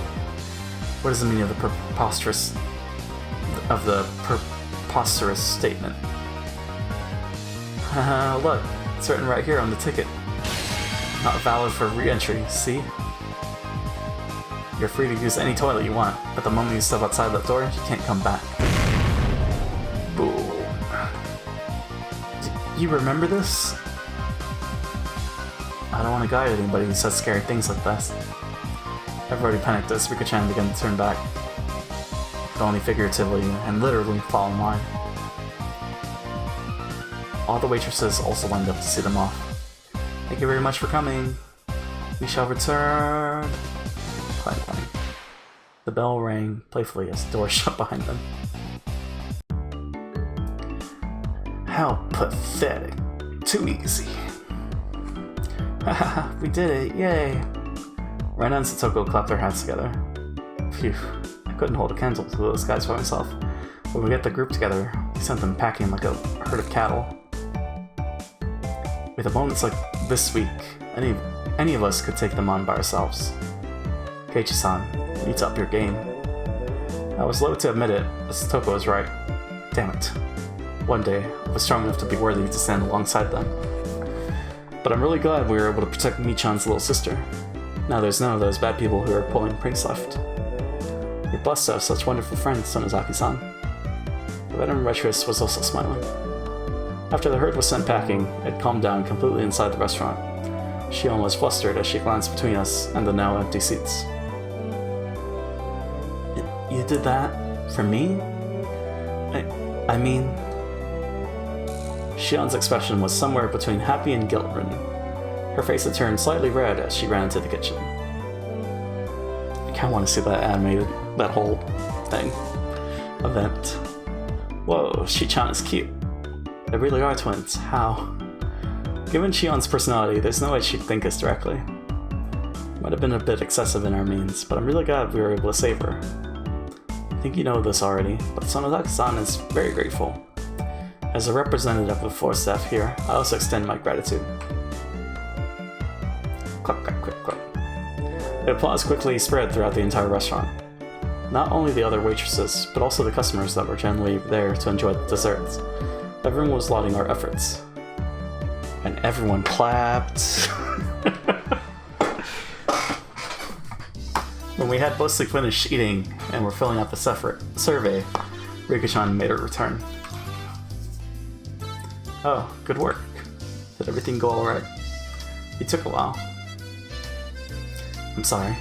What is the meaning of the preposterous statement? Look, it's written right here on the ticket. Not valid for re-entry, see? You're free to use any toilet you want, but the moment you step outside that door, you can't come back. Boo. You remember this? I don't want to guide anybody who says scary things like this. Everybody panicked as Rika-chan began to turn back. But only figuratively and literally fall in line. All the waitresses also lined up to see them off. Thank you very much for coming. We shall return. Clang clang. The bell rang playfully as the door shut behind them. How pathetic. Too easy. Haha, we did it, yay! Rena and Satoko clapped their hands together. Phew, I couldn't hold a candle to those guys by myself. When we get the group together, we sent them packing like a herd of cattle. With moments like this week, any of us could take them on by ourselves. Keiichi-san, you need to up your game. I was loath to admit it, but Satoko was right. Damn it. One day, I was strong enough to be worthy to stand alongside them. But I'm really glad we were able to protect Michan's little sister. Now there's none of those bad people who are pulling pranks left. You're blessed to have such wonderful friends, Sonozaki-san. The veteran waitress was also smiling. After the herd was sent packing, it calmed down completely inside the restaurant. Shion was flustered as she glanced between us and the now empty seats. You did that? For me? I mean... Shion's expression was somewhere between happy and guilt-ridden. Her face had turned slightly red as she ran into the kitchen. I kinda want to see that animated, that whole thing. Event. Whoa, Shi-chan is cute. They really are twins. How? Given Shion's personality, there's no way she'd think us directly. Might have been a bit excessive in our means, but I'm really glad we were able to save her. I think you know this already, but Sonozaki-san is very grateful. As a representative of the floor staff here, I also extend my gratitude. Clap, clap, clap, clap. The applause quickly spread throughout the entire restaurant. Not only the other waitresses, but also the customers that were generally there to enjoy the desserts. Everyone was lauding our efforts. And everyone clapped. When we had mostly finished eating and were filling out the survey, Rika-chan made her return. Oh, good work. Did everything go alright? It took a while. I'm sorry.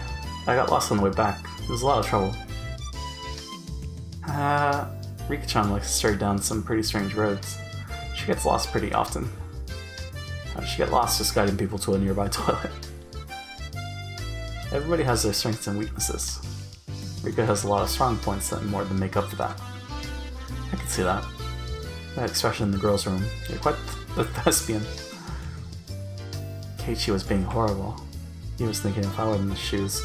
I got lost on the way back. It was a lot of trouble. Rika-chan likes to stray down some pretty strange roads. She gets lost pretty often. How does she get lost just guiding people to a nearby toilet? Everybody has their strengths and weaknesses. Rika has a lot of strong points that more than make up for that. I can see that. That expression in the girls' room. You're quite the thespian. Keiichi was being horrible. He was thinking if I were in the shoes,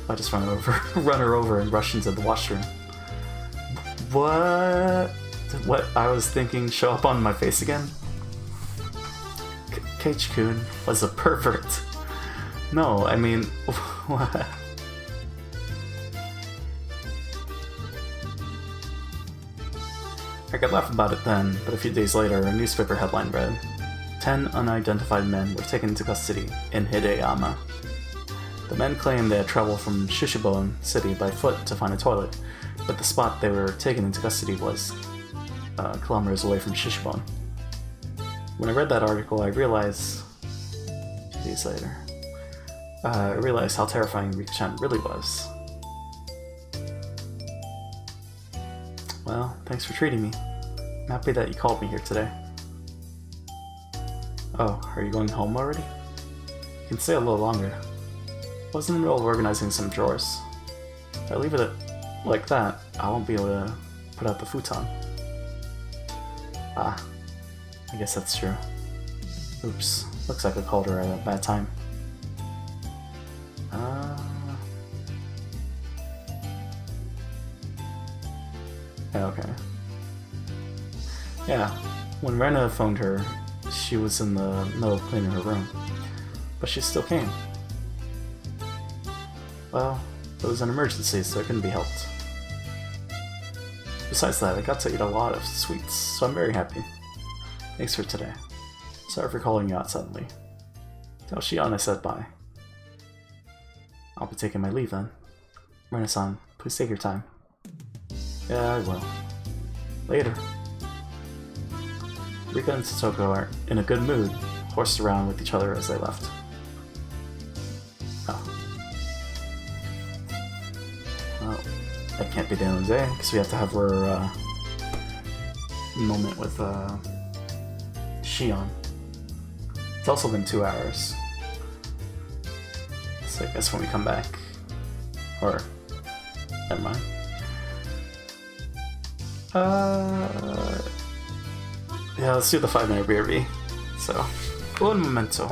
I'd just run her over and rush into the washroom. What? Did what I was thinking show up on my face again? Keiichi-kun was a pervert. No, I mean, what? I could laugh about it then, but a few days later, a newspaper headline read, 10 unidentified men were taken into custody in Hideyama. The men claimed they had traveled from Shushibon City by foot to find a toilet, but the spot they were taken into custody was kilometers away from Shushibon. When I read that article, I realized, 2 days later, I realized how terrifying Rika-chan really was. Well, thanks for treating me. I'm happy that you called me here today. Oh, are you going home already? You can stay a little longer. I was in the middle of organizing some drawers. If I leave it like that, I won't be able to put out the futon. Ah, I guess that's true. Oops. Looks like I called her at a bad time. Okay. Yeah, when Rena phoned her, she was in the middle of cleaning her room. But she still came. Well, it was an emergency, so it couldn't be helped. Besides that, I got to eat a lot of sweets, so I'm very happy. Thanks for today. Sorry for calling you out suddenly. Tell Shion I said bye. I'll be taking my leave then. Rena-san, please take your time. Yeah, I will. Later. Rika and Satoko are in a good mood, horsed around with each other as they left. Oh. Well, that can't be the end of the day, because we have to have our moment with Shion. It's also been 2 hours. So I guess when we come back... Or... Never mind. Yeah, let's do the 5-minute BRB. So, un momento.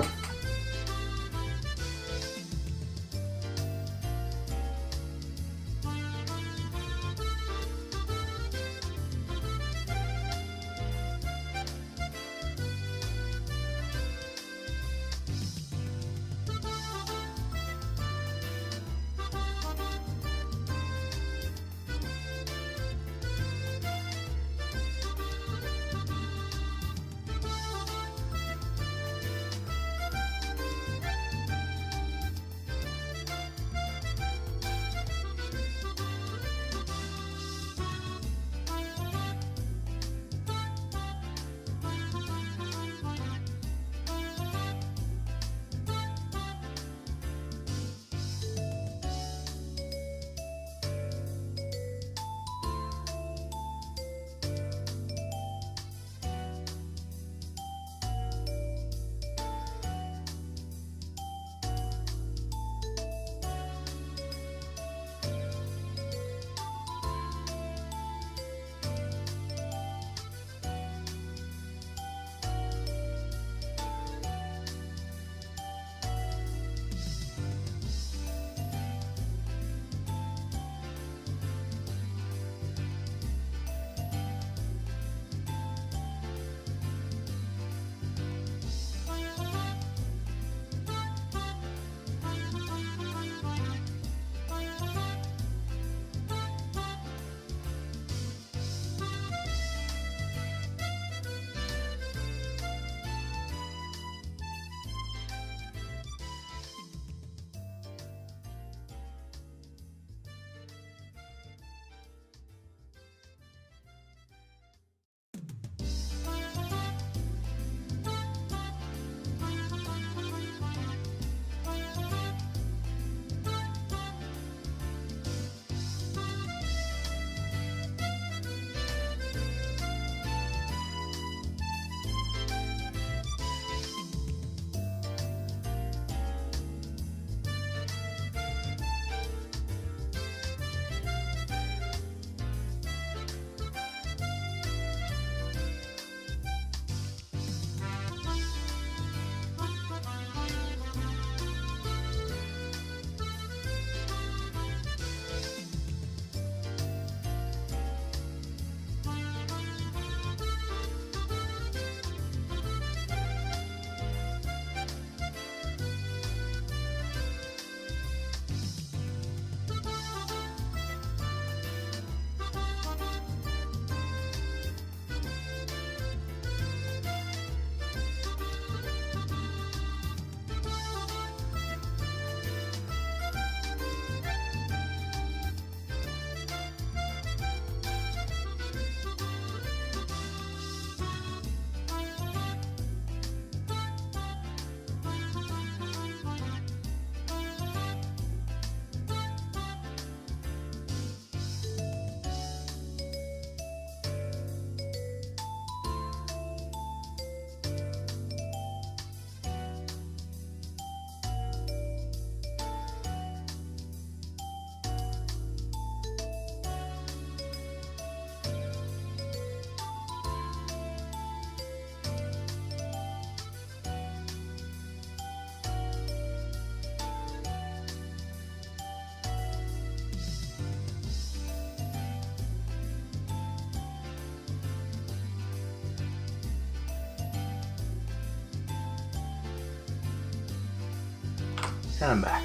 And I'm back.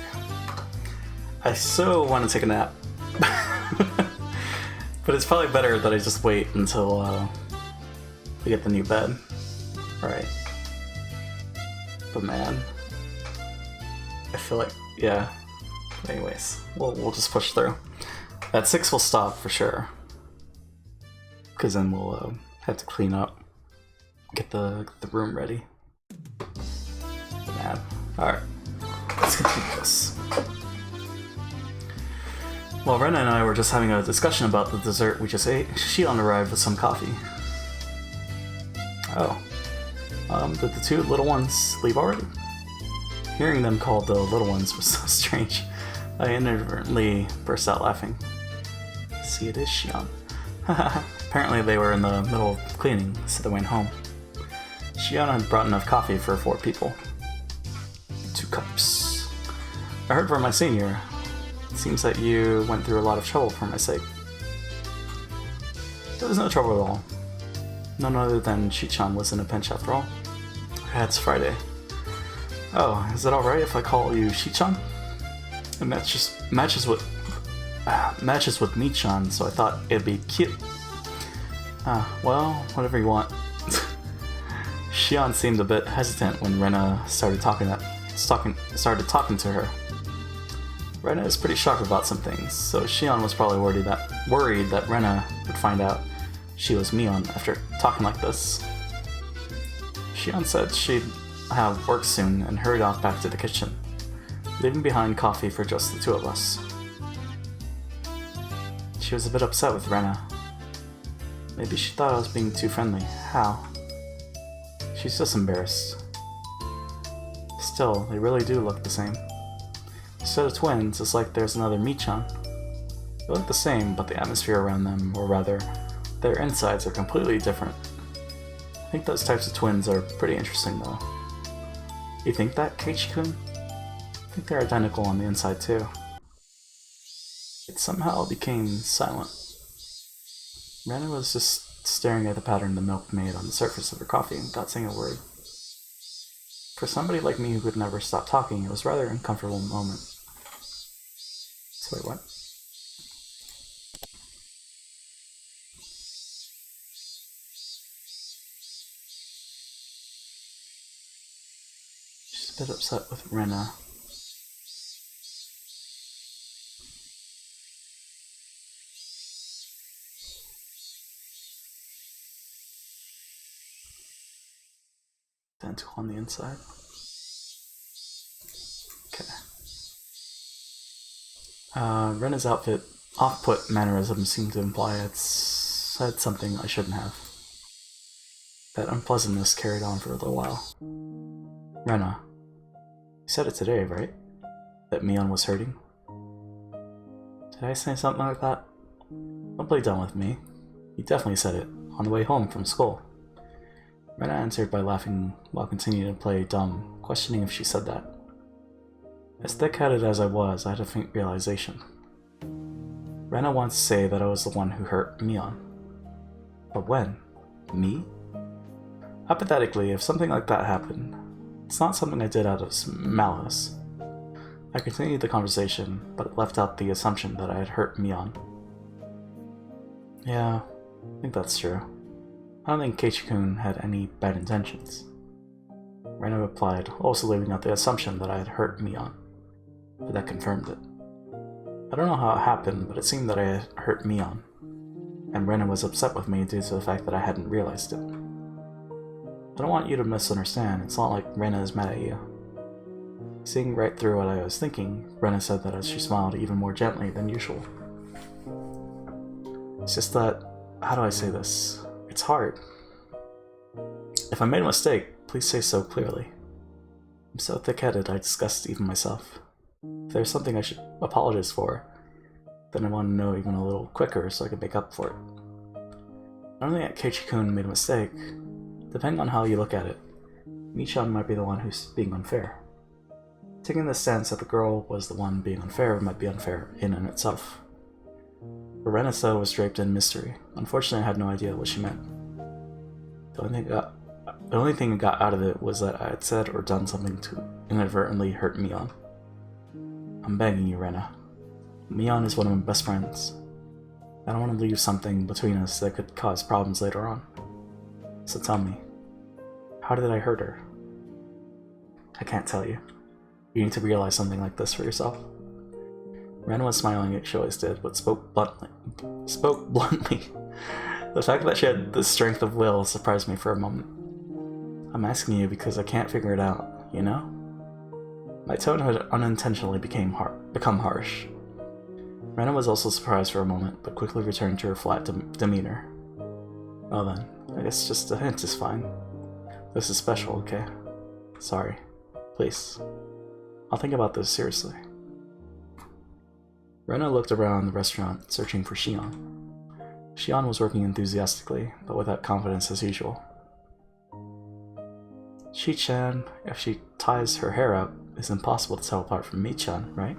I so want to take a nap. But it's probably better that I just wait until we get the new bed. Right. But man, I feel like, yeah. Anyways, we'll just push through. At 6 we'll stop for sure. Because then we'll have to clean up. Get the room ready. But man, alright. Let's continue this. While Rena and I were just having a discussion about the dessert we just ate, Shion arrived with some coffee. Oh. Did the two little ones leave already? Hearing them called the little ones was so strange. I inadvertently burst out laughing. See, it is Shion. Apparently they were in the middle of cleaning, so they went home. Shion had brought enough coffee for 4 people. 2 cups. I heard from my senior. It seems that you went through a lot of trouble for my sake. There was no trouble at all. None other than Chi-chan was in a pinch after all. It's Friday. Oh, is it alright if I call you Chi-chan? It matches with me-chan, so I thought it'd be cute. Well, whatever you want. Shion seemed a bit hesitant when Rena started talking to her. Rena is pretty sharp about some things, so Shion was probably worried that Rena would find out she was Mion after talking like this. Shion said she'd have work soon and hurried off back to the kitchen, leaving behind coffee for just the 2 of us. She was a bit upset with Rena. Maybe she thought I was being too friendly. How? She's just embarrassed. Still, they really do look the same. Instead of twins, it's like there's another Mi-chan. They look the same, but the atmosphere around them, or rather, their insides are completely different. I think those types of twins are pretty interesting though. You think that, Keiichi-kun? I think they're identical on the inside too. It somehow became silent. Rena was just staring at the pattern the milk made on the surface of her coffee without saying a word. For somebody like me who could never stop talking, it was a rather uncomfortable moment. So wait, what? She's a bit upset with Rena. Identical on the inside. Okay. Rena's off-put mannerism seemed to imply I'd said something I shouldn't have. That unpleasantness carried on for a little while. Rena, you said it today, right? That Mion was hurting? Did I say something like that? Don't play dumb with me. You definitely said it, on the way home from school. Rena answered by laughing while continuing to play dumb, questioning if she said that. As thick-headed as I was, I had a faint realization. Rena wants to say that I was the one who hurt Mion. But when? Me? Hypothetically, if something like that happened, it's not something I did out of malice. I continued the conversation, but it left out the assumption that I had hurt Mion. Yeah, I think that's true. I don't think Keiichi-kun had any bad intentions. Rena replied, also leaving out the assumption that I had hurt Mion, but that confirmed it. I don't know how it happened, but it seemed that I had hurt Mion, and Rena was upset with me due to the fact that I hadn't realized it. I don't want you to misunderstand, it's not like Rena is mad at you. Seeing right through what I was thinking, Rena said that as she smiled even more gently than usual. It's just that, how do I say this? It's hard. If I made a mistake, please say so clearly. I'm so thick-headed I disgust even myself. If there's something I should apologize for, then I want to know even a little quicker so I can make up for it. I don't think that Keiichi-kun made a mistake. Depending on how you look at it, Mi-chan might be the one who's being unfair. Taking the stance that the girl was the one being unfair might be unfair in and itself. But Rena said it was draped in mystery. Unfortunately, I had no idea what she meant. The only thing I got out of it was that I had said or done something to inadvertently hurt Mion. I'm begging you, Rena. Mion is one of my best friends. I don't want to leave something between us that could cause problems later on. So tell me, how did I hurt her? I can't tell you. You need to realize something like this for yourself. Rena was smiling like she always did, but spoke bluntly. The fact that she had the strength of will surprised me for a moment. I'm asking you because I can't figure it out, you know? My tone had unintentionally become harsh. Rena was also surprised for a moment, but quickly returned to her flat demeanor. Well then, I guess just a hint is fine. This is special, okay? Sorry. Please. I'll think about this seriously. Rena looked around the restaurant, searching for Shion. Shion was working enthusiastically, but without confidence as usual. Shi-chan, if she ties her hair up, is impossible to tell apart from Mi-chan, right?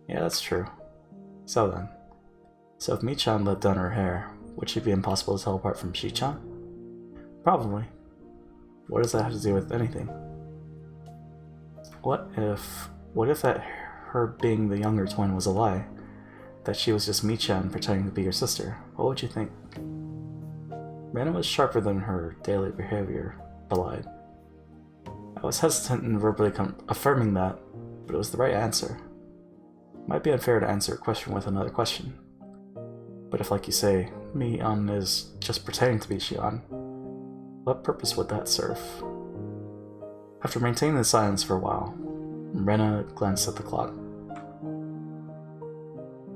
Yeah, that's true. So then. So if Mi-chan let down her hair, would she be impossible to tell apart from Shi-chan? Probably. What does that have to do with anything? What if that her being the younger twin was a lie? That she was just Mi-chan pretending to be your sister? What would you think? Rena was sharper than her daily behavior belied. I was hesitant in verbally affirming that, but it was the right answer. It might be unfair to answer a question with another question. But if, like you say, Mi-an is just pretending to be Shion, what purpose would that serve? After maintaining the silence for a while, Rena glanced at the clock.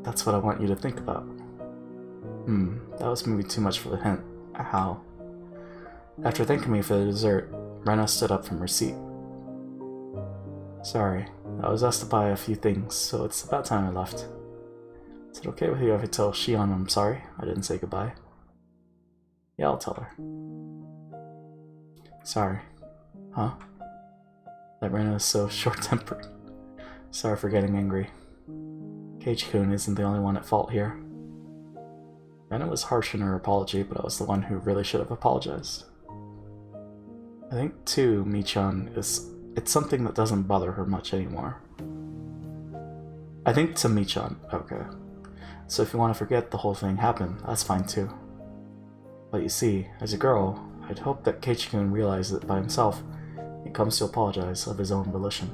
That's what I want you to think about. That was maybe too much for the hint. How? After thanking me for the dessert, Rena stood up from her seat. Sorry, I was asked to buy a few things, so it's about time I left. Is it okay with you if I tell Shion I'm sorry I didn't say goodbye? Yeah, I'll tell her. Sorry. Huh? That Rena is so short-tempered. Sorry for getting angry. Keiichi-kun isn't the only one at fault here. Rena was harsh in her apology, but I was the one who really should have apologized. I think, too, Mi-chan it's something that doesn't bother her much anymore. I think to Mi-chan, okay. So if you want to forget the whole thing happened, that's fine too. But you see, as a girl, I'd hope that Keiichi-kun realized that by himself, he comes to apologize of his own volition.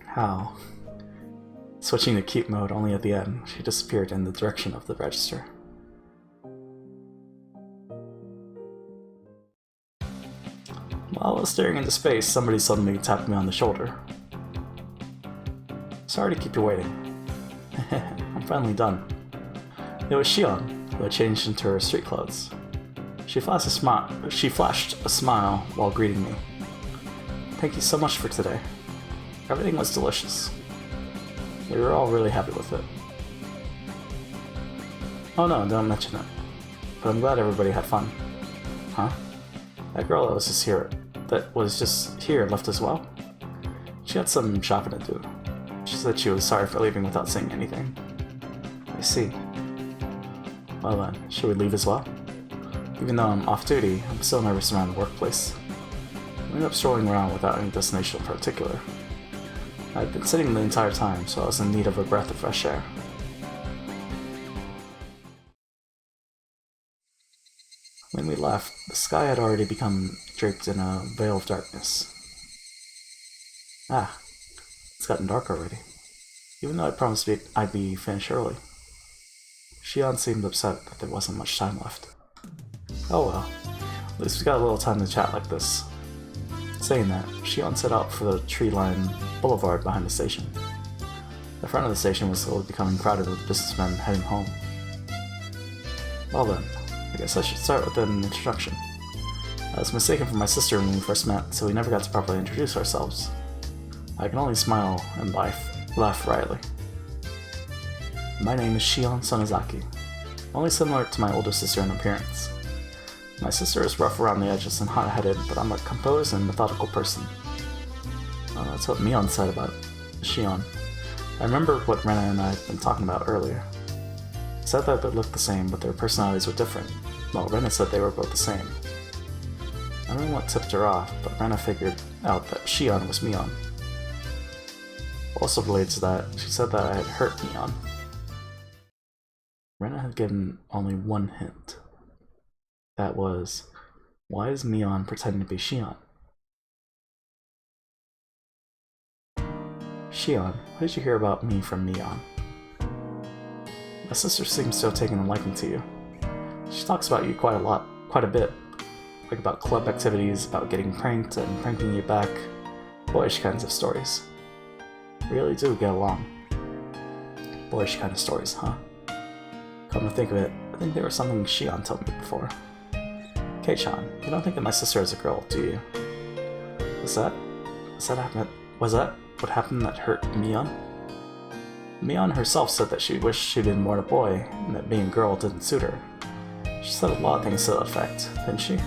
How? Switching to keep mode only at the end, she disappeared in the direction of the register. While I was staring into space, somebody suddenly tapped me on the shoulder. Sorry to keep you waiting. I'm finally done. It was Shion, who had changed into her street clothes. She flashed a smile while greeting me. Thank you so much for today. Everything was delicious. We were all really happy with it. Oh no, don't mention it. But I'm glad everybody had fun. Huh? That girl that was just here left as well? She had some shopping to do. She said she was sorry for leaving without saying anything. I see. Well then, should we leave as well? Even though I'm off duty, I'm still nervous around the workplace. I ended up strolling around without any destination in particular. I'd been sitting the entire time, so I was in need of a breath of fresh air. When we left, the sky had already become draped in a veil of darkness. Ah, it's gotten dark already. Even though I promised I'd be finished early. Shion seemed upset that there wasn't much time left. Oh well, at least we got a little time to chat like this. Saying that, Shion set out for the tree-lined boulevard behind the station. The front of the station was slowly becoming crowded with businessmen heading home. Well then, I guess I should start with an introduction. I was mistaken for my sister when we first met, so we never got to properly introduce ourselves. I can only smile and laugh wryly. My name is Shion Sonozaki, only similar to my older sister in appearance. My sister is rough around the edges and hot-headed, but I'm a composed and methodical person. That's what Mion said about Shion. I remember what Rena and I had been talking about earlier. He said that they looked the same, but their personalities were different. Well, Rena said they were both the same. I don't know what tipped her off, but Rena figured out that Shion was Mion. Also related to that, she said that I had hurt Mion. Rena had given only one hint. That was, why is Mion pretending to be Shion? Shion, what did you hear about me from Mion? My sister seems to have taken a liking to you. She talks about you quite a bit. Like about club activities, about getting pranked and pranking you back. Boyish kinds of stories. Really do get along. Boyish kind of stories, huh? Come to think of it, I think there was something Shion told me before. K-chan, you don't think that my sister is a girl, do you? Was that what happened that hurt Mion? Mion herself said that she wished she'd been born a boy, and that being a girl didn't suit her. She said a lot of things to that effect, didn't she?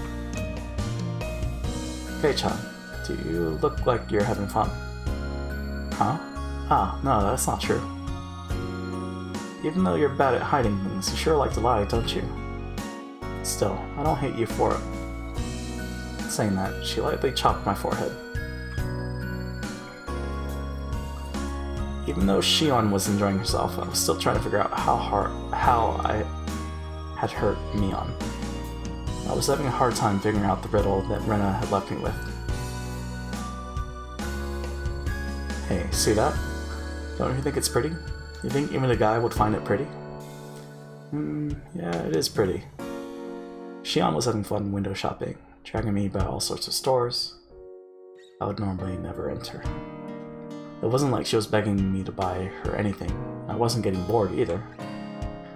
K-chan, do you look like you're having fun? Huh? Ah, no, that's not true. Even though you're bad at hiding things, you sure like to lie, don't you? Still, I don't hate you for it. Saying that, she lightly chopped my forehead. Even though Shion was enjoying herself, I was still trying to figure out how I had hurt Mion. I was having a hard time figuring out the riddle that Rena had left me with. Hey, see that? Don't you think it's pretty? You think even a guy would find it pretty? Yeah, it is pretty. Shion was having fun window shopping, dragging me by all sorts of stores I would normally never enter. It wasn't like she was begging me to buy her anything. I wasn't getting bored either.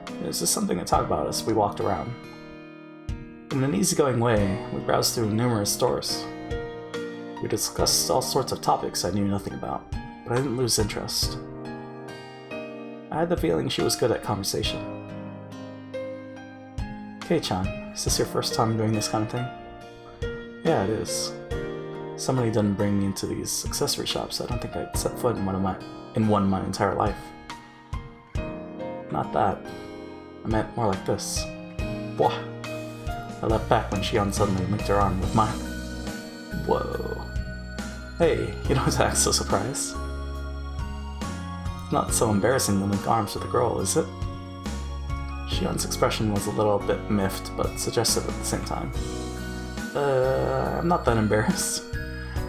It was just something to talk about as we walked around. In an easygoing way, we browsed through numerous stores. We discussed all sorts of topics I knew nothing about, but I didn't lose interest. I had the feeling she was good at conversation. K-chan, is this your first time doing this kind of thing? Yeah, it is. Somebody didn't bring me into these accessory shops. I don't think I'd set foot in one my entire life. Not that. I meant more like this. Bwah! I leapt back when Shion suddenly linked her arm with mine. Whoa. Hey, you don't act so surprised. It's not so embarrassing to link arms with a girl, is it? Shion's expression was a little bit miffed, but suggestive at the same time. I'm not that embarrassed.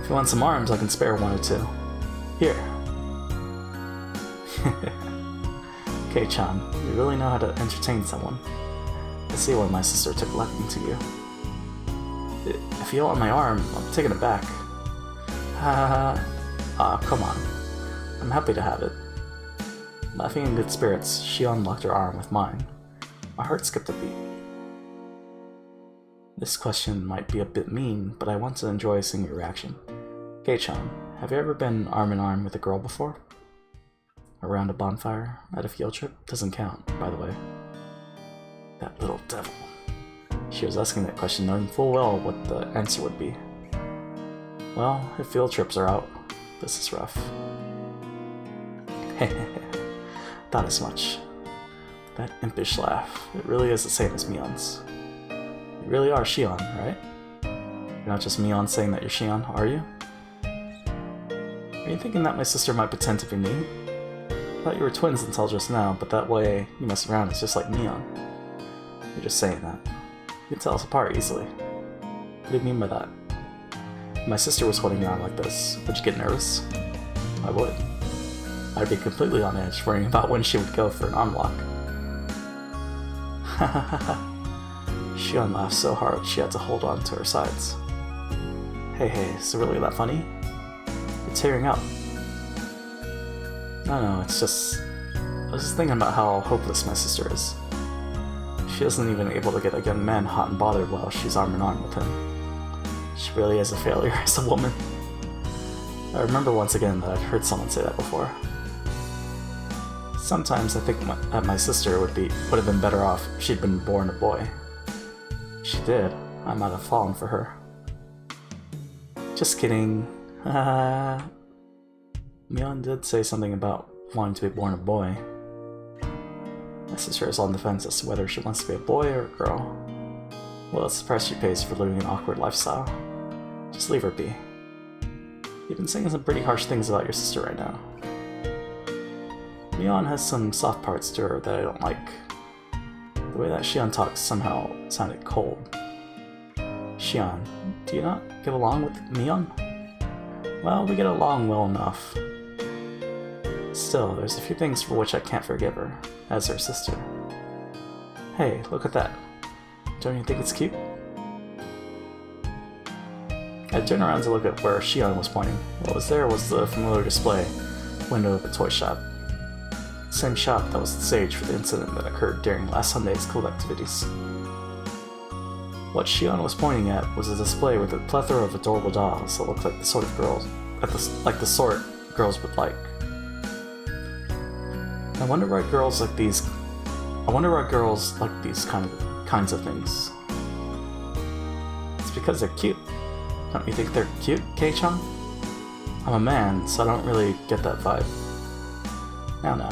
If you want some arms, I can spare one or two. Here. K-chan, you really know how to entertain someone. I see why my sister took a liking to you. If you want my arm, I'm taking it back. Come on. I'm happy to have it. Laughing in good spirits, Shion locked her arm with mine. My heart skipped a beat. This question might be a bit mean, but I want to enjoy seeing your reaction. K-chan, have you ever been arm in arm with a girl before? Around a bonfire, at a field trip? Doesn't count, by the way. That little devil. She was asking that question knowing full well what the answer would be. Well, if field trips are out, this is rough. Thought as much. That impish laugh, it really is the same as Mion's. You really are Shion, right? You're not just Mion saying that you're Shion, are you? Are you thinking that my sister might pretend to be me? I thought you were twins until just now, but that way you mess around, it's just like Mion. You're just saying that. You can tell us apart easily. What do you mean by that? If my sister was holding your arm like this, would you get nervous? I would. I'd be completely on edge, worrying about when she would go for an arm lock. Shion laughed so hard she had to hold on to her sides. Hey, is it really that funny? You're tearing up. No, it's just... I was just thinking about how hopeless my sister is. She isn't even able to get a young man hot and bothered while she's arm in arm with him. She really is a failure as a woman. I remember once again that I'd heard someone say that before. Sometimes I think that my sister would have been better off if she'd been born a boy. If she did, I might have fallen for her. Just kidding. Mion did say something about wanting to be born a boy. My sister is on the fence as to whether she wants to be a boy or a girl. Well, it's the price she pays for living an awkward lifestyle. Just leave her be. You've been saying some pretty harsh things about your sister right now. Mion has some soft parts to her that I don't like. The way that Shion talks somehow sounded cold. Shion, do you not get along with Mion? Well, we get along well enough. Still, there's a few things for which I can't forgive her, as her sister. Hey, look at that. Don't you think it's cute? I turned around to look at where Shion was pointing. What was there was the familiar display window of a toy shop. The same shop that was the stage for the incident that occurred during last Sunday's school activities. What Shion was pointing at was a display with a plethora of adorable dolls that looked like the sort girls would like. I wonder why girls like these kinds of things. It's because they're cute. Don't you think they're cute, Kei-chan? I'm a man, so I don't really get that vibe. Now.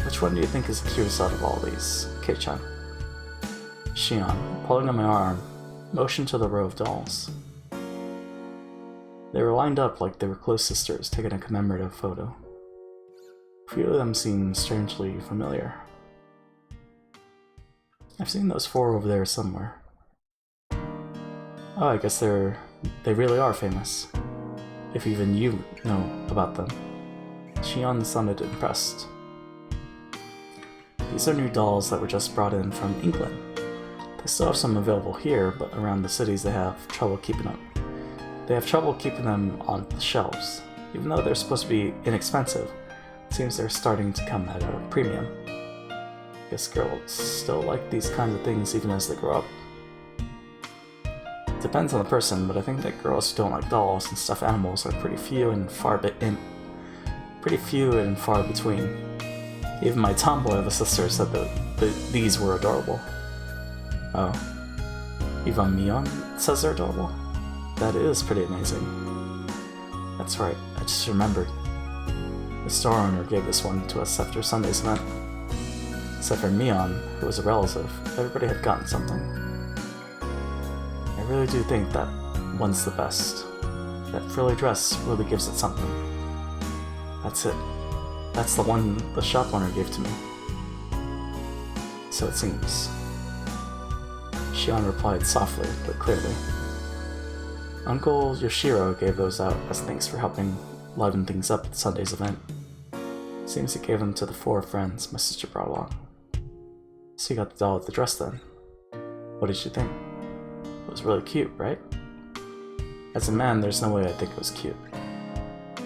Which one do you think is the cutest out of all these, Kei-chan? Shion, pulling on my arm, motioned to the row of dolls. They were lined up like they were close sisters taking a commemorative photo. A few of them seemed strangely familiar. I've seen those four over there somewhere. Oh, I guess they really are famous. If even you know about them. Shion sounded impressed. These are new dolls that were just brought in from England. They still have some available here, but around the cities they have trouble keeping them. They have trouble keeping them on the shelves. Even though they're supposed to be inexpensive, it seems they're starting to come at a premium. Guess girls still like these kinds of things even as they grow up. It depends on the person, but I think that girls who don't like dolls and stuffed animals are pretty few and far between. Even my tomboy of a sister said that these were adorable. Oh. Even Mion says they're adorable? That is pretty amazing. That's right, I just remembered. The store owner gave this one to us after Sunday's event. Except for Mion, who was a relative, everybody had gotten something. I really do think that one's the best. That frilly dress really gives it something. That's it. That's the one the shop owner gave to me. So it seems. Shion replied softly, but clearly. Uncle Yoshiro gave those out as thanks for helping liven things up at Sunday's event. Seems he gave them to the four friends my sister brought along. So you got the doll with the dress then. What did you think? It was really cute, right? As a man, there's no way I'd think it was cute.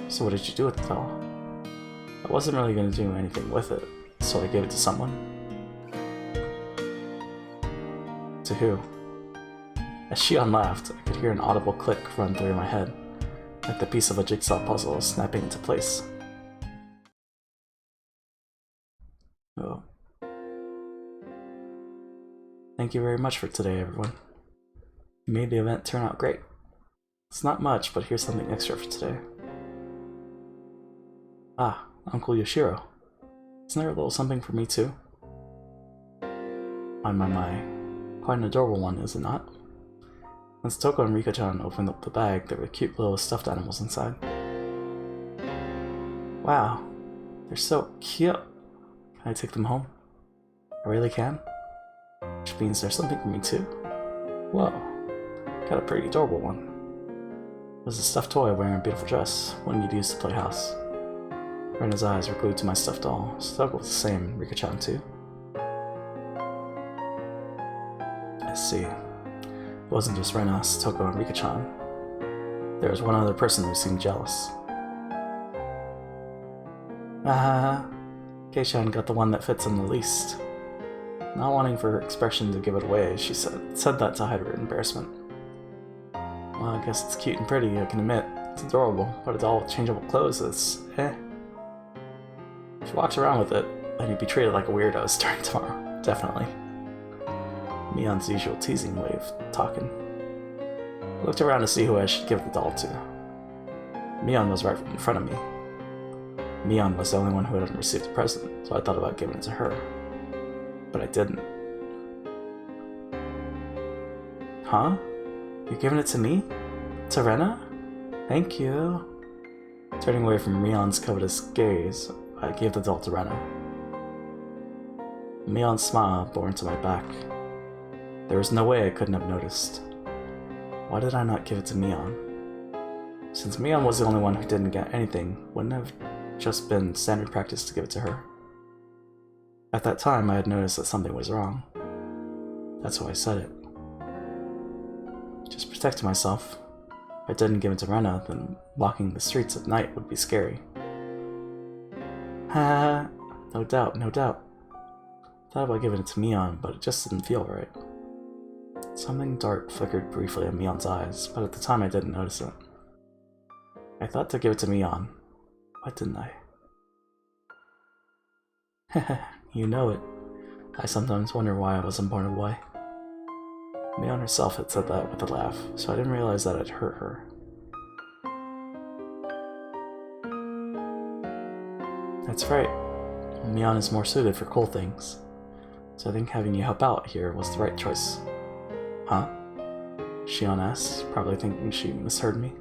So what did you do with the doll? I wasn't really going to do anything with it, so I gave it to someone. To who? As Shion laughed, I could hear an audible click run through my head, like the piece of a jigsaw puzzle snapping into place. Oh. Thank you very much for today, everyone. You made the event turn out great. It's not much, but here's something extra for today. Ah, Uncle Yoshiro. Isn't there a little something for me too? My. Quite an adorable one, is it not? Once Toko and Rika-chan opened up the bag, there were cute little stuffed animals inside. Wow, they're so cute. Can I take them home? I really can? Which means there's something for me too. Whoa, got a pretty adorable one. It was a stuffed toy wearing a beautiful dress, one you'd use to play house. Rena's eyes were glued to my stuffed doll, so Toko was the same, Rika-chan too. I see. It wasn't just Rena, Toko, and Rika-chan. There was one other person who seemed jealous. Kei-chan got the one that fits him the least. Not wanting for her expression to give it away, she said that to hide her embarrassment. Well, I guess it's cute and pretty, I can admit. It's adorable, but a doll with changeable clothes is eh. If you walked around with it, then you'd be treated like a weirdo starting tomorrow. Definitely. Mion's usual teasing way of talking. I looked around to see who I should give the doll to. Mion was right in front of me. Mion was the only one who hadn't received a present, so I thought about giving it to her. But I didn't. Huh? You're giving it to me? To Rena? Thank you. Turning away from Mion's covetous gaze, I gave the doll to Rena. Mion's smile bore into my back. There was no way I couldn't have noticed. Why did I not give it to Mion? Since Mion was the only one who didn't get anything, wouldn't it have just been standard practice to give it to her? At that time, I had noticed that something was wrong. That's why I said it. Just protecting myself. If I didn't give it to Rena, then walking the streets at night would be scary. Ha! No doubt, no doubt. Thought about giving it to Mion, but it just didn't feel right. Something dark flickered briefly in Mion's eyes, but at the time I didn't notice it. I thought to give it to Mion. Why didn't I? Heh, you know it. I sometimes wonder why I wasn't born a boy. Mion herself had said that with a laugh, so I didn't realize that I'd hurt her. That's right. Mion is more suited for cool things. So I think having you help out here was the right choice. Huh? Shion asked, probably thinking she misheard me.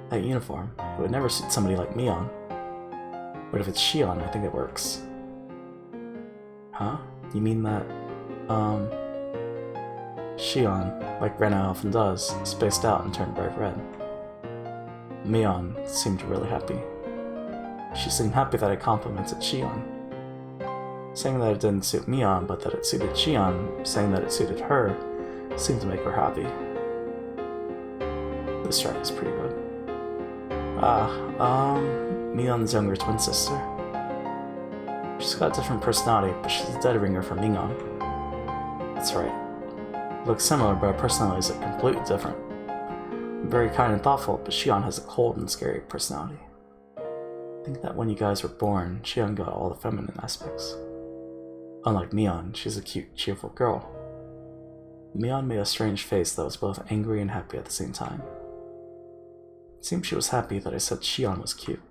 That uniform, it would never suit somebody like Mion. But if it's Shion, I think it works. Huh? You mean that, Shion, like Rena often does, spaced out and turned bright red. Mion seemed really happy. She seemed happy that I complimented Shion. Saying that it didn't suit Mion, but that it suited Shion, saying that it suited her, seemed to make her happy. This track is pretty good. Mion's younger twin sister. She's got a different personality, but she's a dead ringer for Mion. That's right. Looks similar, but her personalities are completely different. Very kind and thoughtful, but Shion has a cold and scary personality. I think that when you guys were born, Shion got all the feminine aspects. Unlike Mion, she's a cute, cheerful girl. Mion made a strange face that was both angry and happy at the same time. It seemed she was happy that I said Shion was cute.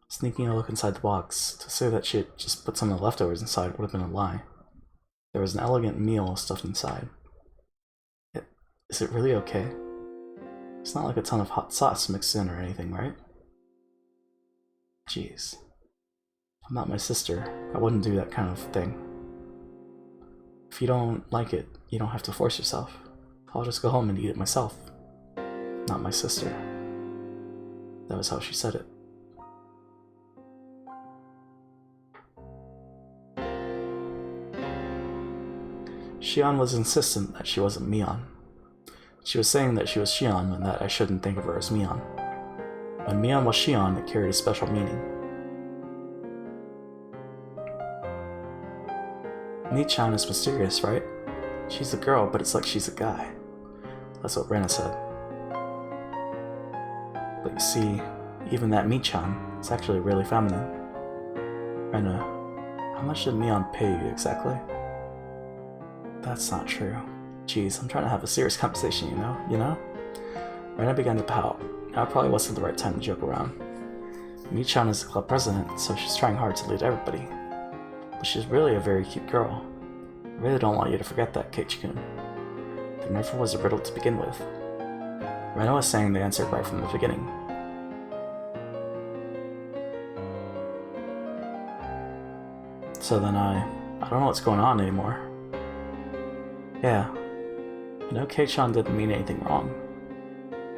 Sneaking a look inside the box to say that she had just put some of the leftovers inside would have been a lie. There was an elegant meal stuffed inside. Is it really okay? It's not like a ton of hot sauce mixed in or anything, right? Jeez. If I'm not my sister, I wouldn't do that kind of thing. If you don't like it, you don't have to force yourself. I'll just go home and eat it myself. Not my sister. That was how she said it. Shion was insistent that she wasn't Mion. She was saying that she was Shion and that I shouldn't think of her as Mion. When Mion was Shion, it carried a special meaning. Mi-chan is mysterious, right? She's a girl, but it's like she's a guy. That's what Rena said. But you see, even that Mi-chan is actually really feminine. Rena, how much did Mion pay you exactly? That's not true. Jeez, I'm trying to have a serious conversation, you know? Rena began to pout. Now probably wasn't the right time to joke around. Mi-chan is the club president, so she's trying hard to lead everybody. But she's really a very cute girl. I really don't want you to forget that, Ch.2. There never was a riddle to begin with. Rena was saying the answer right from the beginning. So then I don't know what's going on anymore. Yeah. You know, Ch.2 didn't mean anything wrong.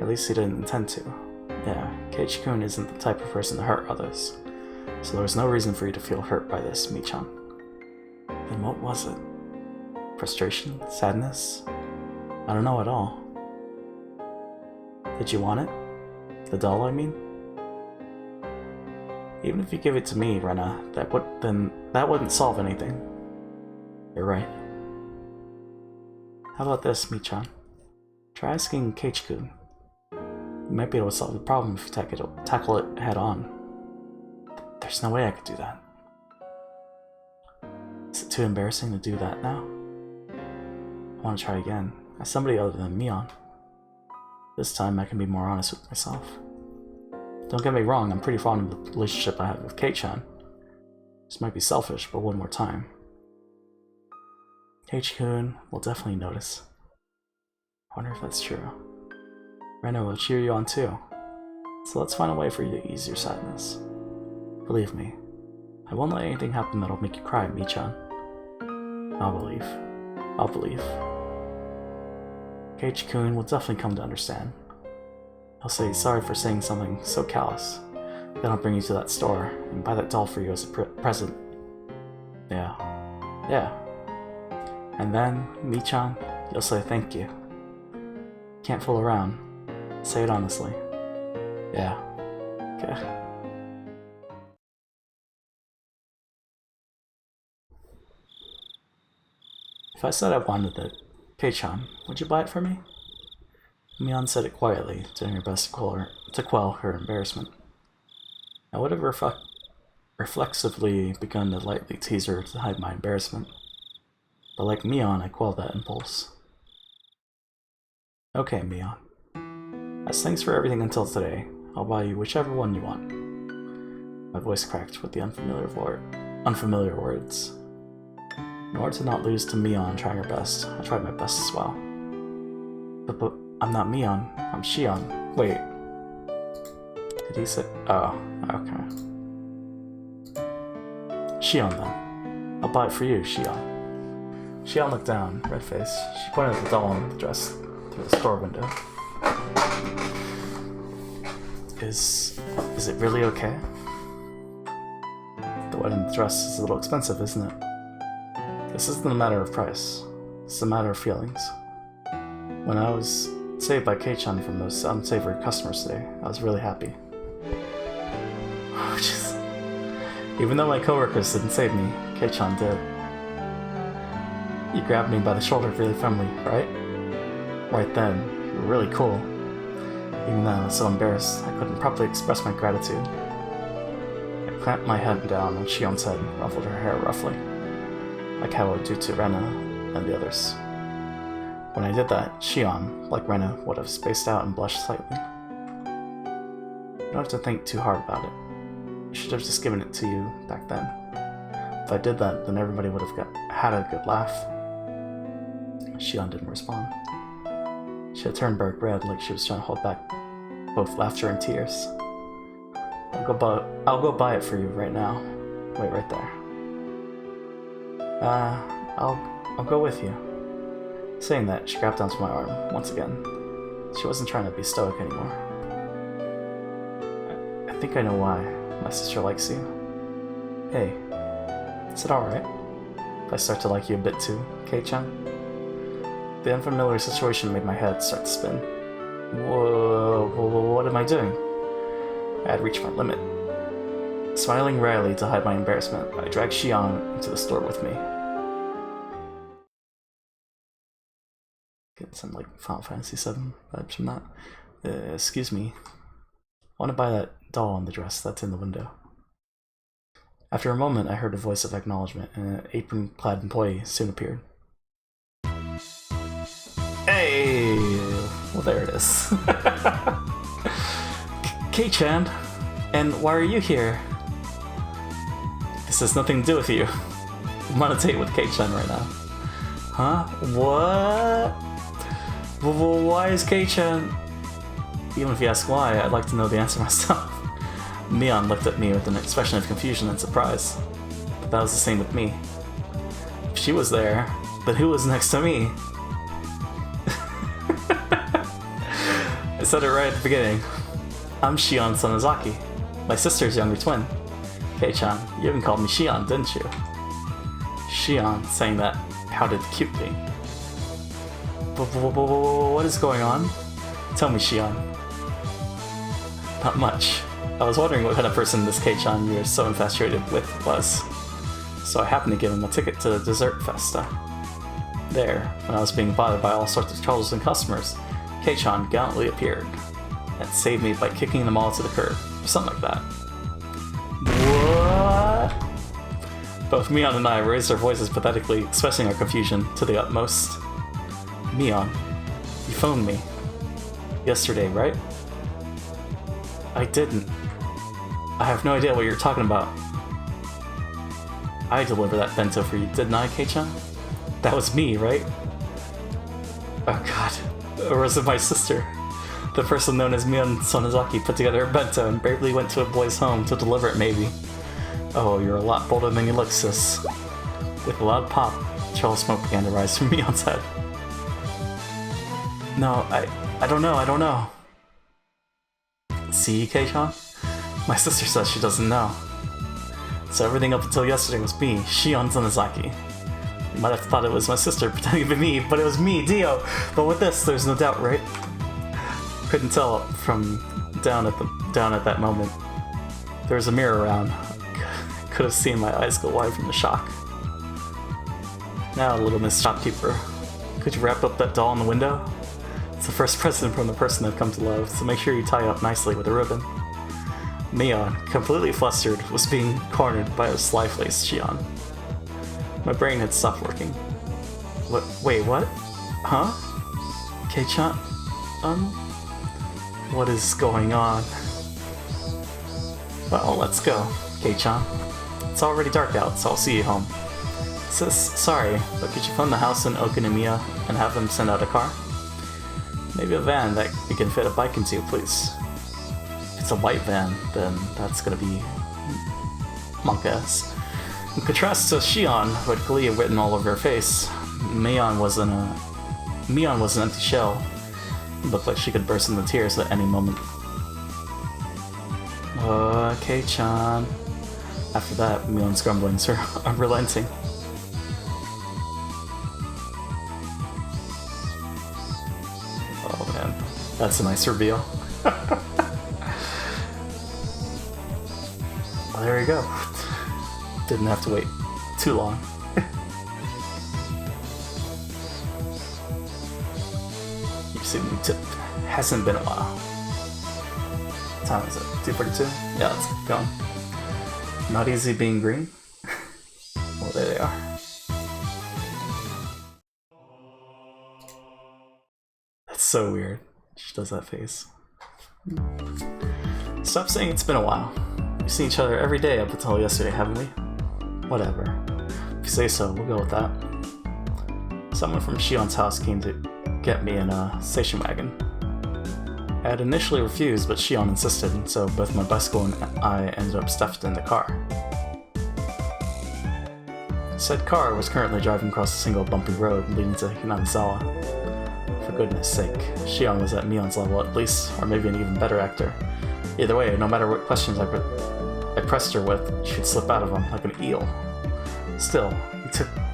At least he didn't intend to. Yeah, Ch.2 isn't the type of person to hurt others. So there was no reason for you to feel hurt by this, Mi-chan. Then what was it? Frustration? Sadness? I don't know at all. Did you want it? The doll, I mean? Even if you give it to me, Rena, that wouldn't solve anything. You're right. How about this, Mi-chan? Try asking Ch.2. You might be able to solve the problem if you tackle it head on. There's no way I could do that. Is it too embarrassing to do that now? I want to try again, as somebody other than Mion. This time I can be more honest with myself. Don't get me wrong, I'm pretty fond of the relationship I have with Ch.2. This might be selfish, but one more time. Ch.2 will definitely notice. I wonder if that's true. Rena will cheer you on too. So let's find a way for you to ease your sadness. Believe me, I won't let anything happen that'll make you cry, Mi-chan. I'll believe. I'll believe. Keiichi-kun will definitely come to understand. He'll say he's sorry for saying something so callous. Then I'll bring you to that store and buy that doll for you as a present. Yeah. Yeah. And then, Mi-chan, you'll say thank you. Can't fool around. Say it honestly. Yeah. Okay. If I said I wanted it, Kei-chan, would you buy it for me? Mion said it quietly, doing her best to quell her embarrassment. I would have reflexively begun to lightly tease her to hide my embarrassment. But like Mion, I quelled that impulse. Okay, Mion. As thanks for everything until today, I'll buy you whichever one you want. My voice cracked with the unfamiliar words. In order to not lose to Mion trying her best, I tried my best as well. But I'm not Mion, I'm Shion. Wait. Did he say? Oh, okay. Shion then. I'll buy it for you, Shion. Shion looked down, red-faced. She pointed at the doll in the dress through the store window. Is it really okay? The one in the dress is a little expensive, isn't it? This isn't a matter of price. It's a matter of feelings. When I was saved by Kei-chan from those unsavory customers today, I was really happy. Even though my coworkers didn't save me, Kei-chan did. You grabbed me by the shoulder really firmly, right? Right then, you were really cool. Even though I was so embarrassed, I couldn't properly express my gratitude. I clamped my head down on Shion's head and ruffled her hair roughly, like how I would do to Rena and the others. When I did that, Shion, like Rena, would have spaced out and blushed slightly. You don't have to think too hard about it. I should have just given it to you back then. If I did that, then everybody would have had a good laugh. Shion didn't respond. She had turned bright red, like she was trying to hold back both laughter and tears. I'll go buy it for you right now. Wait right there. I'll go with you. Saying that, she grabbed onto my arm once again. She wasn't trying to be stoic anymore. I think I know why my sister likes you. Hey, is it alright if I start to like you a bit too, Kei-chan? The unfamiliar situation made my head start to spin. Whoa, what am I doing? I had reached my limit. Smiling wryly to hide my embarrassment, I dragged Shion into the store with me. Get some like Final Fantasy VII vibes from that. Excuse me. I want to buy that doll in the dress that's in the window. After a moment, I heard a voice of acknowledgement, and an apron-clad employee soon appeared. Hey! Well, there it is. Kei-chan, and why are you here? This has nothing to do with you. I'm on a date with Kei-chan right now. Huh? What? Why is Kei-chan? Even if you ask why, I'd like to know the answer myself. Mion looked at me with an expression of confusion and surprise. But that was the same with me. If she was there, then who was next to me? I said it right at the beginning. I'm Shion Sonozaki, my sister's younger twin. Kei-chan, you even called me Shion, didn't you? Shion, saying that, pouted cutely. What is going on? Tell me, Shion. Not much. I was wondering what kind of person this Kei-chan you're so infatuated with was. So I happened to give him a ticket to the dessert festa. There, when I was being bothered by all sorts of troubles and customers, Kei-chan gallantly appeared and saved me by kicking them all to the curb, or something like that. What? Both Mion and I raised our voices pathetically, expressing our confusion to the utmost. Mion, you phoned me. Yesterday, right? I didn't. I have no idea what you're talking about. I delivered that bento for you, didn't I, Kei-chan? That was me, right? Oh god. Or was it my sister? The person known as Mion Sonozaki put together a bento and bravely went to a boy's home to deliver it, maybe. Oh, you're a lot bolder than you look, sis. With a loud pop, a trail of smoke began to rise from Mion's head. No, I don't know. See, Kei-chan? My sister says she doesn't know. So everything up until yesterday was me, Shion Sonozaki. You might have thought it was my sister pretending to be me, but it was me, Dio! But with this, there's no doubt, right? Couldn't tell from down at that moment. There was a mirror around. Could have seen my eyes go wide from the shock. Now, little Miss Shopkeeper, could you wrap up that doll in the window? It's the first present from the person I've come to love, so make sure you tie it up nicely with a ribbon. Mion, completely flustered, was being cornered by a sly-faced Shion. My brain had stopped working. Wait, what? Huh? Kei-chan? What is going on? Well, let's go, Kei-chan. It's already dark out, so I'll see you home. Sis, sorry, but could you phone the house in Okunemiya and have them send out a car? Maybe a van that we can fit a bike into, please. If it's a white van, then that's gonna be monk-ass. In contrast to Shion, who had glee written all over her face, Mion was an empty shell. It looked like she could burst into tears at any moment. Kei-chan. After that, Mion's grumblings were unrelenting. Oh man, that's a nice reveal. Well, there you go. Didn't have to wait too long. You've seen me tip. Hasn't been a while. What time is it? 2:42? Yeah, let's keep going. Not easy being green? Well, there they are. That's so weird. She does that face. Stop saying it's been a while. We've seen each other every day up until yesterday, haven't we? Whatever. If you say so, we'll go with that. Someone from Shion's house came to get me in a station wagon. I had initially refused, but Shion insisted, so both my bicycle and I ended up stuffed in the car. Said car was currently driving across a single bumpy road leading to Hinamizawa. For goodness sake, Shion was at Mion's level at least, or maybe an even better actor. Either way, no matter what questions I pressed her with, she'd slip out of them like an eel. Still,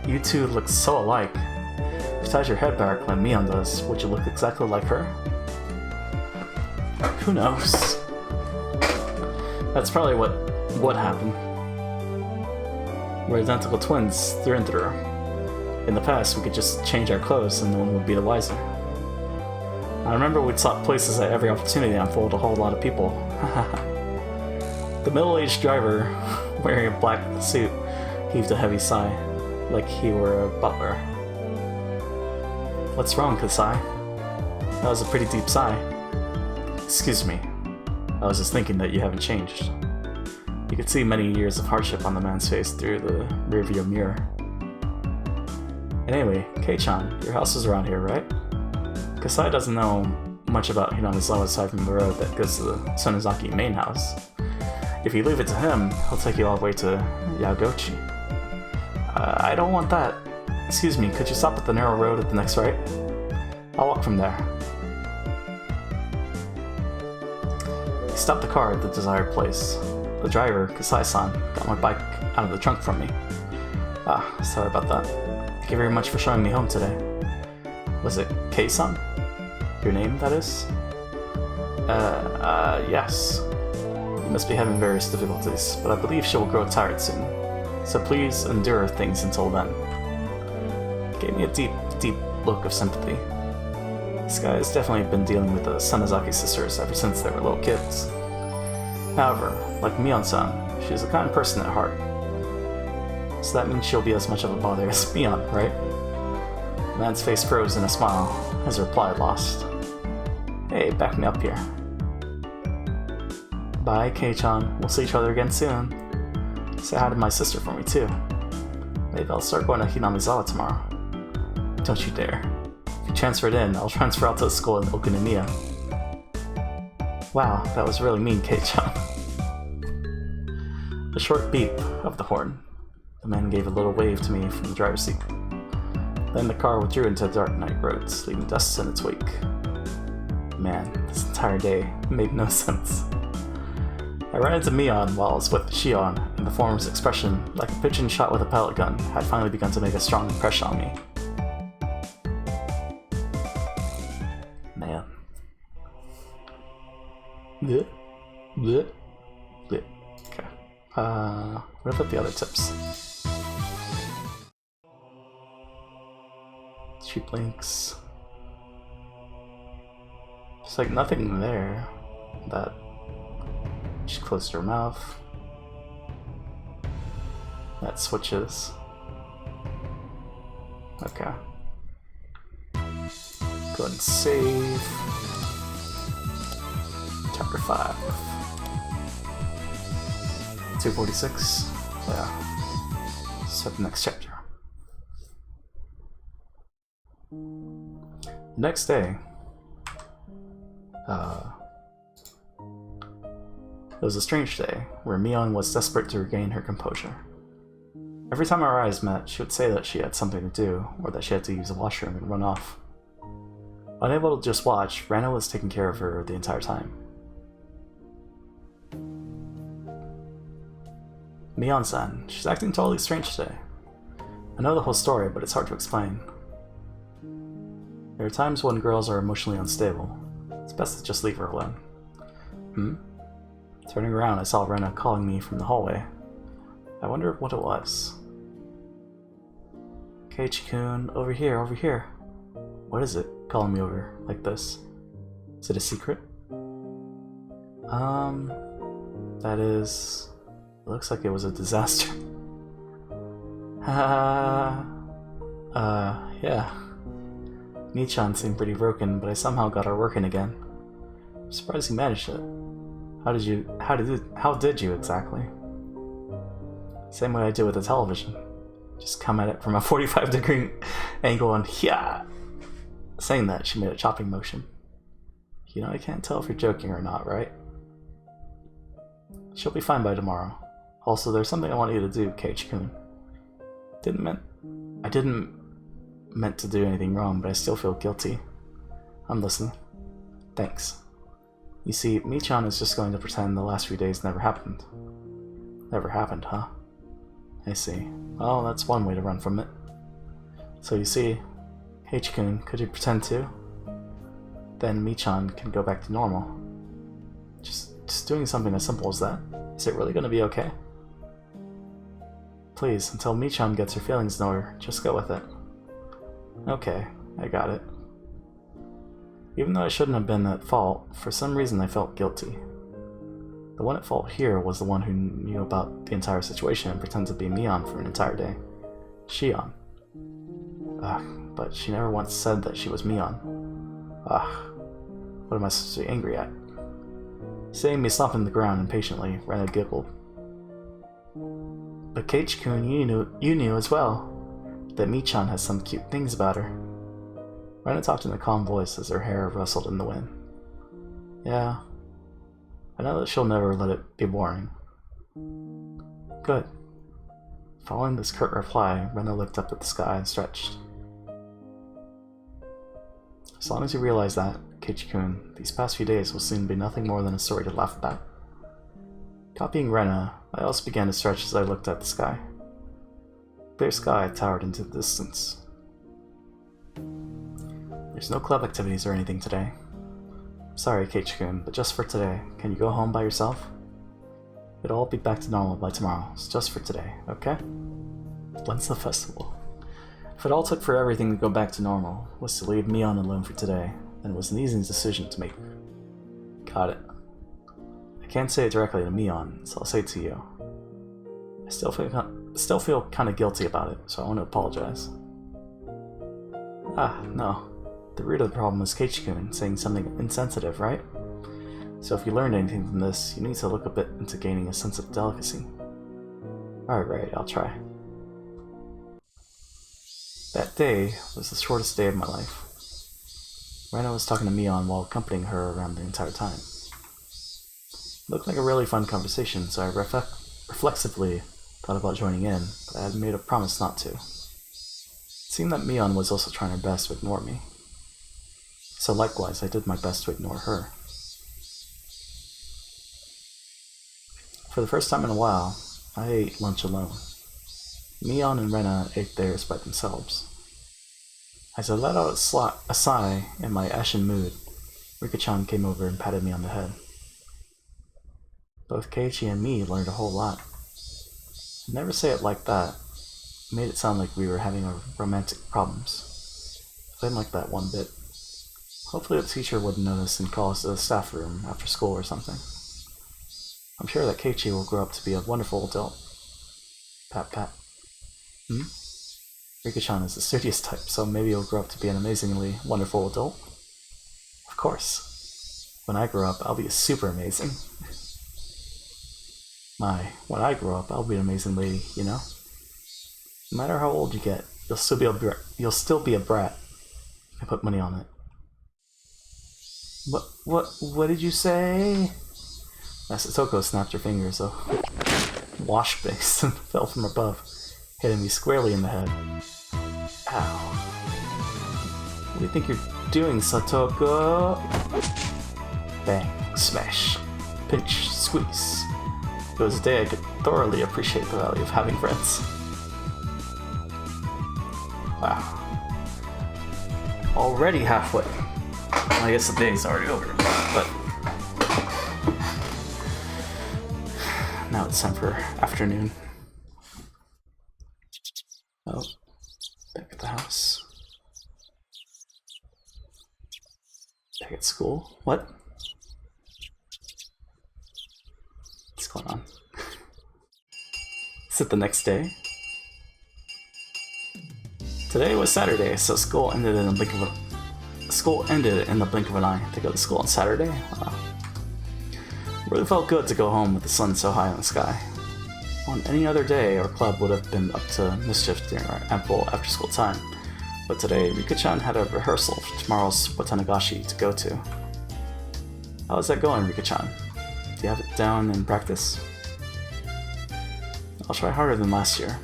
you two look so alike. If you tied your head back like Mion does, would you look exactly like her? Who knows? That's probably what happened. We're identical twins, through and through. In the past, we could just change our clothes and no one would be the wiser. I remember we'd swap places at every opportunity and fooled a whole lot of people. The middle-aged driver, wearing a black suit, heaved a heavy sigh, like he were a butler. What's wrong, Kasai? That was a pretty deep sigh. Excuse me. I was just thinking that you haven't changed. You could see many years of hardship on the man's face through the rearview mirror. Anyway, Kei-chan, your house is around here, right? Kasai doesn't know much about Hinamizawa aside from the road that goes to the Sonozaki main house. If you leave it to him, he'll take you all the way to Yagochi. I don't want that. Excuse me, could you stop at the narrow road at the next right? I'll walk from there. He stopped the car at the desired place. The driver, Kasai-san, got my bike out of the trunk from me. Sorry about that. Thank you very much for showing me home today. Was it Kei-san? Your name, that is? Yes. You must be having various difficulties, but I believe she will grow tired soon. So please endure things until then. It gave me a deep, deep look of sympathy. This guy has definitely been dealing with the Sonozaki sisters ever since they were little kids. However, like Mion-san, she's a kind person at heart. So that means she'll be as much of a bother as Mion, right? The man's face froze in a smile, his reply lost. Hey, back me up here. Bye, Kei-chan. We'll see each other again soon. Say hi to my sister for me, too. Maybe I'll start going to Hinamizawa tomorrow. Don't you dare. If you transfer it in, I'll transfer out to the school in Okunemiya. Wow, that was really mean, Kate-chan. A short beep of the horn. The man gave a little wave to me from the driver's seat. Then the car withdrew into dark night roads, leaving dust in its wake. Man, this entire day made no sense. I ran into Mion while I was with Shion, and the former's expression, like a pigeon shot with a pellet gun, had finally begun to make a strong impression on me. Man. Blech. Blech. Blech. Okay. What about the other tips? Cheap links. There's like nothing there that she closed her mouth. That switches. Okay. Go ahead and save. Chapter 5. 246. Yeah. Start the next chapter. The next day, it was a strange day, where Mion was desperate to regain her composure. Every time our eyes met, she would say that she had something to do, or that she had to use the washroom and run off. Unable to just watch, Rana was taking care of her the entire time. Mion-san, she's acting totally strange today. I know the whole story, but it's hard to explain. There are times when girls are emotionally unstable. It's best to just leave her alone. Turning around, I saw Rena calling me from the hallway. I wonder what it was. Keiichi-kun, over here, over here. What is it, calling me over like this? Is it a secret? That is... It looks like it was a disaster. Yeah. Nichan seemed pretty broken, but I somehow got her working again. I'm surprised he managed it. How did you exactly? Same way I did with the television. Just come at it from a 45-degree angle and yeah. Saying that, she made a chopping motion. You know, I can't tell if you're joking or not, right? She'll be fine by tomorrow. Also, there's something I want you to do, Keiichi-kun. I didn't meant to do anything wrong, but I still feel guilty. I'm listening. Thanks. You see, Michan is just going to pretend the last few days never happened. Never happened, huh? I see. Well, that's one way to run from it. So you see, Keiichi-kun, could you pretend to? Then Michan can go back to normal. Just doing something as simple as that. Is it really going to be okay? Please, until Michan gets her feelings in order, just go with it. Okay, I got it. Even though I shouldn't have been at fault, for some reason I felt guilty. The one at fault here was the one who knew about the entire situation and pretended to be Mion for an entire day. Shion. Ugh, but she never once said that she was Mion. Ugh, what am I supposed to be angry at? Seeing me stomping the ground impatiently, Rena giggled. But Keiichi-kun, you knew as well that Michan has some cute things about her. Rena talked in a calm voice as her hair rustled in the wind. Yeah, I know that she'll never let it be boring. Good. Following this curt reply, Rena looked up at the sky and stretched. As long as you realize that, Keiichi-kun, these past few days will soon be nothing more than a story to laugh about. Copying Rena, I also began to stretch as I looked at the sky. Clear sky towered into the distance. There's no club activities or anything today. Sorry, Keiichi-kun, but just for today, can you go home by yourself? It'll all be back to normal by tomorrow. It's just for today, okay? When's the festival? If it all took for everything to go back to normal, was to leave Mion alone for today, then it was an easy decision to make. Got it. I can't say it directly to Mion, so I'll say it to you. I still feel kind of guilty about it, so I want to apologize. No. The root of the problem was Keiichi-kun saying something insensitive, right? So if you learned anything from this, you need to look a bit into gaining a sense of delicacy. Alright, I'll try. That day was the shortest day of my life. Rena was talking to Mion while accompanying her around the entire time. looked like a really fun conversation, so I reflexively thought about joining in, but I had made a promise not to. It seemed that Mion was also trying her best to ignore me. So likewise, I did my best to ignore her. For the first time in a while, I ate lunch alone. Mion and Rena ate theirs by themselves. As I let out a sigh in my ashen mood, Rika-chan came over and patted me on the head. Both Keiichi and me learned a whole lot. I'd never say it like that. It made it sound like we were having romantic problems. I didn't like that one bit. Hopefully the teacher wouldn't notice and call us to the staff room after school or something. I'm sure that Keiichi will grow up to be a wonderful adult. Pat pat. Rika-chan is the studious type, so maybe he'll grow up to be an amazingly wonderful adult. Of course. When I grow up, I'll be super amazing. When I grow up, I'll be an amazing lady, you know? No matter how old you get, you'll still be a brat. I put money on it. What did you say? Masatoko snapped her fingers, though. Wash based and fell from above, hitting me squarely in the head. Ow. What do you think you're doing, Satoko? Bang, smash, pinch, squeeze. It was a day I could thoroughly appreciate the value of having friends. Wow. Already halfway. Well, I guess the day's already over, but now it's time for afternoon. Oh, back at the house. Back at school? What? What's going on? Is it the next day? Today was Saturday, so school ended in the blink of an eye. To go to school on Saturday? Wow. Really felt good to go home with the sun so high in the sky. On any other day, our club would have been up to mischief during our ample after-school time, but today, Rika-chan had a rehearsal for tomorrow's Watanagashi to go to. How is that going, Rika-chan? Do you have it down in practice? I'll try harder than last year.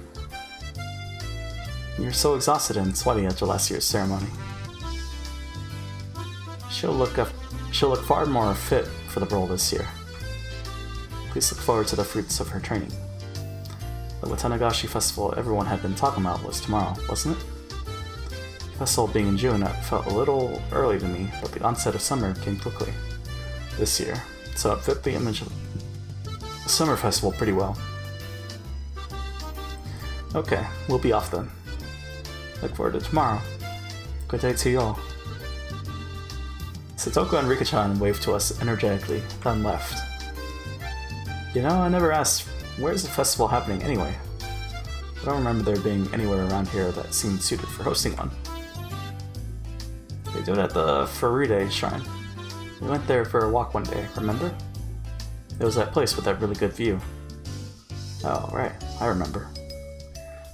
You're so exhausted and sweaty after last year's ceremony. She'll look far more fit for the role this year. Please look forward to the fruits of her training. The Watanagashi festival everyone had been talking about was tomorrow, wasn't it? The festival being in June felt a little early to me, but the onset of summer came quickly this year, so it fit the image of the summer festival pretty well. Okay, we'll be off then. Look forward to tomorrow. Good day to you all. Satoko and Rika-chan waved to us energetically, then left. You know, I never asked, where's the festival happening anyway? I don't remember there being anywhere around here that seemed suited for hosting one. They do it at the Furude Shrine. We went there for a walk one day, remember? It was that place with that really good view. Oh, right, I remember.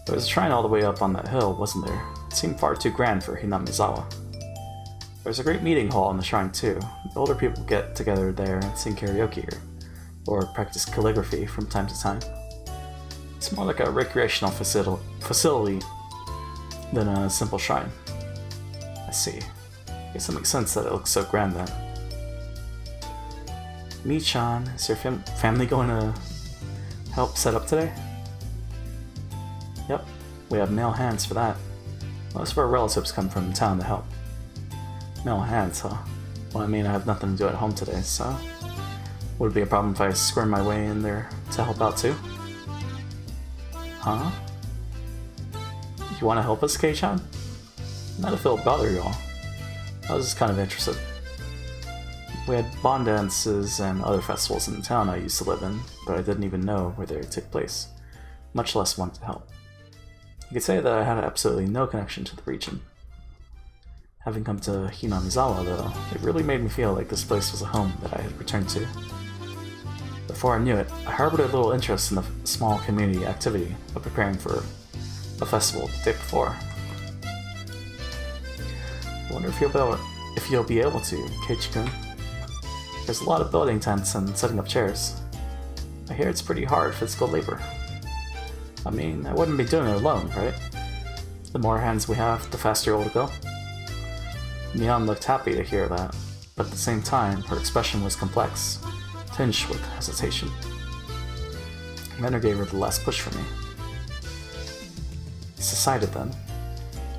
There was a shrine all the way up on that hill, wasn't there? It seemed far too grand for Hinamizawa. There's a great meeting hall in the shrine too. The older people get together there and sing karaoke or practice calligraphy from time to time. It's more like a recreational facility than a simple shrine. I see. I guess it makes sense that it looks so grand then. Mi-chan, is your family going to help set up today? Yep, we have male hands for that. Most of our relatives come from town to help. Male hands, huh? Well, I mean, I have nothing to do at home today, so... Would it be a problem if I squirm my way in there to help out too? Huh? You want to help us, Kei-chan? Not if it'll bother you all. I was just kind of interested. We had bond dances and other festivals in the town I used to live in, but I didn't even know where they took place, much less want to help. You could say that I had absolutely no connection to the region. Having come to Hinamizawa, though, it really made me feel like this place was a home that I had returned to. Before I knew it, I harbored a little interest in the small community activity of preparing for a festival the day before. I wonder if you'll be able to, Keiichi-kun. There's a lot of building tents and setting up chairs. I hear it's pretty hard physical labor. I mean, I wouldn't be doing it alone, right? The more hands we have, the faster it'll go. Mion looked happy to hear that, but at the same time, her expression was complex, tinged with hesitation. Renner gave her the last push for me. It's decided then.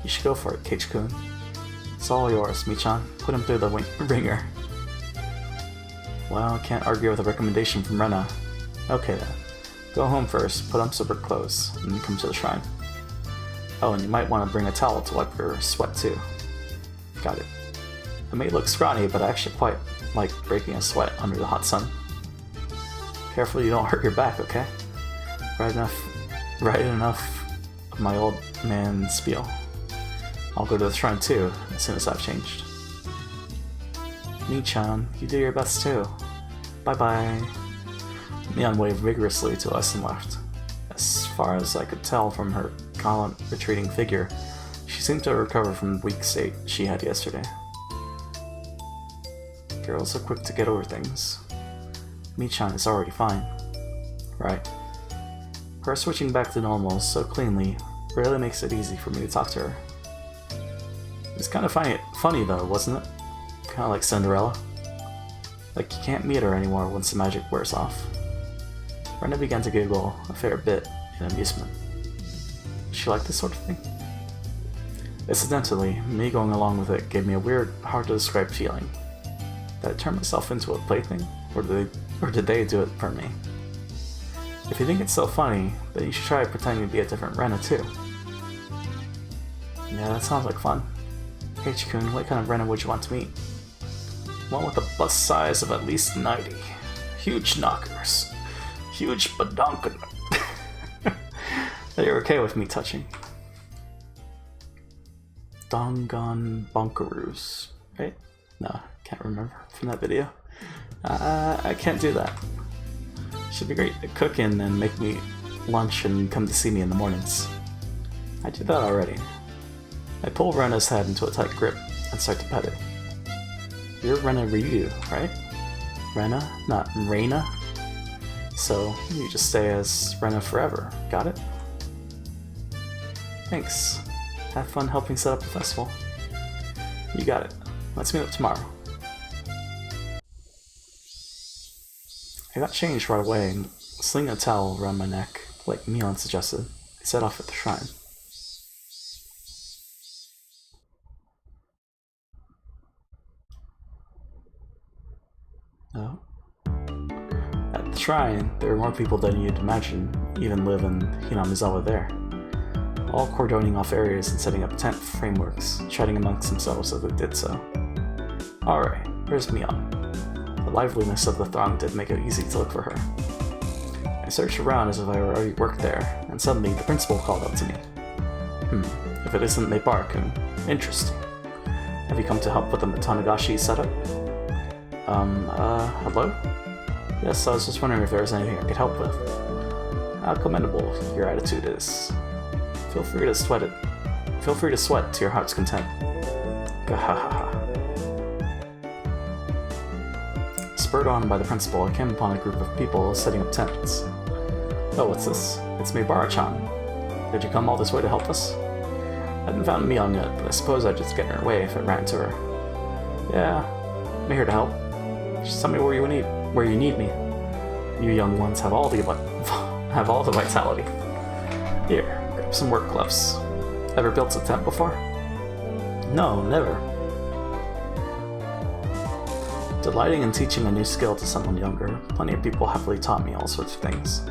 You should go for it, Ch.2. It's all yours, Michan. Put him through the ringer. Well, can't argue with a recommendation from Rena. Okay then. Go home first, put on some work clothes, and then come to the shrine. Oh, and you might want to bring a towel to wipe your sweat too. Got it. I may look scrawny, but I actually quite like breaking a sweat under the hot sun. Careful you don't hurt your back, okay? Right enough of my old man spiel. I'll go to the shrine too, as soon as I've changed. Michan, you do your best too. Bye-bye. Mion waved vigorously to us and left. As far as I could tell from her gallant, retreating figure, she seemed to have recovered from the weak state she had yesterday. Girls are quick to get over things. Michan is already fine. Right. Her switching back to normal so cleanly really makes it easy for me to talk to her. It's kind of funny though, wasn't it? Kind of like Cinderella. Like you can't meet her anymore once the magic wears off. Brenda began to giggle a fair bit in amusement. She liked this sort of thing? Incidentally, me going along with it gave me a weird, hard-to-describe feeling. Did I turn myself into a plaything, or did they do it for me? If you think it's so funny, then you should try pretending to be a different Rena too. Yeah, that sounds like fun. H-kun, what kind of Rena would you want to meet? One with a bust size of at least 90. Huge knockers. Huge badonkin. You're okay with me touching. Dongon Bonkaroos, right? No, can't remember from that video. I can't do that. Should be great to cook in and make me lunch and come to see me in the mornings. I do that already. I pull Rena's head into a tight grip and start to pet it. You're Rena Ryu, right? Rena, not Reina? So, you just stay as Rena forever, got it? Thanks. Have fun helping set up the festival. You got it. Let's meet up tomorrow. I got changed right away and sling a towel around my neck, like Mion suggested. I set off at the shrine. Oh. At the shrine, there are more people than you'd imagine even live in Hinamizawa there. All cordoning off areas and setting up tent frameworks, chatting amongst themselves as they did so. Alright, where's Mion? The liveliness of the throng did make it easy to look for her. I searched around as if I already worked there, and suddenly the principal called out to me. If it isn't Meibarakun, interesting. Have you come to help with the Watanagashi setup? Hello? Yes, I was just wondering if there was anything I could help with. How commendable your attitude is. Feel free to sweat to your heart's content. Gahahaha. Spurred on by the principal, I came upon a group of people setting up tents. Oh, what's this? It's Meibara-chan. Did you come all this way to help us? I haven't found Mion yet, but I suppose I'd just get in her way if I ran to her. Yeah, I'm here to help. Just tell me where you need me. You young ones have all the vitality. Here, grab some work gloves. Ever built a tent before? No, never. Delighting in teaching a new skill to someone younger, plenty of people happily taught me all sorts of things.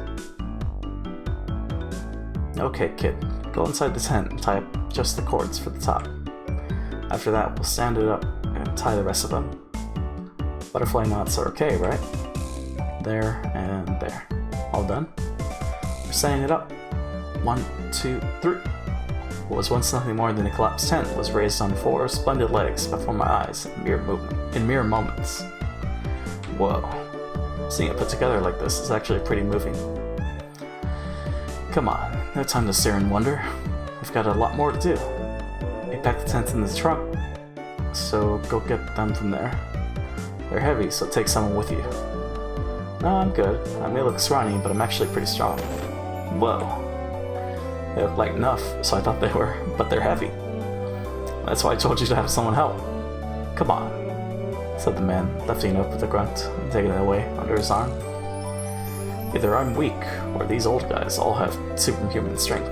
Okay, kid, go inside the tent and tie up just the cords for the top. After that, we'll stand it up and tie the rest of them. Butterfly knots are okay, right? There and there. All done? We're setting it up. 1, 2, 3. What was once nothing more than a collapsed tent was raised on 4 splendid legs before my eyes in mere moments. Whoa. Seeing it put together like this is actually pretty moving. Come on, no time to stare and wonder. We've got a lot more to do. We packed the tent in the truck, so go get them from there. They're heavy, so take someone with you. No, I'm good. I may look scrawny, but I'm actually pretty strong. Whoa. They look light enough, so I thought they were, but they're heavy. That's why I told you to have someone help. Come on, said the man, lifting it up with a grunt and taking it away under his arm. Either I'm weak, or these old guys all have superhuman strength.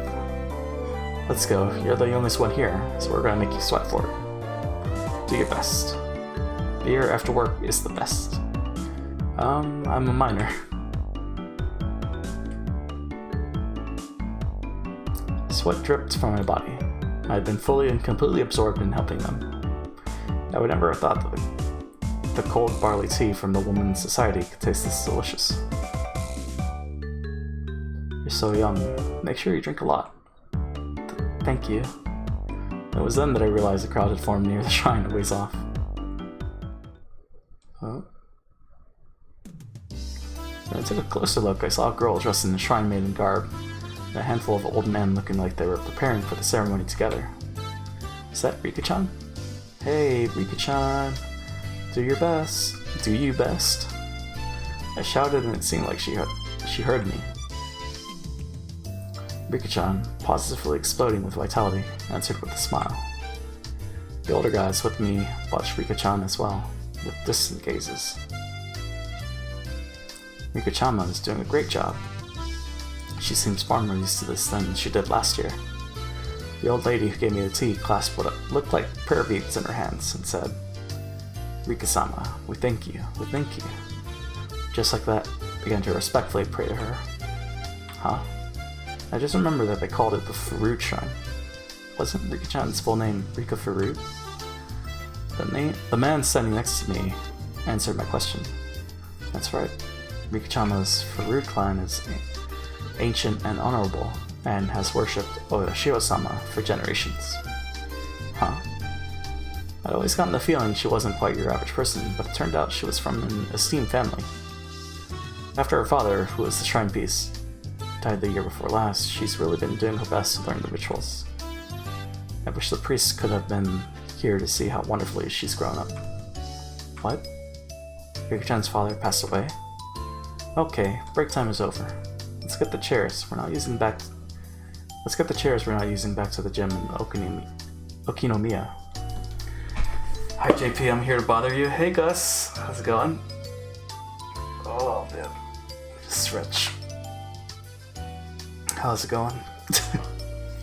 Let's go. You're the youngest one here, so we're gonna make you sweat for it. Do your best. Beer after work is the best. I'm a minor. Sweat dripped from my body. I had been fully and completely absorbed in helping them. I would never have thought that the cold barley tea from the Women's Society could taste this delicious. You're so young. Make sure you drink a lot. Thank you. It was then that I realized the crowd had formed near the shrine a ways off. Oh. When I took a closer look, I saw a girl dressed in a shrine maiden garb, and a handful of old men looking like they were preparing for the ceremony together. Is that Rika-chan? Hey, Rika-chan. Do your best. Do you best. I shouted and it seemed like she heard me. Rika-chan, positively exploding with vitality, answered with a smile. The older guys with me watched Rika-chan as well, with distant gazes. Rika-chan is doing a great job. She seems far more used to this than she did last year. The old lady who gave me the tea clasped what looked like prayer beads in her hands and said, Rika-sama, we thank you, we thank you. Just like that, began to respectfully pray to her. Huh? I just remember that they called it the Farut Shrine. Wasn't Rika-chan's full name Rika Farut? The man standing next to me answered my question. That's right. Rika-chan's Farut clan is ancient and honorable, and has worshipped Oyoshiro-sama for generations. Huh? I'd always gotten the feeling she wasn't quite your average person, but it turned out she was from an esteemed family. After her father, who was the shrine priest, died the year before last, she's really been doing her best to learn the rituals. I wish the priest could have been here to see how wonderfully she's grown up. What? Rika-chan's father passed away? Okay, break time is over. Let's get the chairs we're not using back to the gym in Okinomiya. Hi JP, I'm here to bother you. Hey Gus, how's it going? Oh man, stretch. How's it going?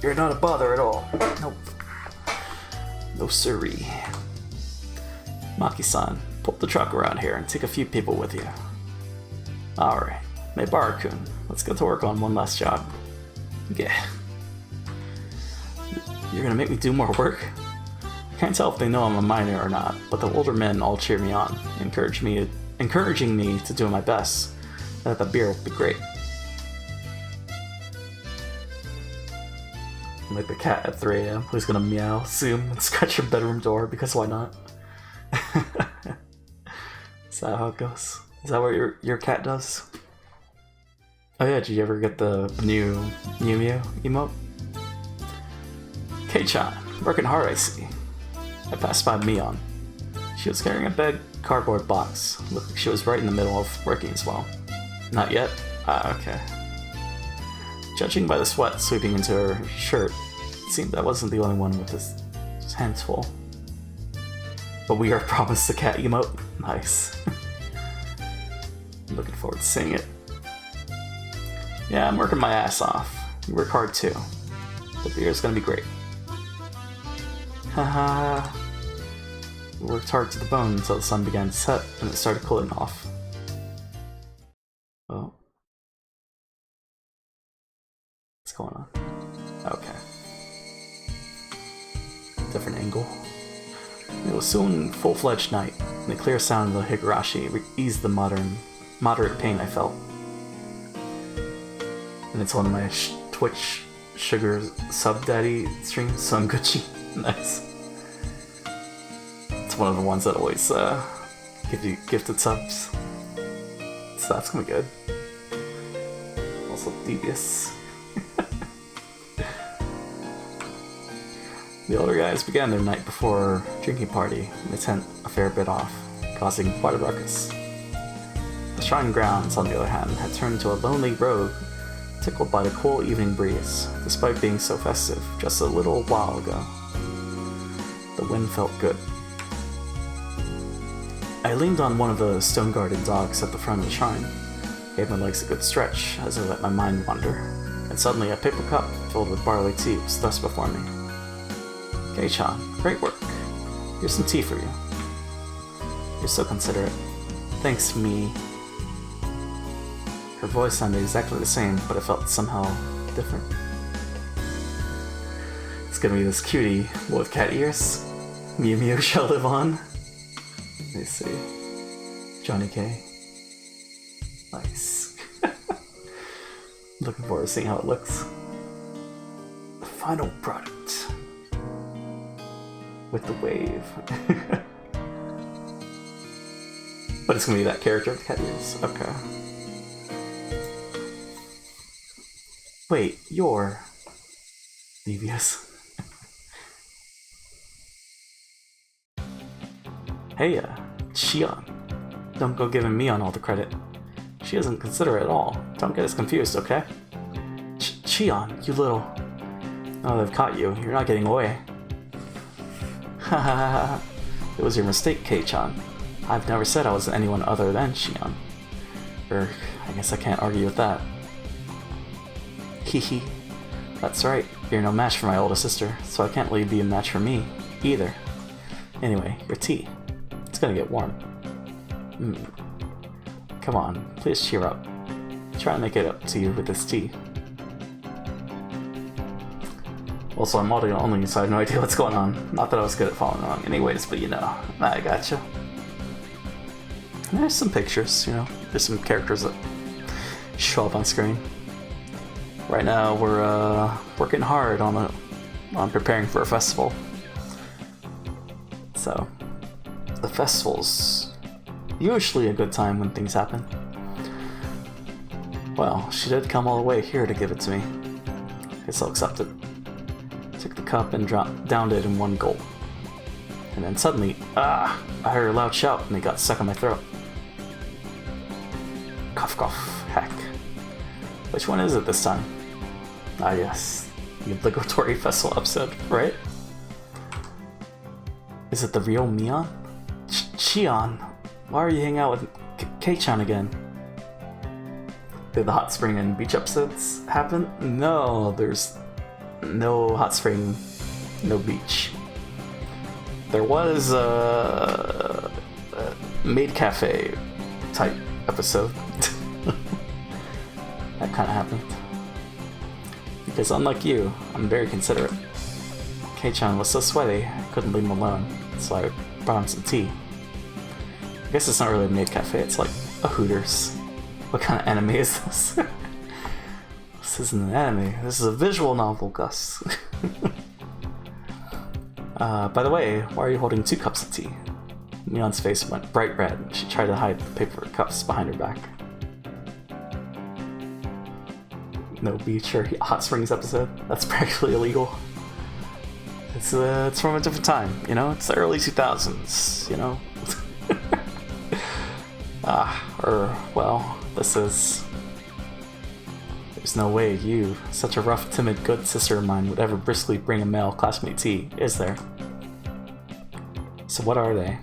You're not a bother at all. Nope. No siree. Maki-san, pull the truck around here and take a few people with you. Alright, Meibara-kun, let's get to work on one last job. Yeah. You're gonna make me do more work? I can't tell if they know I'm a minor or not, but the older men all cheer me on, encouraging me to do my best, and that the beer will be great. I'm like the cat at 3 AM who's gonna meow, zoom, and scratch your bedroom door because why not? Is that how it goes? Is that what your cat does? Oh yeah, did you ever get the new Mew Mew emote? K-chan, working hard I see. I passed by Mion. She was carrying a big cardboard box. Looked like she was right in the middle of working as well. Not yet? Ah, okay. Judging by the sweat sweeping into her shirt, it seemed I wasn't the only one with his hands full. But we are promised the cat emote? Nice. I'm looking forward to seeing it. Yeah, I'm working my ass off. You work hard too. The beer's gonna be great. Haha. We worked hard to the bone until the sun began to set and it started cooling off. Oh. What's going on? Okay. Different angle. It was soon full-fledged night, and the clear sound of the Higurashi eased the moderate pain I felt. And it's one of my Twitch Sugar Sub-Daddy streams, so I'm Gucci. Nice. It's one of the ones that always give you gifted subs. So that's gonna be good. Also devious. The older guys began their night before drinking party in the tent a fair bit off, causing quite a ruckus. The shrine grounds, on the other hand, had turned into a lonely road, tickled by the cool evening breeze, despite being so festive just a little while ago. The wind felt good. I leaned on one of the stone-guarded dogs at the front of the shrine, gave my legs a good stretch as I let my mind wander, and suddenly a paper cup filled with barley tea was thrust before me. Kei-chan, great work. Here's some tea for you. You're so considerate. Thanks, me. Her voice sounded exactly the same, but it felt somehow different. It's gonna be this cutie with cat ears. Mew Mew shall live on. Let me see. Johnny K. Nice. Looking forward to seeing how it looks. The final product. With the wave. But it's gonna be that character with cat ears. Okay. Wait, you're devious. Hey, Shion. Don't go giving Mion all the credit. She doesn't consider it at all. Don't get us confused, okay? Shion, you little... Oh, they've caught you. You're not getting away. Hahaha. It was your mistake, Kei-chan. I've never said I was anyone other than Shion. I guess I can't argue with that. Hehe. That's right. You're no match for my older sister, so I can't let you be a match for me, either. Anyway, your tea. It's gonna get warm. Come on, please cheer up. Try and make it up to you with this tea. Also, I'm audio only, so I have no idea what's going on. Not that I was good at following along anyways, but you know, I gotcha. And there's some pictures, you know, there's some characters that show up on screen. Right now, we're working hard on preparing for a festival. So, the festival's usually a good time when things happen. Well, she did come all the way here to give it to me. Guess I'll accept it. Took the cup and downed it in one gulp. And then suddenly, I heard a loud shout and it got stuck in my throat. Cough cough, heck. Which one is it this time? Ah yes, the obligatory festival episode, right? Is it the real Mion? Shion, why are you hanging out with Kei-chan again? Did the hot spring and beach episodes happen? No, there's no hot spring, no beach. There was a maid cafe type episode. That kind of happened. Because unlike you, I'm very considerate. Kei-chan was so sweaty, I couldn't leave him alone, so I brought him some tea. I guess it's not really a maid cafe, it's like a Hooters. What kind of anime is this? This isn't an anime, this is a visual novel, Gus. By the way, why are you holding 2 cups of tea? Mion's face went bright red. She tried to hide the paper cups behind her back. No beach or hot springs episode? That's practically illegal. It's from a different time, you know? It's the early 2000s, you know? Well, this is... There's no way you, such a rough, timid, good sister of mine, would ever briskly bring a male classmate tea, is there? So what are they?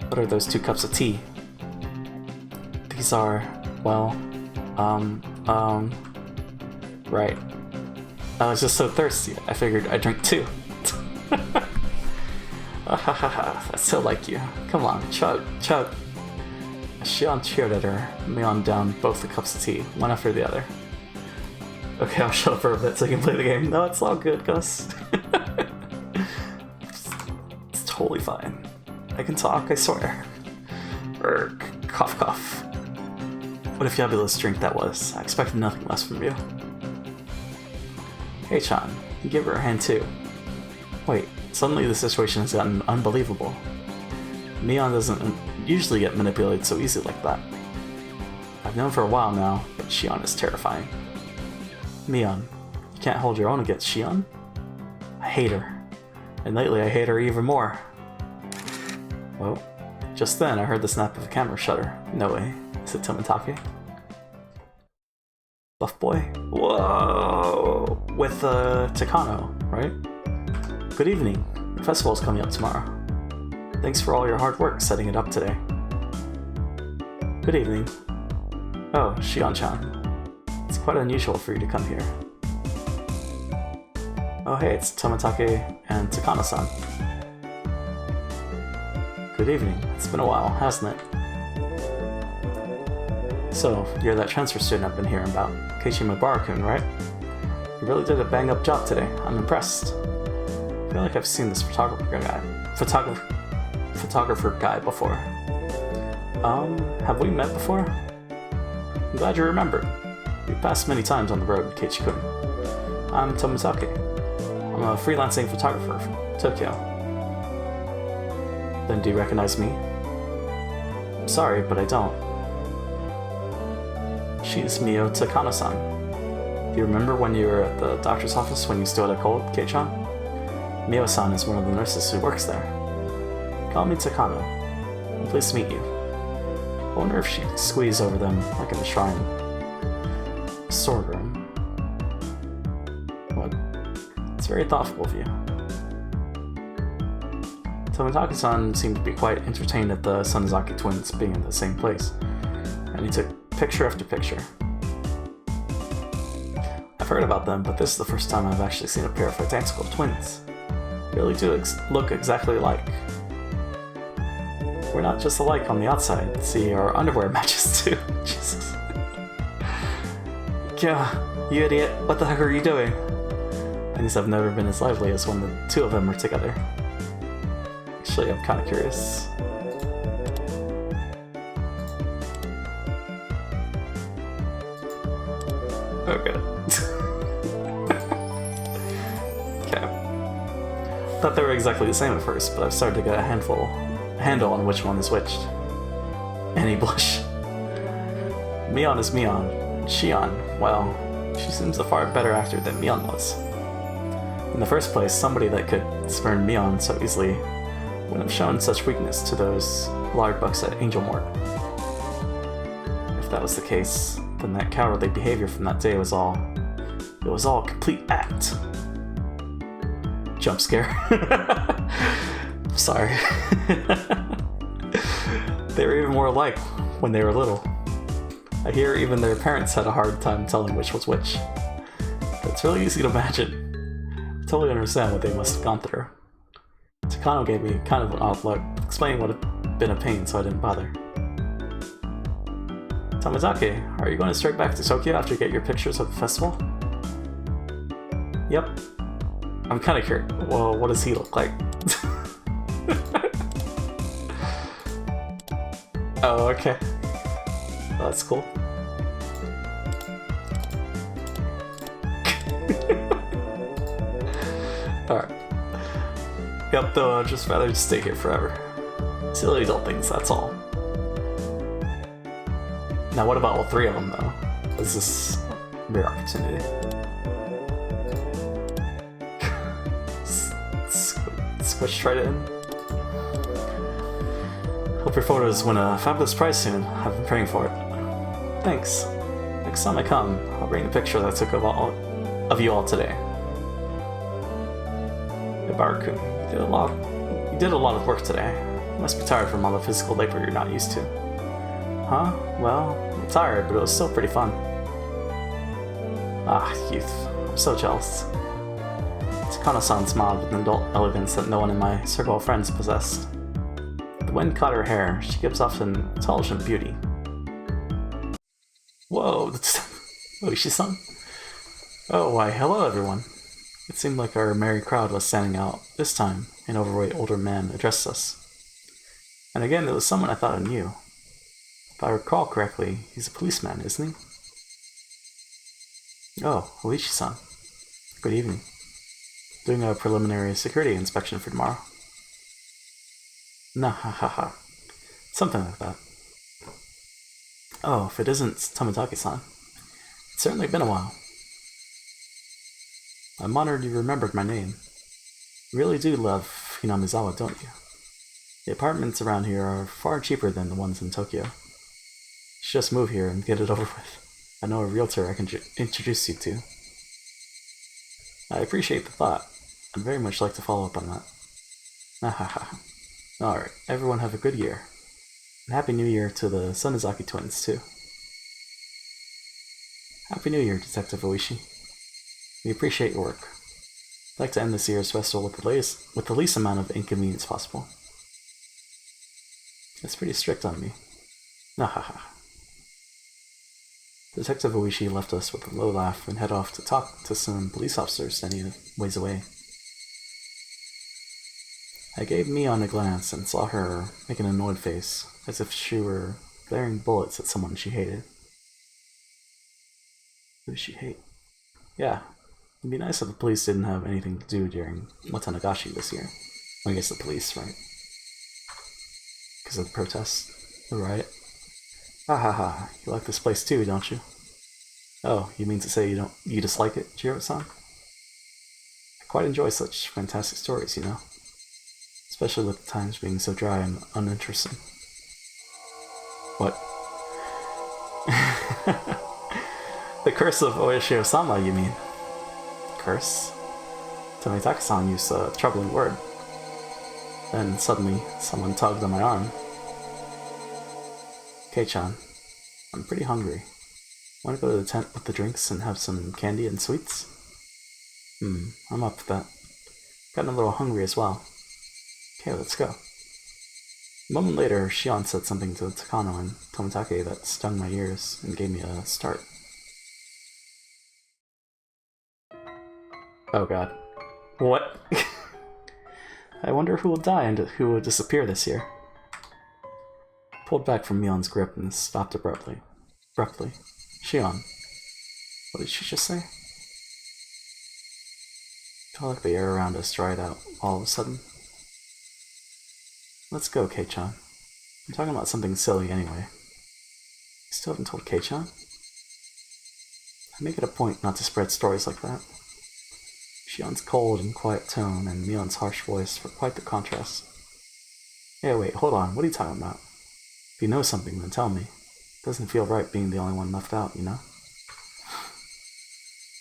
What are those 2 cups of tea? These are, well, right. I was just so thirsty, I figured I'd drink 2. That's so like you. Come on, chug, chug. Shion cheered at her, Mion down both the cups of tea, one after the other. Okay, I'll shut up for a bit so you can play the game. No, it's all good, Gus. It's totally fine. I can talk, I swear. Cough cough. What a fabulous drink that was. I expected nothing less from you. Hey Chan, you give her a hand too. Wait, suddenly the situation has gotten unbelievable. Mion doesn't usually get manipulated so easily like that. I've known for a while now, but Shion is terrifying. Mion, you can't hold your own against Shion? I hate her. And lately I hate her even more. Well, Just then, I heard the snap of a camera shutter. No way. Is it Tomitake? Buff boy? Whoa! With, Takano, right? Good evening. The festival's coming up tomorrow. Thanks for all your hard work setting it up today. Good evening. Oh, Shion-chan. It's quite unusual for you to come here. Oh hey, it's Tomitake and Takano-san. Good evening. It's been a while, hasn't it? So, you're that transfer student I've been hearing about, Keiichi Mibara-kun, right? You really did a bang-up job today. I'm impressed. I feel like I've seen this photographer guy before. Have we met before? I'm glad you remembered. We've passed many times on the road, Keiichi-kun. I'm Tomitake. I'm a freelancing photographer from Tokyo. Then do you recognize me? I'm sorry, but I don't. She's Mio Takano-san. Do you remember when you were at the doctor's office when you still had a cold, Kei-chan? Mio-san is one of the nurses who works there. Call me Takano. I'm pleased to meet you. I wonder if she'd squeeze over them like in the shrine. Sword room. What? It's very thoughtful of you. Tomitake-san seemed to be quite entertained at the Sonozaki twins being in the same place, and he took picture after picture. I've heard about them, but this is the first time I've actually seen a pair of identical twins. They really do look exactly alike. We're not just alike on the outside. See, our underwear matches too. Jesus. Yeah, you idiot. What the heck are you doing? Things have never been as lively as when the two of them are together. Actually, I'm kind of curious. Okay. Okay. Thought they were exactly the same at first, but I've started to get a handle on which one is which. Any blush. Mion is Mion. Shion, well, she seems a far better actor than Mion was. In the first place, somebody that could spurn Mion so easily wouldn't have shown such weakness to those lard bucks at Angel Mort. If that was the case, then that cowardly behavior from that day was all a complete act. Jump scare. Sorry. They were even more alike when they were little. I hear even their parents had a hard time telling which was which. It's really easy to imagine. I totally understand what they must have gone through. Takano gave me kind of an odd look, explaining what had been a pain, so I didn't bother. Tomitake, are you going straight back to Tokyo after you get your pictures of the festival? Yep. I'm kind of curious. Well, what does he look like? Oh, okay. Oh, that's cool. Alright. Yep, though I'd just rather stay here forever. Silly adult things, that's all. Now what about all three of them, though? Is this a rare opportunity? Squish right in. Hope your photos win a fabulous prize soon. I've been praying for it. Thanks. Next time I come, I'll bring the pictures I took of you all today. Hibara-kun, you did a lot of work today. You must be tired from all the physical labor you're not used to. Huh? Well, I'm tired, but it was still pretty fun. Ah, youth. I'm so jealous. Takano-san smiled with an adult elegance that no one in my circle of friends possessed. The wind caught her hair. She gives off an intelligent beauty. Whoa, that's Oishi-san? Oh, why, hello everyone. It seemed like our merry crowd was standing out. This time, an overweight older man addressed us. And again, it was someone I thought I knew. If I recall correctly, he's a policeman, isn't he? Oh, Oishi-san. Good evening. Doing a preliminary security inspection for tomorrow. Nah, ha ha ha. Something like that. Oh, if it isn't Tomitake-san. It's certainly been a while. I'm honored you remembered my name. You really do love Hinamizawa, don't you? The apartments around here are far cheaper than the ones in Tokyo. You should just move here and get it over with. I know a realtor I can introduce you to. I appreciate the thought. I'd very much like to follow up on that. Ahaha. Alright, everyone have a good year. And Happy New Year to the Sonozaki twins, too. Happy New Year, Detective Oishi. We appreciate your work. I'd like to end this year's festival with the least amount of inconvenience possible. It's pretty strict on me. Ahaha. Detective Oishi left us with a low laugh and head off to talk to some police officers standing a ways away. I gave Mion a glance and saw her make an annoyed face, as if she were glaring bullets at someone she hated. Who does she hate? Yeah, it'd be nice if the police didn't have anything to do during Watanagashi this year. I guess the police, right? Because of the protest, the riot. Ha ha ha, you like this place too, don't you? Oh, you mean to say you dislike it, Jiro-san? I quite enjoy such fantastic stories, you know? Especially with the times being so dry and uninteresting. What? The curse of Oyoshiro-sama, you mean? Curse? Tomitaka-san used a troubling word. Then suddenly, someone tugged on my arm. Kei-chan, I'm pretty hungry. Want to go to the tent with the drinks and have some candy and sweets? I'm up for that. Gotten a little hungry as well. Okay, let's go. A moment later, Shion said something to Takano and Tomitake that stung my ears and gave me a start. Oh god. What? I wonder who will die and who will disappear this year. Pulled back from Mion's grip and stopped abruptly. Shion. What did she just say? Felt like the air around us dried out all of a sudden. Let's go, Kei-chan. I'm talking about something silly anyway. You still haven't told Kei-chan? I make it a point not to spread stories like that. Shion's cold and quiet tone and Mion's harsh voice were quite the contrast. Hey, wait, hold on, what are you talking about? If you know something, then tell me. It doesn't feel right being the only one left out, you know?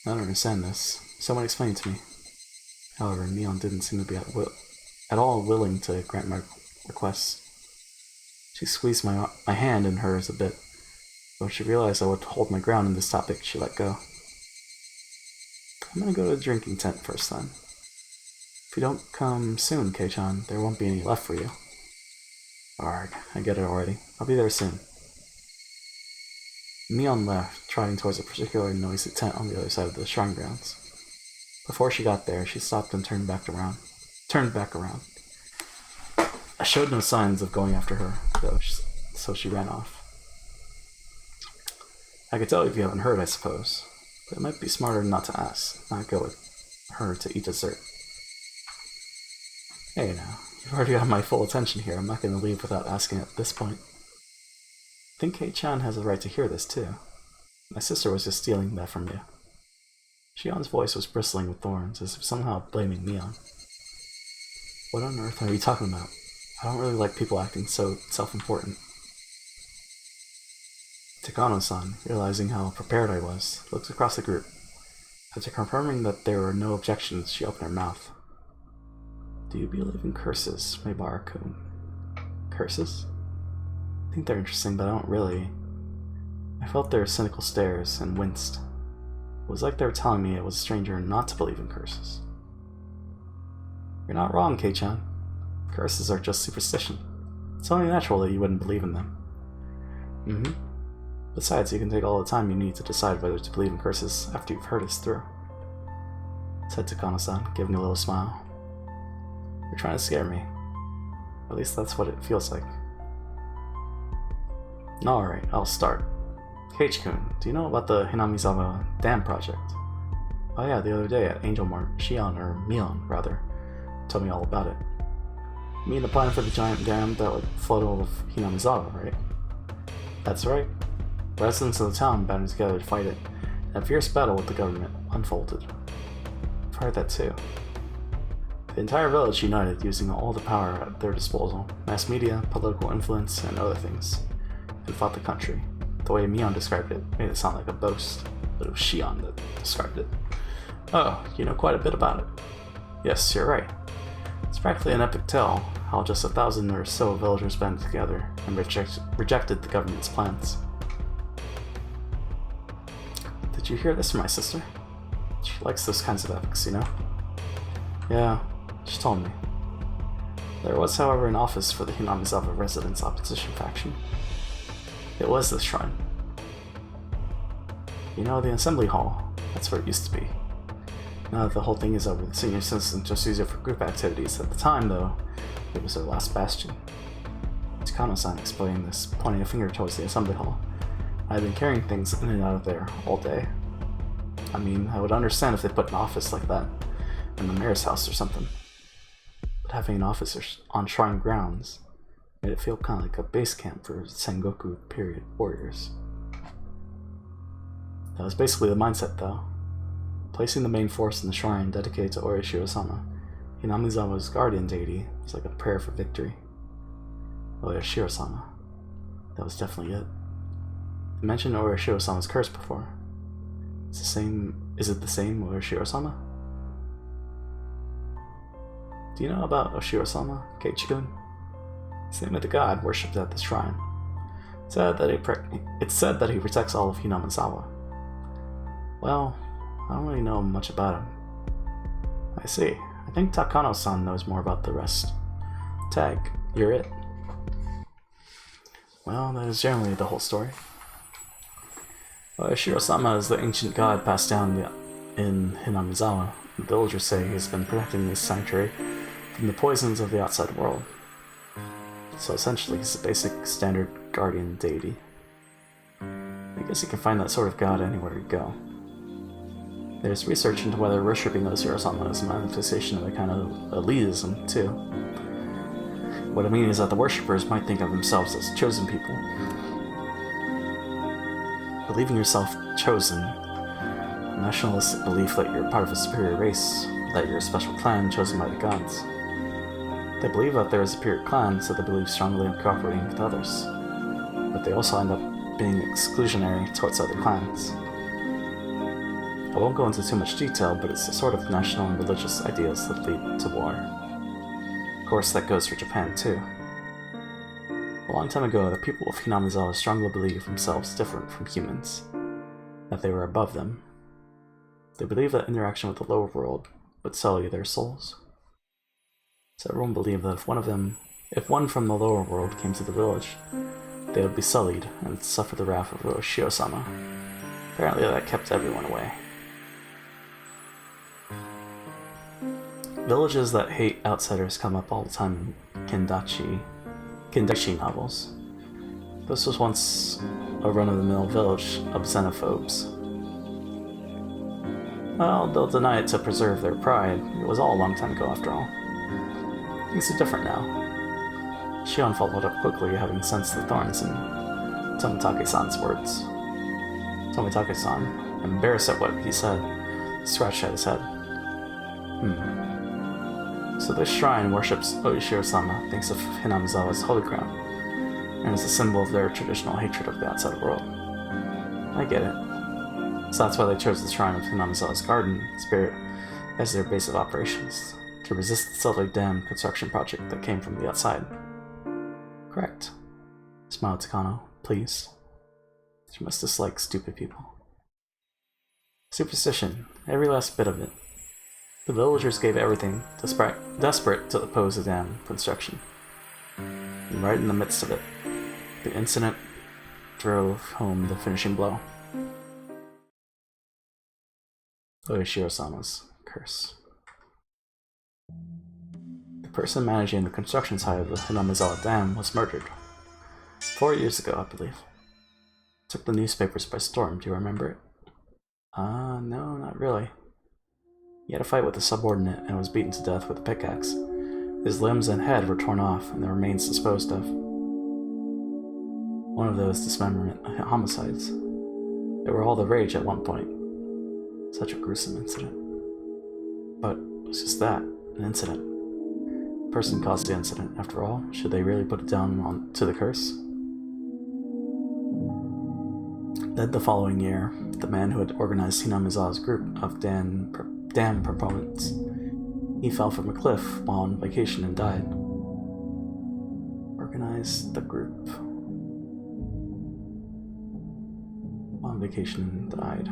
I don't understand this. Someone explain it to me. However, Mion didn't seem to be at all willing to grant my request. She squeezed my hand in hers a bit, but when she realized I would hold my ground in this topic, she let go. I'm gonna go to the drinking tent first then. If you don't come soon, Kei-chan, there won't be any left for you. Arg, I get it already. I'll be there soon. Mion left, trotting towards a particularly noisy tent on the other side of the shrine grounds. Before she got there, she stopped and turned back around. I showed no signs of going after her, though, so she ran off. I could tell if you haven't heard, I suppose, but it might be smarter not to ask, not go with her to eat dessert. Hey now, you've already got my full attention here. I'm not going to leave without asking at this point. I think Kei-chan has a right to hear this, too. My sister was just stealing that from you. Shion's voice was bristling with thorns, as if somehow blaming Mion. What on earth are you talking about? I don't really like people acting so self-important. Takano-san, realizing how prepared I was, looked across the group. After confirming that there were no objections, she opened her mouth. Do you believe in curses, Maibara-kun? Curses? I think they're interesting, but I don't really. I felt their cynical stares and winced. It was like they were telling me it was a stranger not to believe in curses. You're not wrong, Kei-chan. Curses are just superstition. It's only natural that you wouldn't believe in them. Besides, you can take all the time you need to decide whether to believe in curses after you've heard us through, said Takano-san, giving a little smile. You're trying to scare me. At least that's what it feels like. Alright, I'll start. Keiichi-kun, do you know about the Hinamizawa Dam project? Oh yeah, the other day at Angel Mart, Mion, told me all about it. You mean the plan for the giant dam that would flood all of Hinamizawa, right? That's right. Residents of the town banded together to fight it, and a fierce battle with the government unfolded. I've heard that too. The entire village united, using all the power at their disposal, mass media, political influence, and other things, and fought the country. The way Mion described it made it sound like a boast, but it was Shion that described it. Oh, you know quite a bit about it. Yes, you're right. It's practically an epic tale, how just 1,000 or so villagers banded together and rejected the government's plans. Did you hear this from my sister? She likes those kinds of epics, you know? Yeah, she told me. There was, however, an office for the Hinamizawa residents' opposition faction. It was this shrine. You know, the assembly hall, that's where it used to be. Now that the whole thing is over, the senior citizens just use it for group activities. At the time, though, it was their last bastion. Takano-san explained this, pointing a finger towards the assembly hall. I had been carrying things in and out of there all day. I mean, I would understand if they put an office like that in the mayor's house or something. But having an office on shrine grounds made it feel kind of like a base camp for Sengoku period warriors. That was basically the mindset, though. Placing the main force in the shrine dedicated to Orishiro-sama, Hinamizawa's guardian deity, was like a prayer for victory. Orishiro-sama. That was definitely it. I mentioned Orishiro-sama's curse before. Is it the same Orishiro-sama? Do you know about Oshiro-sama, Keiichi-kun? It's the name of the god worshipped at the shrine. It's said that he protects all of Hinamizawa. Well, I don't really know much about him. I see. I think Takano-san knows more about the rest. Tag, you're it. Well, that is generally the whole story. Shiro-sama is the ancient god passed down in Hinamizawa. The villagers say he has been protecting this sanctuary from the poisons of the outside world. So essentially, he's a basic standard guardian deity. I guess you can find that sort of god anywhere you go. There's research into whether worshipping Shiro-sama is a manifestation of a kind of elitism, too. What I mean is that the worshippers might think of themselves as chosen people. Believing yourself chosen, a nationalistic belief that you're part of a superior race, that you're a special clan chosen by the gods. They believe that there is a superior clan, so they believe strongly in cooperating with others. But they also end up being exclusionary towards other clans. I won't go into too much detail, but it's the sort of national and religious ideas that lead to war. Of course, that goes for Japan, too. A long time ago, the people of Hinamizawa strongly believed themselves different from humans, that they were above them. They believed that interaction with the lower world would sully their souls. So everyone believed that if one from the lower world came to the village, they would be sullied and suffer the wrath of Oshiro-sama. Apparently that kept everyone away. Villages that hate outsiders come up all the time in Kendachi novels. This was once a run-of-the-mill village of xenophobes. Well, they'll deny it to preserve their pride. It was all a long time ago after all. Things are different now. Shion followed up quickly, having sensed the thorns in Tomitake-san's words. Tomitake-san, embarrassed at what he said, scratched at his head. So this shrine worships Oishiro-sama, thinks of Hinamizawa's holy crown, and is a symbol of their traditional hatred of the outside world. I get it. So that's why they chose the shrine of Hinamizawa's garden spirit as their base of operations, to resist the Silver Dam construction project that came from the outside. Correct. Smiled Takano, please. She must dislike stupid people. Superstition, every last bit of it. The villagers gave everything, desperate to oppose the dam construction. And right in the midst of it, the incident drove home the finishing blow. Oishiro-sama's curse. The person managing the construction side of the Hinamizawa Dam was murdered. 4 years ago, I believe. Took the newspapers by storm, do you remember it? No, not really. He had a fight with a subordinate and was beaten to death with a pickaxe. His limbs and head were torn off and the remains disposed of. One of those dismemberment homicides. They were all the rage at one point. Such a gruesome incident. But it was just that. An incident. The person caused the incident. After all, should they really put it down to the curse? Then the following year, the man who had organized Hinamizawa's group of dam proponents, he fell from a cliff while on vacation and died. Organized the group. On vacation and died.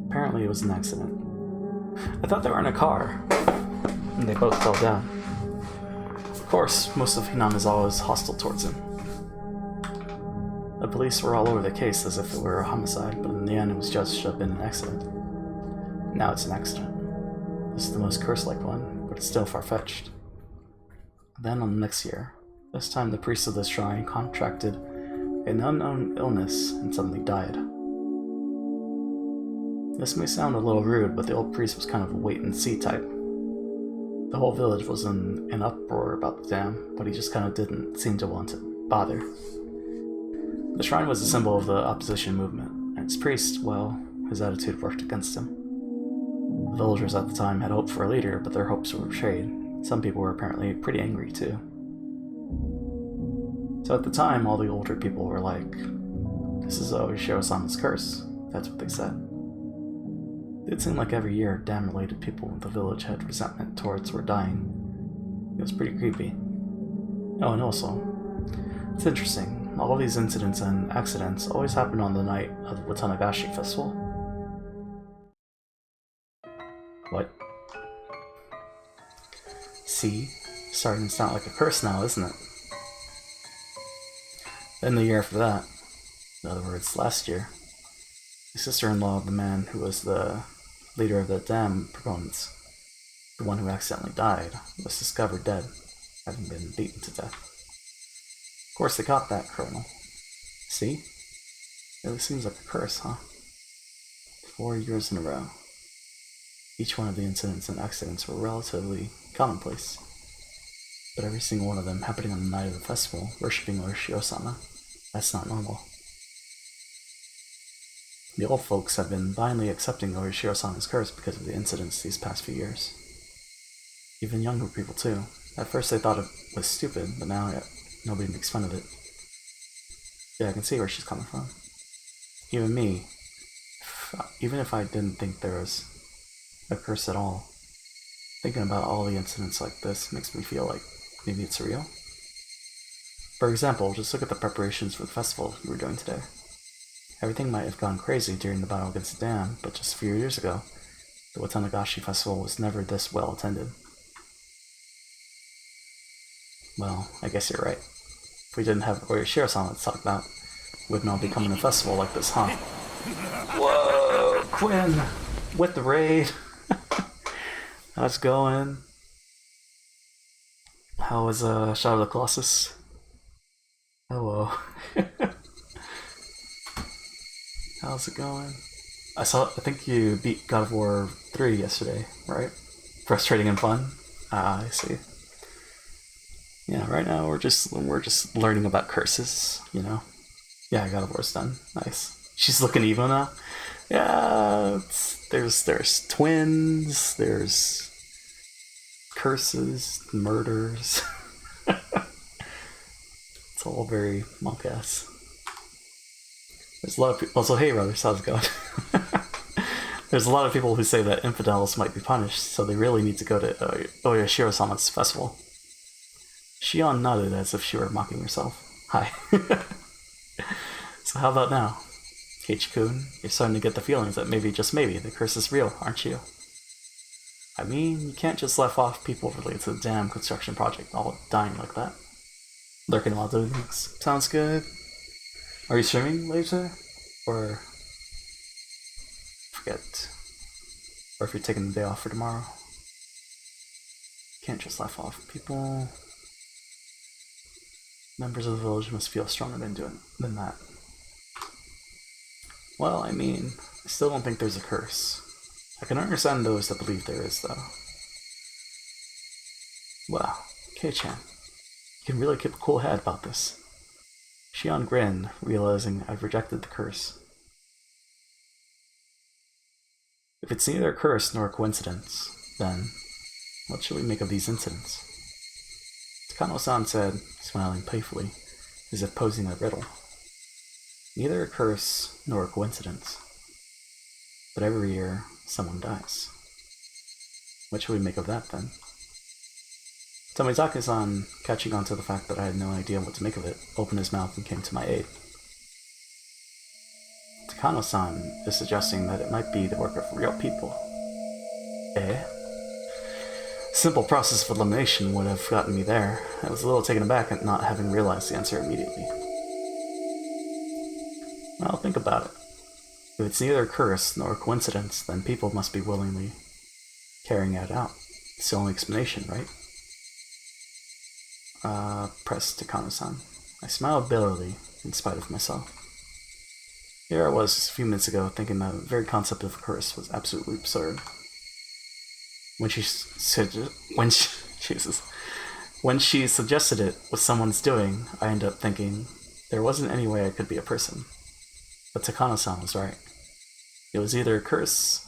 Apparently it was an accident. I thought they were in a car, and they both fell down. Of course, most of Hinamizawa was hostile towards him. The police were all over the case as if it were a homicide, but in the end it was judged to have been an accident. Now it's an accident. This is the most curse-like one, but it's still far-fetched. Then on the next year, this time the priest of the shrine contracted an unknown illness and suddenly died. This may sound a little rude, but the old priest was kind of a wait-and-see type. The whole village was in an uproar about the dam, but he just kind of didn't seem to want to bother. The shrine was a symbol of the opposition movement, and its priest, well, his attitude worked against him. The villagers at the time had hoped for a leader, but their hopes were betrayed. Some people were apparently pretty angry too. So at the time, all the older people were like, "This is Oishiro-sama's curse." That's what they said. It seemed like every year, dam-related people in the village had resentment towards were dying. It was pretty creepy. Oh, and also, it's interesting. All of these incidents and accidents always happen on the night of the Watanagashi festival. What? See? Starting to sound like a curse now, isn't it? Then the year after that, in other words, last year, the sister-in-law of the man who was the leader of the dam proponents, the one who accidentally died, was discovered dead, having been beaten to death. Of course, they caught that criminal. See? It really seems like a curse, huh? 4 years in a row. Each one of the incidents and accidents were relatively commonplace, but every single one of them happening on the night of the festival, worshipping Oishiro-sama. That's not normal. The old folks have been blindly accepting Oishiro-sama's curse because of the incidents these past few years. Even younger people, too. At first they thought it was stupid, but now nobody makes fun of it. Yeah, I can see where she's coming from. Even me, even if I didn't think there was a curse at all, thinking about all the incidents like this makes me feel like maybe it's real. For example, just look at the preparations for the festival we were doing today. Everything might have gone crazy during the battle against the dam, but just a few years ago, the Watanagashi festival was never this well attended. Well, I guess you're right. If we didn't have Oishiro-sama to talk about, we wouldn't all be coming to a festival like this, huh? Whoa! Quinn! With the raid! How's it going? How was Shadow of the Colossus? Hello. How's it going? I think you beat God of War 3 yesterday, right? Frustrating and fun? Ah, I see. Yeah, right now we're just learning about curses, you know? Yeah, God of War's done. Nice. She's looking evil now. Yeah, there's twins, there's curses, murders. It's all very monk-ass. There's a lot of people. Also, hey, brothers, how's it going? There's a lot of people who say that infidels might be punished, so they really need to go to Oishiro-sama's festival. Shion nodded as if she were mocking herself. Hi. So how about now? Keiichi-kun, you're starting to get the feelings that maybe, just maybe, the curse is real, aren't you? I mean, you can't just laugh off people related to the dam construction project all dying like that. Lurking while doing things. Sounds good. Are you streaming later? Or forget. Or if you're taking the day off for tomorrow. Can't just laugh off people. Members of the village must feel stronger than that. Well, I mean, I still don't think there's a curse. I can understand those that believe there is, though. Wow, Kei-chan, you can really keep a cool head about this. Shion grinned, realizing I've rejected the curse. If it's neither a curse nor a coincidence, then What should we make of these incidents? Takano-san said, smiling playfully, as if posing a riddle. Neither a curse nor a coincidence. But every year, someone dies. What should we make of that, then? Tomizaki-san, catching on to the fact that I had no idea what to make of it, opened his mouth and came to my aid. Takano-san is suggesting that it might be the work of real people. Eh? Simple process of elimination would have gotten me there. I was a little taken aback at not having realized the answer immediately. Well, think about it. If it's neither a curse nor a coincidence, then people must be willingly carrying it out. It's the only explanation, right? Pressed Takano-san. I smiled bitterly, in spite of myself. Here I was just a few minutes ago, thinking the very concept of a curse was absolutely absurd. When she suggested it was someone's doing, I ended up thinking there wasn't any way I could be a person. But Takano-san was right. It was either a curse,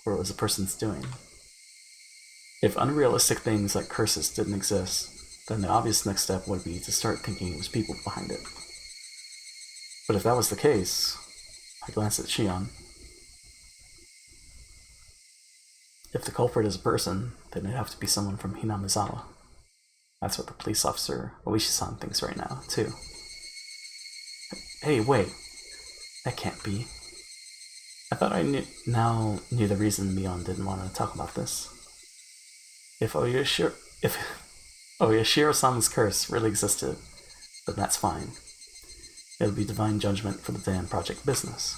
or it was a person's doing. If unrealistic things like curses didn't exist, then the obvious next step would be to start thinking it was people behind it. But if that was the case, I glanced at Shion. If the culprit is a person, then it'd have to be someone from Hinamizawa. That's what the police officer, Oishi-san, thinks right now, too. Hey, wait. That can't be. I thought I knew the reason Mion didn't want to talk about this. If Oyashiro-sama's curse really existed, then that's fine. It would be divine judgment for the damn project business.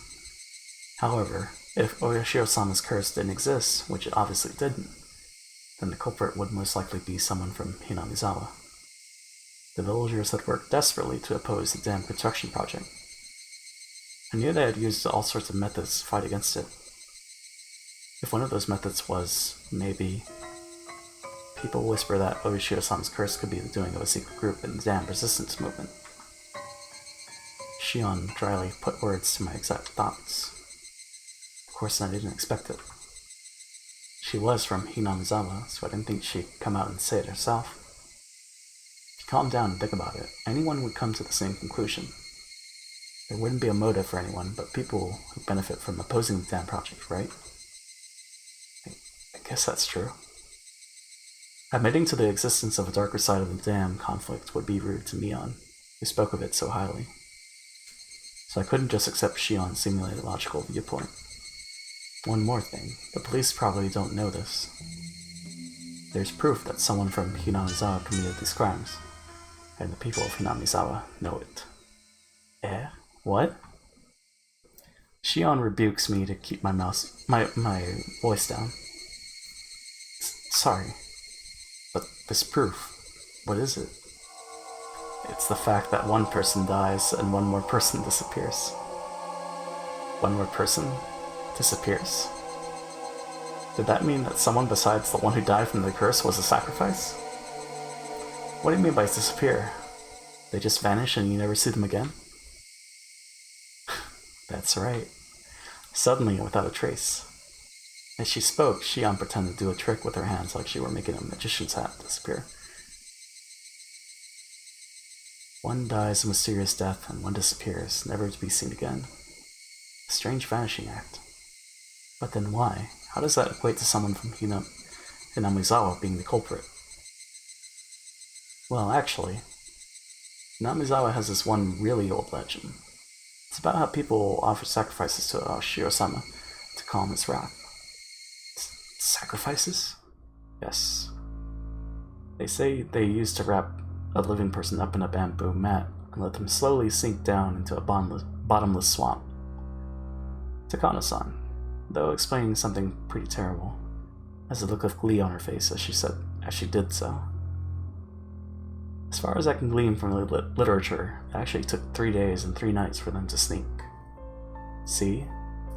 However, if Oyashiro-sama's curse didn't exist, which it obviously didn't, then the culprit would most likely be someone from Hinamizawa. The villagers had worked desperately to oppose the damn construction project. I knew they had used all sorts of methods to fight against it. If one of those methods was, maybe, people whisper that Oyashiro-sama's curse could be the doing of a secret group in the damn resistance movement. Shion dryly put words to my exact thoughts. Of course, I didn't expect it. She was from Hinamizawa, so I didn't think she'd come out and say it herself. If you calm down and think about it, anyone would come to the same conclusion. There wouldn't be a motive for anyone but people who benefit from opposing the damn project, right? I guess that's true. Admitting to the existence of a darker side of the damn conflict would be rude to Mion, who spoke of it so highly. So I couldn't just accept Shion's simulated logical viewpoint. One more thing, the police probably don't know this. There's proof that someone from Hinamizawa committed these crimes, and the people of Hinamizawa know it. Eh? What? Shion rebukes me to keep my voice down. Sorry, but this proof, what is it? It's the fact that one person dies and one more person disappears. One more person disappears? Did that mean that someone besides the one who died from the curse was a sacrifice? What do you mean by disappear? They just vanish and you never see them again? That's right. Suddenly and without a trace. As she spoke, Shion pretended to do a trick with her hands like she were making a magician's hat disappear. One dies a mysterious death and one disappears, never to be seen again. A strange vanishing act. But then why? How does that equate to someone from Hinamizawa being the culprit? Well, actually, Hinamizawa has this one really old legend. It's about how people offer sacrifices to Oshiro-sama to calm his wrath. Sacrifices? Yes. They say they used to wrap a living person up in a bamboo mat and let them slowly sink down into a bottomless swamp. Takano-san, though explaining something pretty terrible, has a look of glee on her face as she did so. As far as I can glean from the literature, it actually took 3 days and 3 nights for them to sneak. See?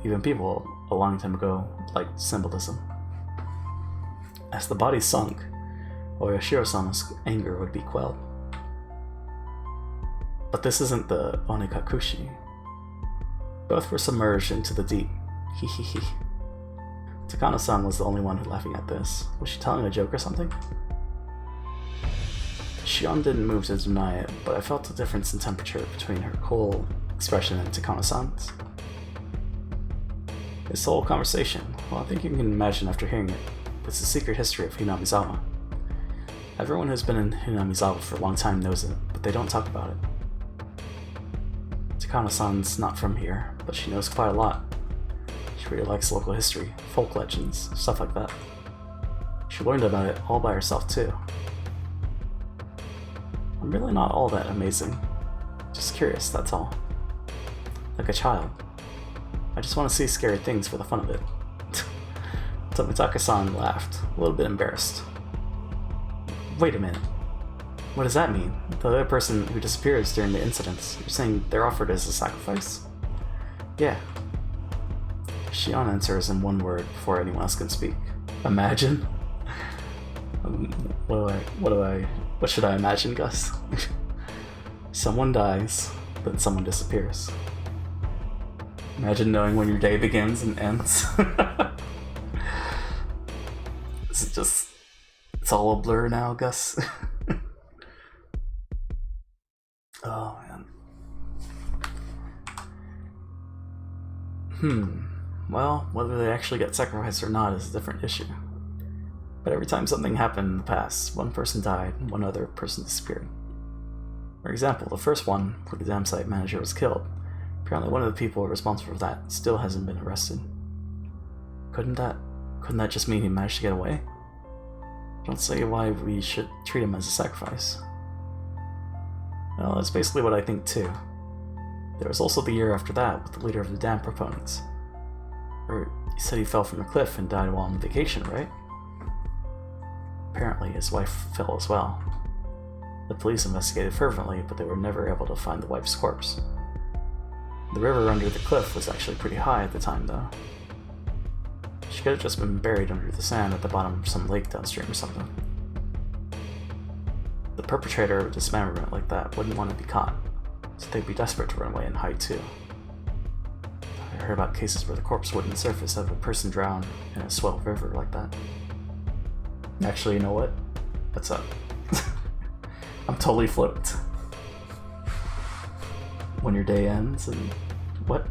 Even people a long time ago liked symbolism. As the body sunk, Oyashiro-sama's anger would be quelled. But this isn't the Onikakushi. Both were submerged into the deep. Hihihi. Takano-san was the only one who laughing at this. Was she telling a joke or something? Shion didn't move to deny it, but I felt a difference in temperature between her cool expression and Takano-san's. This whole conversation, well, I think you can imagine after hearing it, it's the secret history of Hinamizawa. Everyone who's been in Hinamizawa for a long time knows it, but they don't talk about it. Takano-san's not from here, but she knows quite a lot. She really likes local history, folk legends, stuff like that. She learned about it all by herself too. I'm really not all that amazing. Just curious, that's all. Like a child. I just want to see scary things for the fun of it. Tomitaka-san laughed, a little bit embarrassed. Wait a minute. What does that mean? The other person who disappears during the incidents, you're saying they're offered as a sacrifice? Yeah. Shion answers in one word before anyone else can speak. Imagine? What should I imagine, Gus? Someone dies, then someone disappears. Imagine knowing when your day begins and ends. It's all a blur now, Gus. Oh, man. Well, whether they actually get sacrificed or not is a different issue. But every time something happened in the past, one person died and one other person disappeared. For example, the first one, where the dam site manager was killed, apparently one of the people responsible for that still hasn't been arrested. Couldn't that just mean he managed to get away? Don't say why we should treat him as a sacrifice. Well, that's basically what I think too. There was also the year after that with the leader of the dam proponents. Or he said he fell from a cliff and died while on vacation, right? Apparently his wife fell as well. The police investigated fervently, but they were never able to find the wife's corpse. The river under the cliff was actually pretty high at the time, though. She could have just been buried under the sand at the bottom of some lake downstream or something. The perpetrator of a dismemberment like that wouldn't want to be caught, so they'd be desperate to run away and hide too. I heard about cases where the corpse wouldn't surface of a person drowned in a swell river like that. Actually, you know what? What's up? I'm totally flipped. When your day ends and... what?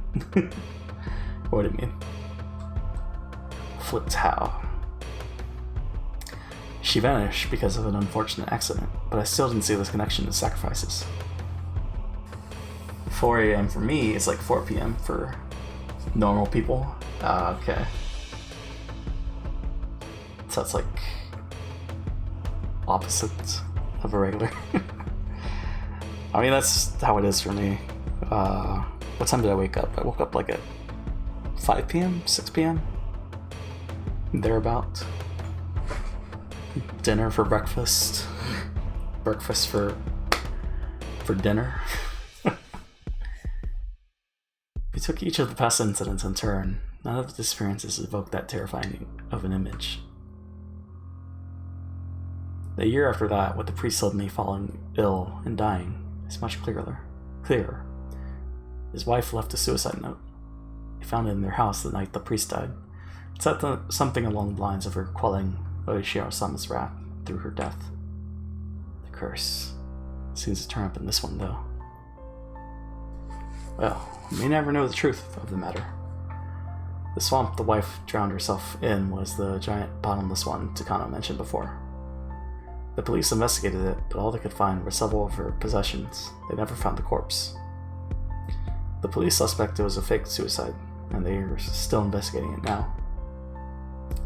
What do you mean? Flipped how? She vanished because of an unfortunate accident, but I still didn't see this connection to sacrifices. 4 a.m. for me is like 4 p.m. for normal people. Okay. So it's like opposite of a regular. I mean, that's how it is for me. What time did I wake up? I woke up like at 5 p.m., 6 p.m. Thereabout. Dinner for breakfast. Breakfast for dinner. We took each of the past incidents in turn. None of the experiences evoked that terrifying of an image. The year after that, with the priest suddenly falling ill and dying, is much clearer. His wife left a suicide note. He found it in their house the night the priest died. It said something along the lines of her quelling Oishiro-sama's wrath through her death. The curse seems to turn up in this one, though. Well, we may never know the truth of the matter. The swamp the wife drowned herself in was the giant bottomless one Takano mentioned before. The police investigated it, but all they could find were several of her possessions. They never found the corpse. The police suspect it was a fake suicide, and they are still investigating it now.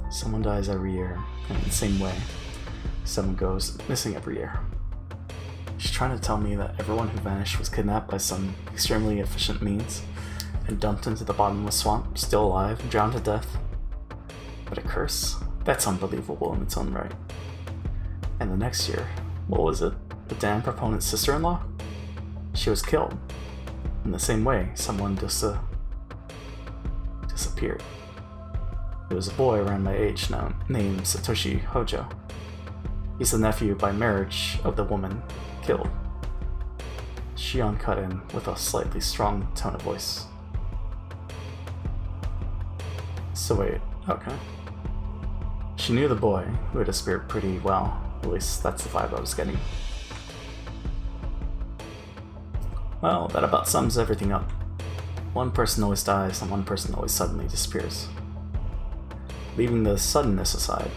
Someone dies every year, and in the same way, someone goes missing every year. She's trying to tell me that everyone who vanished was kidnapped by some extremely efficient means and dumped into the bottomless swamp, still alive, and drowned to death. But a curse? That's unbelievable in its own right. And the next year, what was it? The dam proponent's sister-in-law? She was killed. In the same way, someone disappeared. It was a boy around my age now, named Satoshi Hojo. He's the nephew by marriage of the woman killed. Shion cut in with a slightly strong tone of voice. So wait, okay. She knew the boy, who had disappeared pretty well. At least that's the vibe I was getting. Well, that about sums everything up. One person always dies, and one person always suddenly disappears. Leaving the suddenness aside,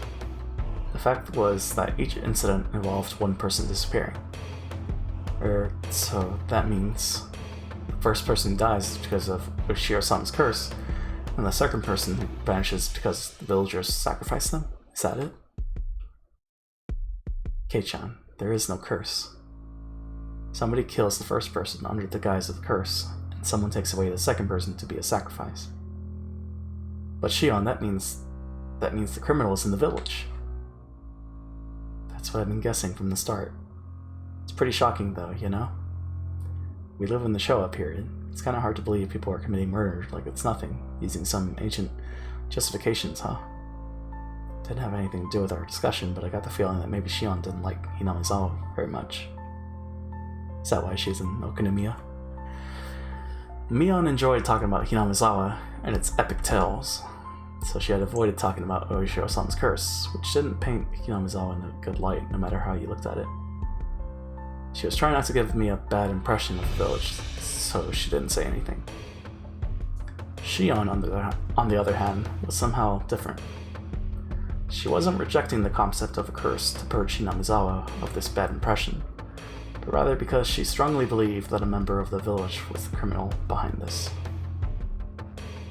the fact was that each incident involved one person disappearing. So that means the first person who dies is because of Ushio-sama's curse, and the second person who vanishes because the villagers sacrificed them? Is that it? Kei-chan, there is no curse. Somebody kills the first person under the guise of the curse, and someone takes away the second person to be a sacrifice. But Shion, that means the criminal is in the village. That's what I've been guessing from the start. It's pretty shocking though, you know? We live in the Showa period. It's kinda hard to believe people are committing murder like it's nothing, using some ancient justifications, huh? Didn't have anything to do with our discussion, but I got the feeling that maybe Shion didn't like Hinamizawa very much. Is that why she's in Okonomiya? Mion enjoyed talking about Hinamizawa and its epic tales, so she had avoided talking about Oishiro-sama's curse, which didn't paint Hinamizawa in a good light, no matter how you looked at it. She was trying not to give me a bad impression of the village, so she didn't say anything. Shion, on the other hand, was somehow different. She wasn't rejecting the concept of a curse to purge Hinamizawa of this bad impression, but rather because she strongly believed that a member of the village was the criminal behind this.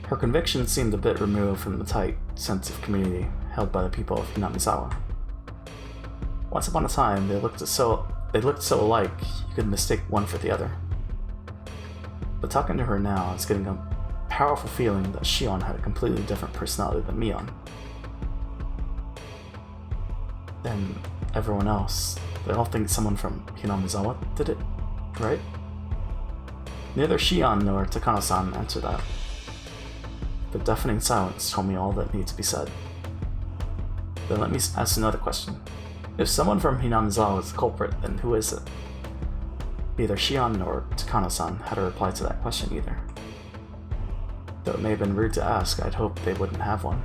Her conviction seemed a bit removed from the tight sense of community held by the people of Hinamizawa. Once upon a time, they looked so alike you could mistake one for the other. But talking to her now, I was getting a powerful feeling that Shion had a completely different personality than Mion. Than everyone else. They all think someone from Hinamizawa did it, right? Neither Shion nor Takano-san answered that. The deafening silence told me all that needed to be said. Then let me ask another question. If someone from Hinamizawa is the culprit, then who is it? Neither Shion nor Takano-san had a reply to that question either. Though it may have been rude to ask, I'd hoped they wouldn't have one.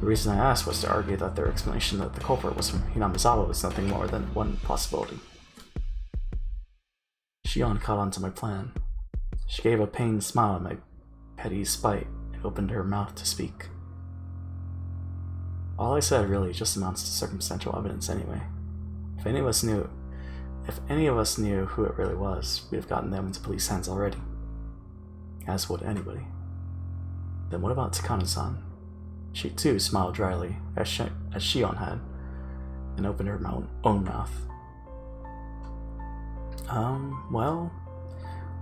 The reason I asked was to argue that their explanation that the culprit was from Hinamizawa was nothing more than one possibility. Shion caught on to my plan. She gave a pained smile at my petty spite and opened her mouth to speak. All I said really just amounts to circumstantial evidence anyway. If any of us knew who it really was, we'd have gotten them into police hands already. As would anybody. Then what about Takano-san? She too smiled dryly, as Shion had, and opened her own mouth. Well,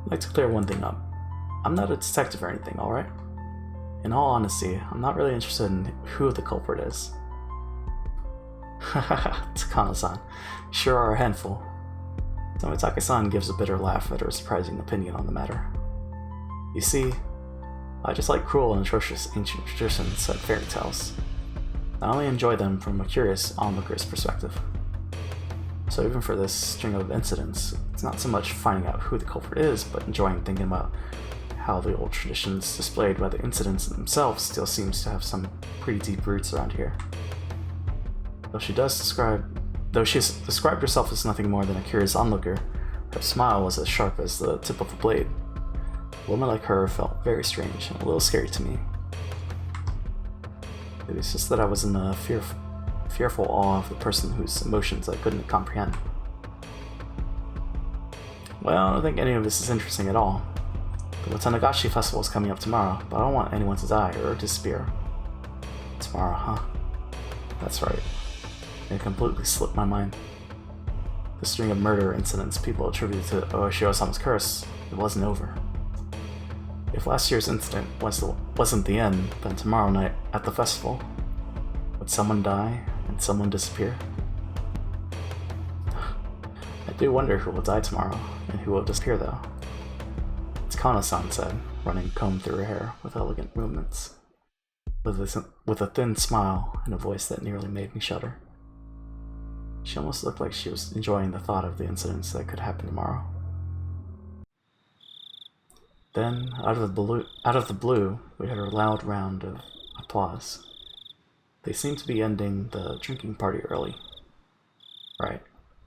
I'd like to clear one thing up. I'm not a detective or anything, alright? In all honesty, I'm not really interested in who the culprit is. Hahaha, Takano-san, sure are a handful. Tomitake-san gives a bitter laugh at her surprising opinion on the matter. You see, I just like cruel and atrocious ancient traditions and fairy tales. I only enjoy them from a curious onlooker's perspective. So even for this string of incidents, it's not so much finding out who the culprit is, but enjoying thinking about how the old traditions displayed by the incidents themselves still seems to have some pretty deep roots around here. Though she's described herself as nothing more than a curious onlooker, her smile was as sharp as the tip of a blade. A woman like her felt very strange and a little scary to me. It was just that I was in a fearful awe of the person whose emotions I couldn't comprehend. Well, I don't think any of this is interesting at all. The Watanagashi festival is coming up tomorrow, but I don't want anyone to die or disappear. Tomorrow, huh? That's right. It completely slipped my mind. The string of murder incidents people attributed to Oishiro-sama's curse, it wasn't over. If last year's incident wasn't the end, then tomorrow night, at the festival, would someone die and someone disappear? I do wonder who will die tomorrow, and who will disappear though. Takano-san said, running a comb through her hair with elegant movements, with a thin smile and a voice that nearly made me shudder. She almost looked like she was enjoying the thought of the incidents that could happen tomorrow. Then, out of the blue, we heard a loud round of applause. They seem to be ending the drinking party early. Right.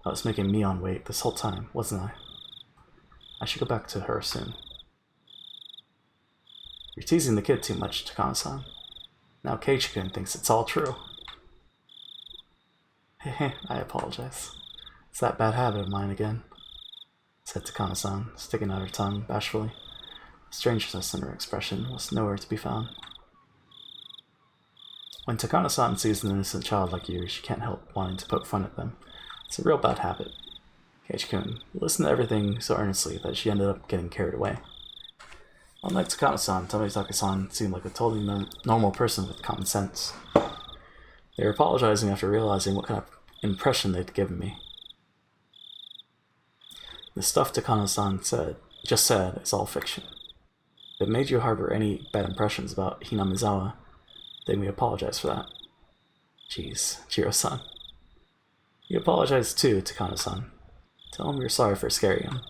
I was making Mion wait this whole time, wasn't I? I should go back to her soon. You're teasing the kid too much, Takano-san. Now Keiichi-kun thinks it's all true. Hehe, I apologize. It's that bad habit of mine again, said Takano-san, sticking out her tongue bashfully. The strangeness in her expression was nowhere to be found. When Takano-san sees an innocent child like you, she can't help wanting to poke fun at them. It's a real bad habit. Keiichi-kun listened to everything so earnestly that she ended up getting carried away. Unlike Takano-san, Tomitake-san seemed like a totally normal person with common sense. They were apologizing after realizing what kind of impression they'd given me. The stuff Takano-san just said is all fiction. If it made you harbor any bad impressions about Hinamizawa, then we apologize for that. Jeez, Jiro-san. You apologize too, Takano-san. Tell him you're sorry for scaring him.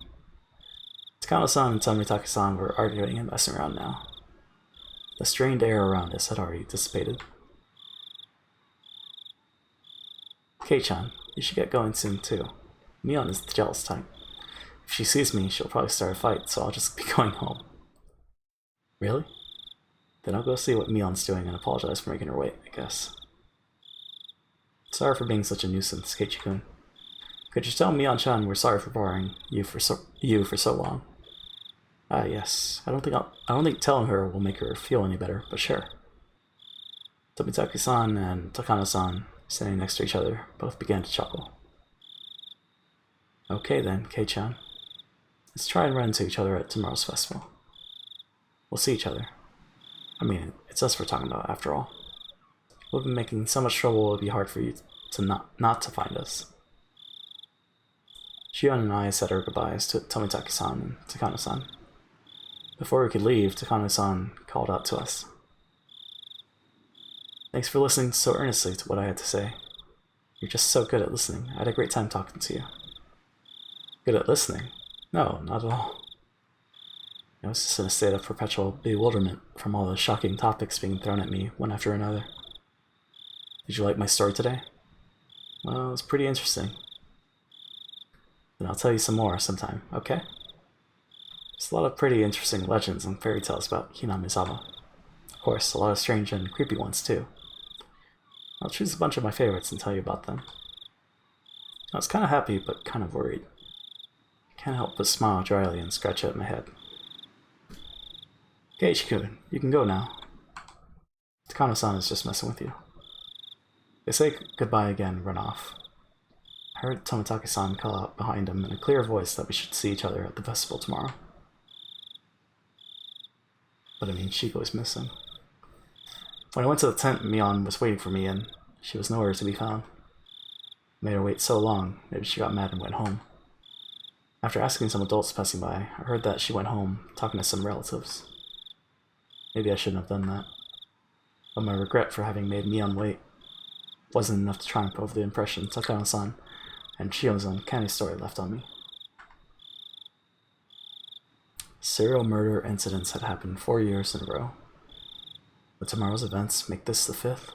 Takano-san and Tomitake-san were arguing and messing around now. The strained air around us had already dissipated. Kei-chan, you should get going soon too. Mion is the jealous type. If she sees me, she'll probably start a fight, so I'll just be going home. Really? Then I'll go see what Mion's doing and apologize for making her wait, I guess. Sorry for being such a nuisance, Keiichi-kun. Could you tell Mion-chan we're sorry for bothering you for so long? Ah, yes. I don't think telling her will make her feel any better, but sure. Tomitake-san and Takano-san, standing next to each other, both began to chuckle. Okay then, Kei-chan. Let's try and run into each other at tomorrow's festival. We'll see each other. I mean, it's us we're talking about, after all. We've been making so much trouble it would be hard for you to not to find us. Shion and I said our goodbyes to Tomitake-san and Takano-san. Before we could leave, Takano-san called out to us. Thanks for listening so earnestly to what I had to say. You're just so good at listening. I had a great time talking to you. Good at listening? No, not at all. I was just in a state of perpetual bewilderment from all the shocking topics being thrown at me one after another. Did you like my story today? Well, it was pretty interesting. Then I'll tell you some more sometime, okay? There's a lot of pretty interesting legends and fairy tales about Hinamizawa. Of course, a lot of strange and creepy ones too. I'll choose a bunch of my favorites and tell you about them. I was kind of happy, but kind of worried. I can't help but smile dryly and scratch out my head. Keiichi-kun, you can go now. Takano-san is just messing with you. They say goodbye again and run off. I heard Tomitake-san call out behind him in a clear voice that we should see each other at the festival tomorrow. But I mean, Shiko is missing. When I went to the tent, Mion was waiting for me and she was nowhere to be found. I made her wait so long, maybe she got mad and went home. After asking some adults passing by, I heard that she went home, talking to some relatives. Maybe I shouldn't have done that. But my regret for having made Mion wait wasn't enough to triumph over the impression Takano-san and Chio's uncanny story left on me. Serial murder incidents had happened 4 years in a row. Would tomorrow's events make this the 5th?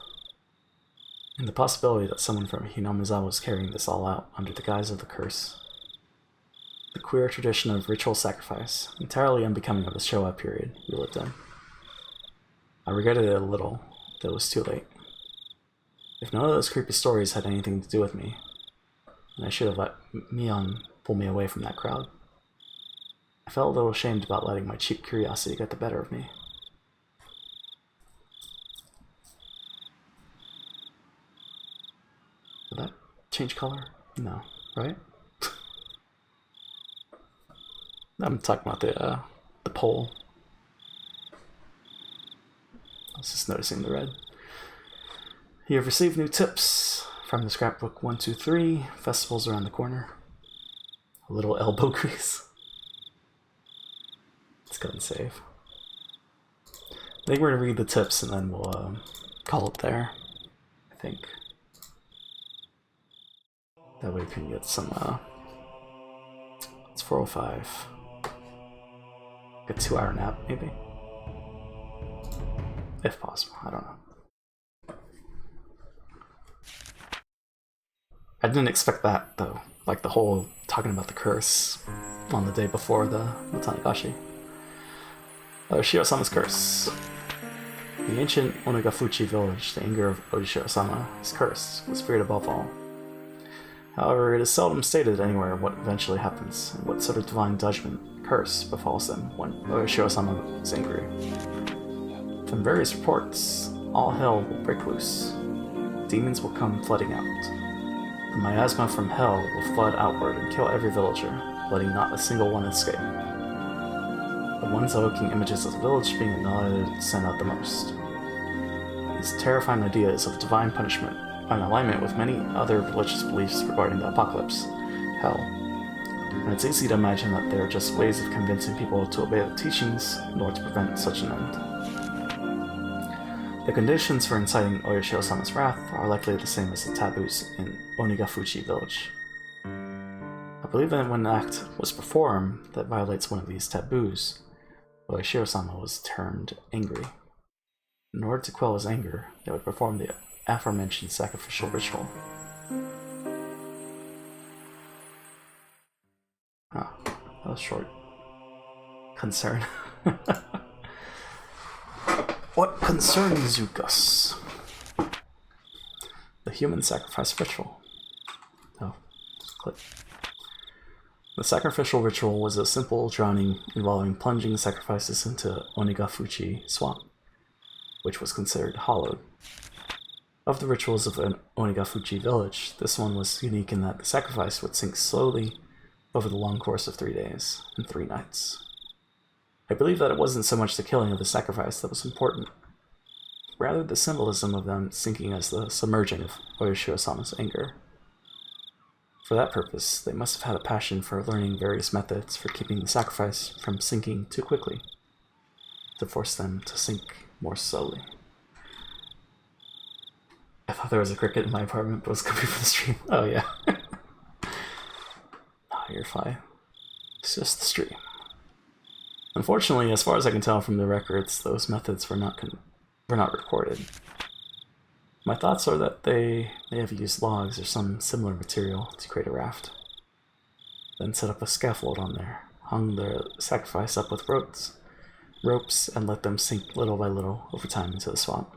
And the possibility that someone from Hinamizawa was carrying this all out under the guise of the curse. The queer tradition of ritual sacrifice, entirely unbecoming of the Showa period we lived in. I regretted it a little, though it was too late. If none of those creepy stories had anything to do with me, then I should have let Mion pull me away from that crowd. I felt a little ashamed about letting my cheap curiosity get the better of me. Did that change color? No, right? I'm talking about the pole. I was just noticing the red. You have received new tips from the scrapbook 123. Festival's around the corner. A little elbow grease. Let's go and save. I think we're gonna read the tips and then we'll call it there. I think. That way we can get some. It's 4:05. A 2-hour nap, maybe, if possible. I don't know. I didn't expect that, though. Like the whole talking about the curse on the day before the Watanagashi. Shiro-sama's curse. The ancient Onagafuchi village, the anger of Shiro-sama, is cursed, was feared above all. However, it is seldom stated anywhere what eventually happens, and what sort of divine judgment, curse, befalls them when Shiro-sama is angry. From various reports, all hell will break loose. Demons will come flooding out. The miasma from hell will flood outward and kill every villager, letting not a single one escape. The ones evoking images of the village being annihilated stand out the most. These terrifying ideas of divine punishment are in alignment with many other religious beliefs regarding the apocalypse, hell, and it's easy to imagine that they are just ways of convincing people to obey the teachings in order to prevent such an end. The conditions for inciting Shiro-sama's wrath are likely the same as the taboos in Onagafuchi village. I believe that when an act was performed that violates one of these taboos, Shiro-sama was turned angry. In order to quell his anger, they would perform the aforementioned sacrificial ritual. Ah, that was short. Concern. What concerns you, Gus? The human sacrifice ritual. Oh, click. The sacrificial ritual was a simple drowning involving plunging sacrifices into Onagafuchi swamp, which was considered hallowed. Of the rituals of an Onagafuchi village, this one was unique in that the sacrifice would sink slowly over the long course of 3 days and 3 nights. I believe that it wasn't so much the killing of the sacrifice that was important, rather the symbolism of them sinking as the submerging of Shiro-sama's anger. For that purpose, they must have had a passion for learning various methods for keeping the sacrifice from sinking too quickly, to force them to sink more slowly. I thought there was a cricket in my apartment, but it was coming from the stream. Oh yeah. You're fine. It's just the stream. Unfortunately, as far as I can tell from the records, those methods were not recorded. My thoughts are that they may have used logs or some similar material to create a raft, then set up a scaffold on there, hung the sacrifice up with ropes, and let them sink little by little over time into the swamp.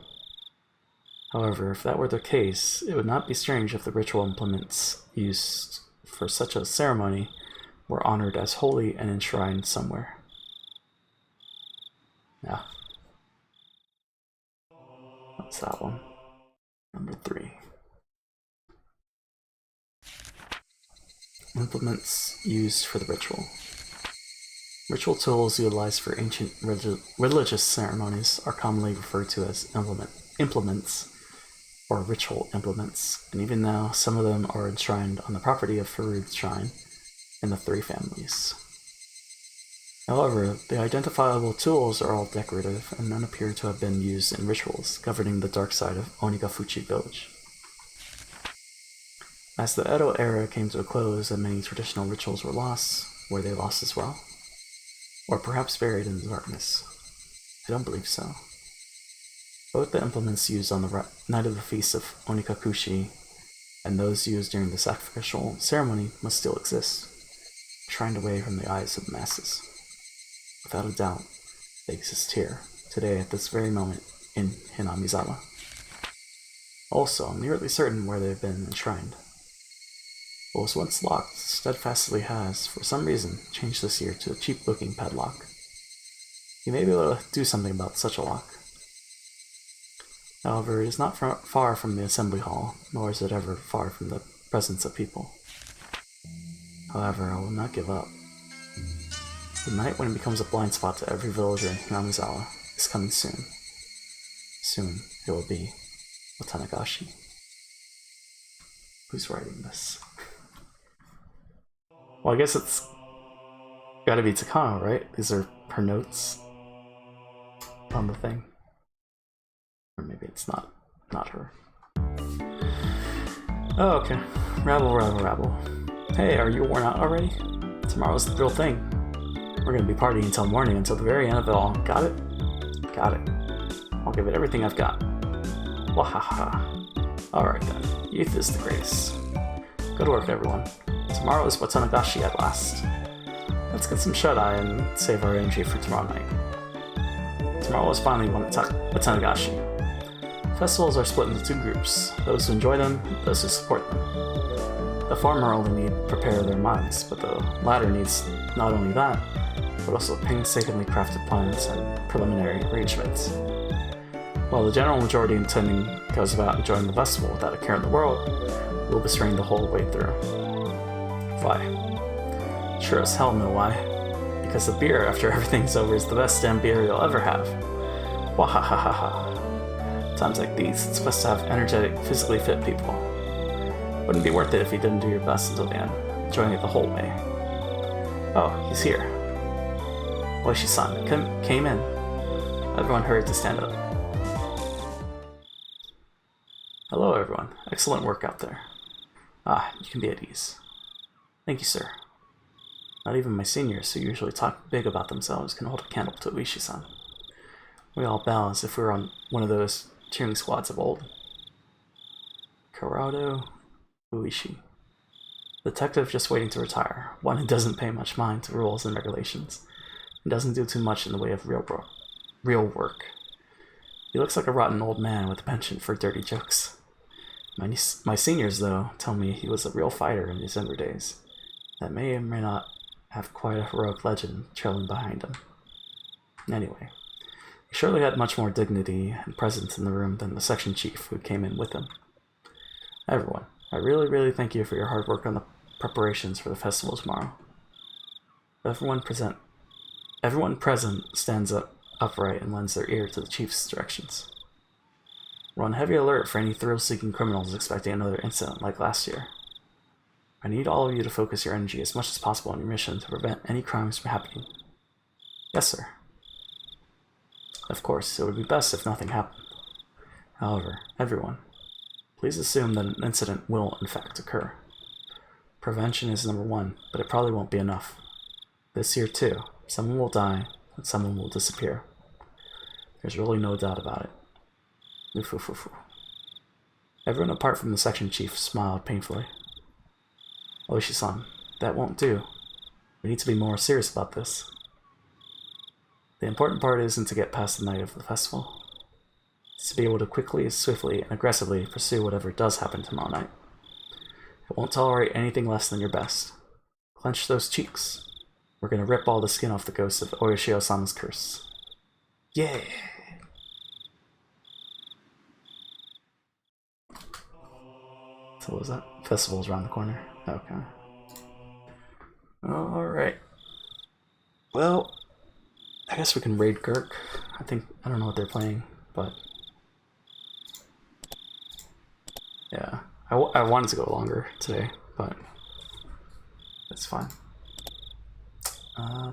However, if that were the case, it would not be strange if the ritual implements used for such a ceremony were honored as holy and enshrined somewhere. Yeah. That's that one. Number 3. Implements used for the ritual. Ritual tools utilized for ancient religious ceremonies are commonly referred to as implements or ritual implements, and even now some of them are enshrined on the property of Faroud's shrine in the 3 families. However, the identifiable tools are all decorative, and none appear to have been used in rituals governing the dark side of Onagafuchi village. As the Edo era came to a close and many traditional rituals were lost, were they lost as well? Or perhaps buried in the darkness? I don't believe so. Both the implements used on the night of the feast of Onikakushi and those used during the sacrificial ceremony must still exist, shrined away from the eyes of the masses. Without a doubt, they exist here, today at this very moment, in Hinamizawa. Also, I'm nearly certain where they've been enshrined. What was once locked steadfastly has, for some reason, changed this year to a cheap-looking padlock. You may be able to do something about such a lock. However, it is not far from the assembly hall, nor is it ever far from the presence of people. However, I will not give up. The night when it becomes a blind spot to every villager in Hinamizawa is coming soon. Soon, it will be Watanagashi. Who's writing this? Well, I guess it's gotta be Takano, right? These are her notes on the thing. Or maybe it's not her. Oh, okay. Rabble. Hey, are you worn out already? Tomorrow's the real thing. We're gonna be partying until morning, until the very end of it all. Got it? Got it. I'll give it everything I've got. Wahaha. Alright then. Youth is the greatest. Good work, everyone. Tomorrow is Watanagashi at last. Let's get some shut-eye and save our energy for tomorrow night. Tomorrow is finally Watanagashi. Festivals are split into two groups, those who enjoy them and those who support them. The former only need prepare their minds, but the latter needs not only that, but also painstakingly crafted plans and preliminary arrangements. While the general majority intending goes about enjoying the festival without a care in the world, we'll be strained the whole way through. Why? Sure as hell know why. Because the beer after everything's over is the best damn beer you'll ever have. Wahahaha. Times like these, it's best to have energetic, physically fit people. Wouldn't be worth it if you didn't do your best until the end, enjoying it the whole way. Oh, he's here. Oishi-san came in. Everyone hurried to stand up. Hello, everyone. Excellent work out there. Ah, you can be at ease. Thank you, sir. Not even my seniors, who usually talk big about themselves, can hold a candle to Oishi-san. We all bow as if we were on one of those cheering squads of old. Kurado Oishi. Detective just waiting to retire, one who doesn't pay much mind to rules and regulations, and doesn't do too much in the way of real work. He looks like a rotten old man with a penchant for dirty jokes. My seniors, though, tell me he was a real fighter in his younger days, that may or may not have quite a heroic legend trailing behind him. Anyway, he surely had much more dignity and presence in the room than the section chief who came in with him. Everyone, I really thank you for your hard work on the preparations for the festival tomorrow. Everyone present stands up upright and lends their ear to the chief's directions. We're on heavy alert for any thrill-seeking criminals expecting another incident like last year. I need all of you to focus your energy as much as possible on your mission to prevent any crimes from happening. Yes, sir. Of course, it would be best if nothing happened. However, everyone, please assume that an incident will in fact occur. Prevention is number one, but it probably won't be enough. This year, too, someone will die and someone will disappear. There's really no doubt about it. Oof. Everyone apart from the section chief smiled painfully. Oishi-san, that won't do. We need to be more serious about this. The important part isn't to get past the night of the festival. It's to be able to quickly, swiftly, and aggressively pursue whatever does happen tomorrow night. It won't tolerate anything less than your best. Clench those cheeks. We're gonna rip all the skin off the ghost of Oyashio-sama's curse. Yeah! So what was that? Festival's around the corner. Okay. Alright. Well, I guess we can raid Kirk. I don't know what they're playing, but... yeah. I wanted to go longer today, but... it's fine.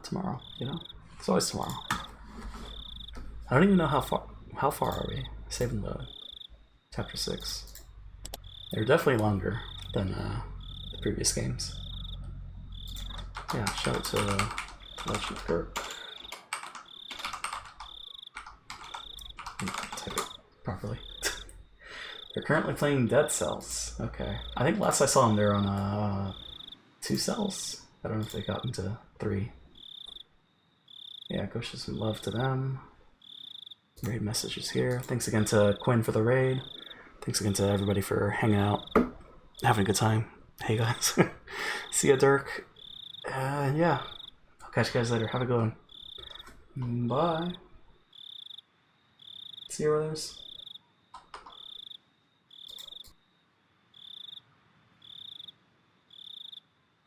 Tomorrow, you know? It's always tomorrow. I don't even know how far are we? Saving the chapter 6. They're definitely longer than the previous games. Yeah, shout out to Legend of Kirk. Type it properly. They're currently playing Dead Cells. Okay. I think last I saw them, they're on 2 cells. I don't know if they got into 3. Yeah, go show some love to them. Raid messages here. Thanks again to Quinn for the raid. Thanks again to everybody for hanging out, having a good time. Hey guys. See ya, Dirk. Yeah. I'll catch you guys later. Have a good one. Bye. See you, brothers.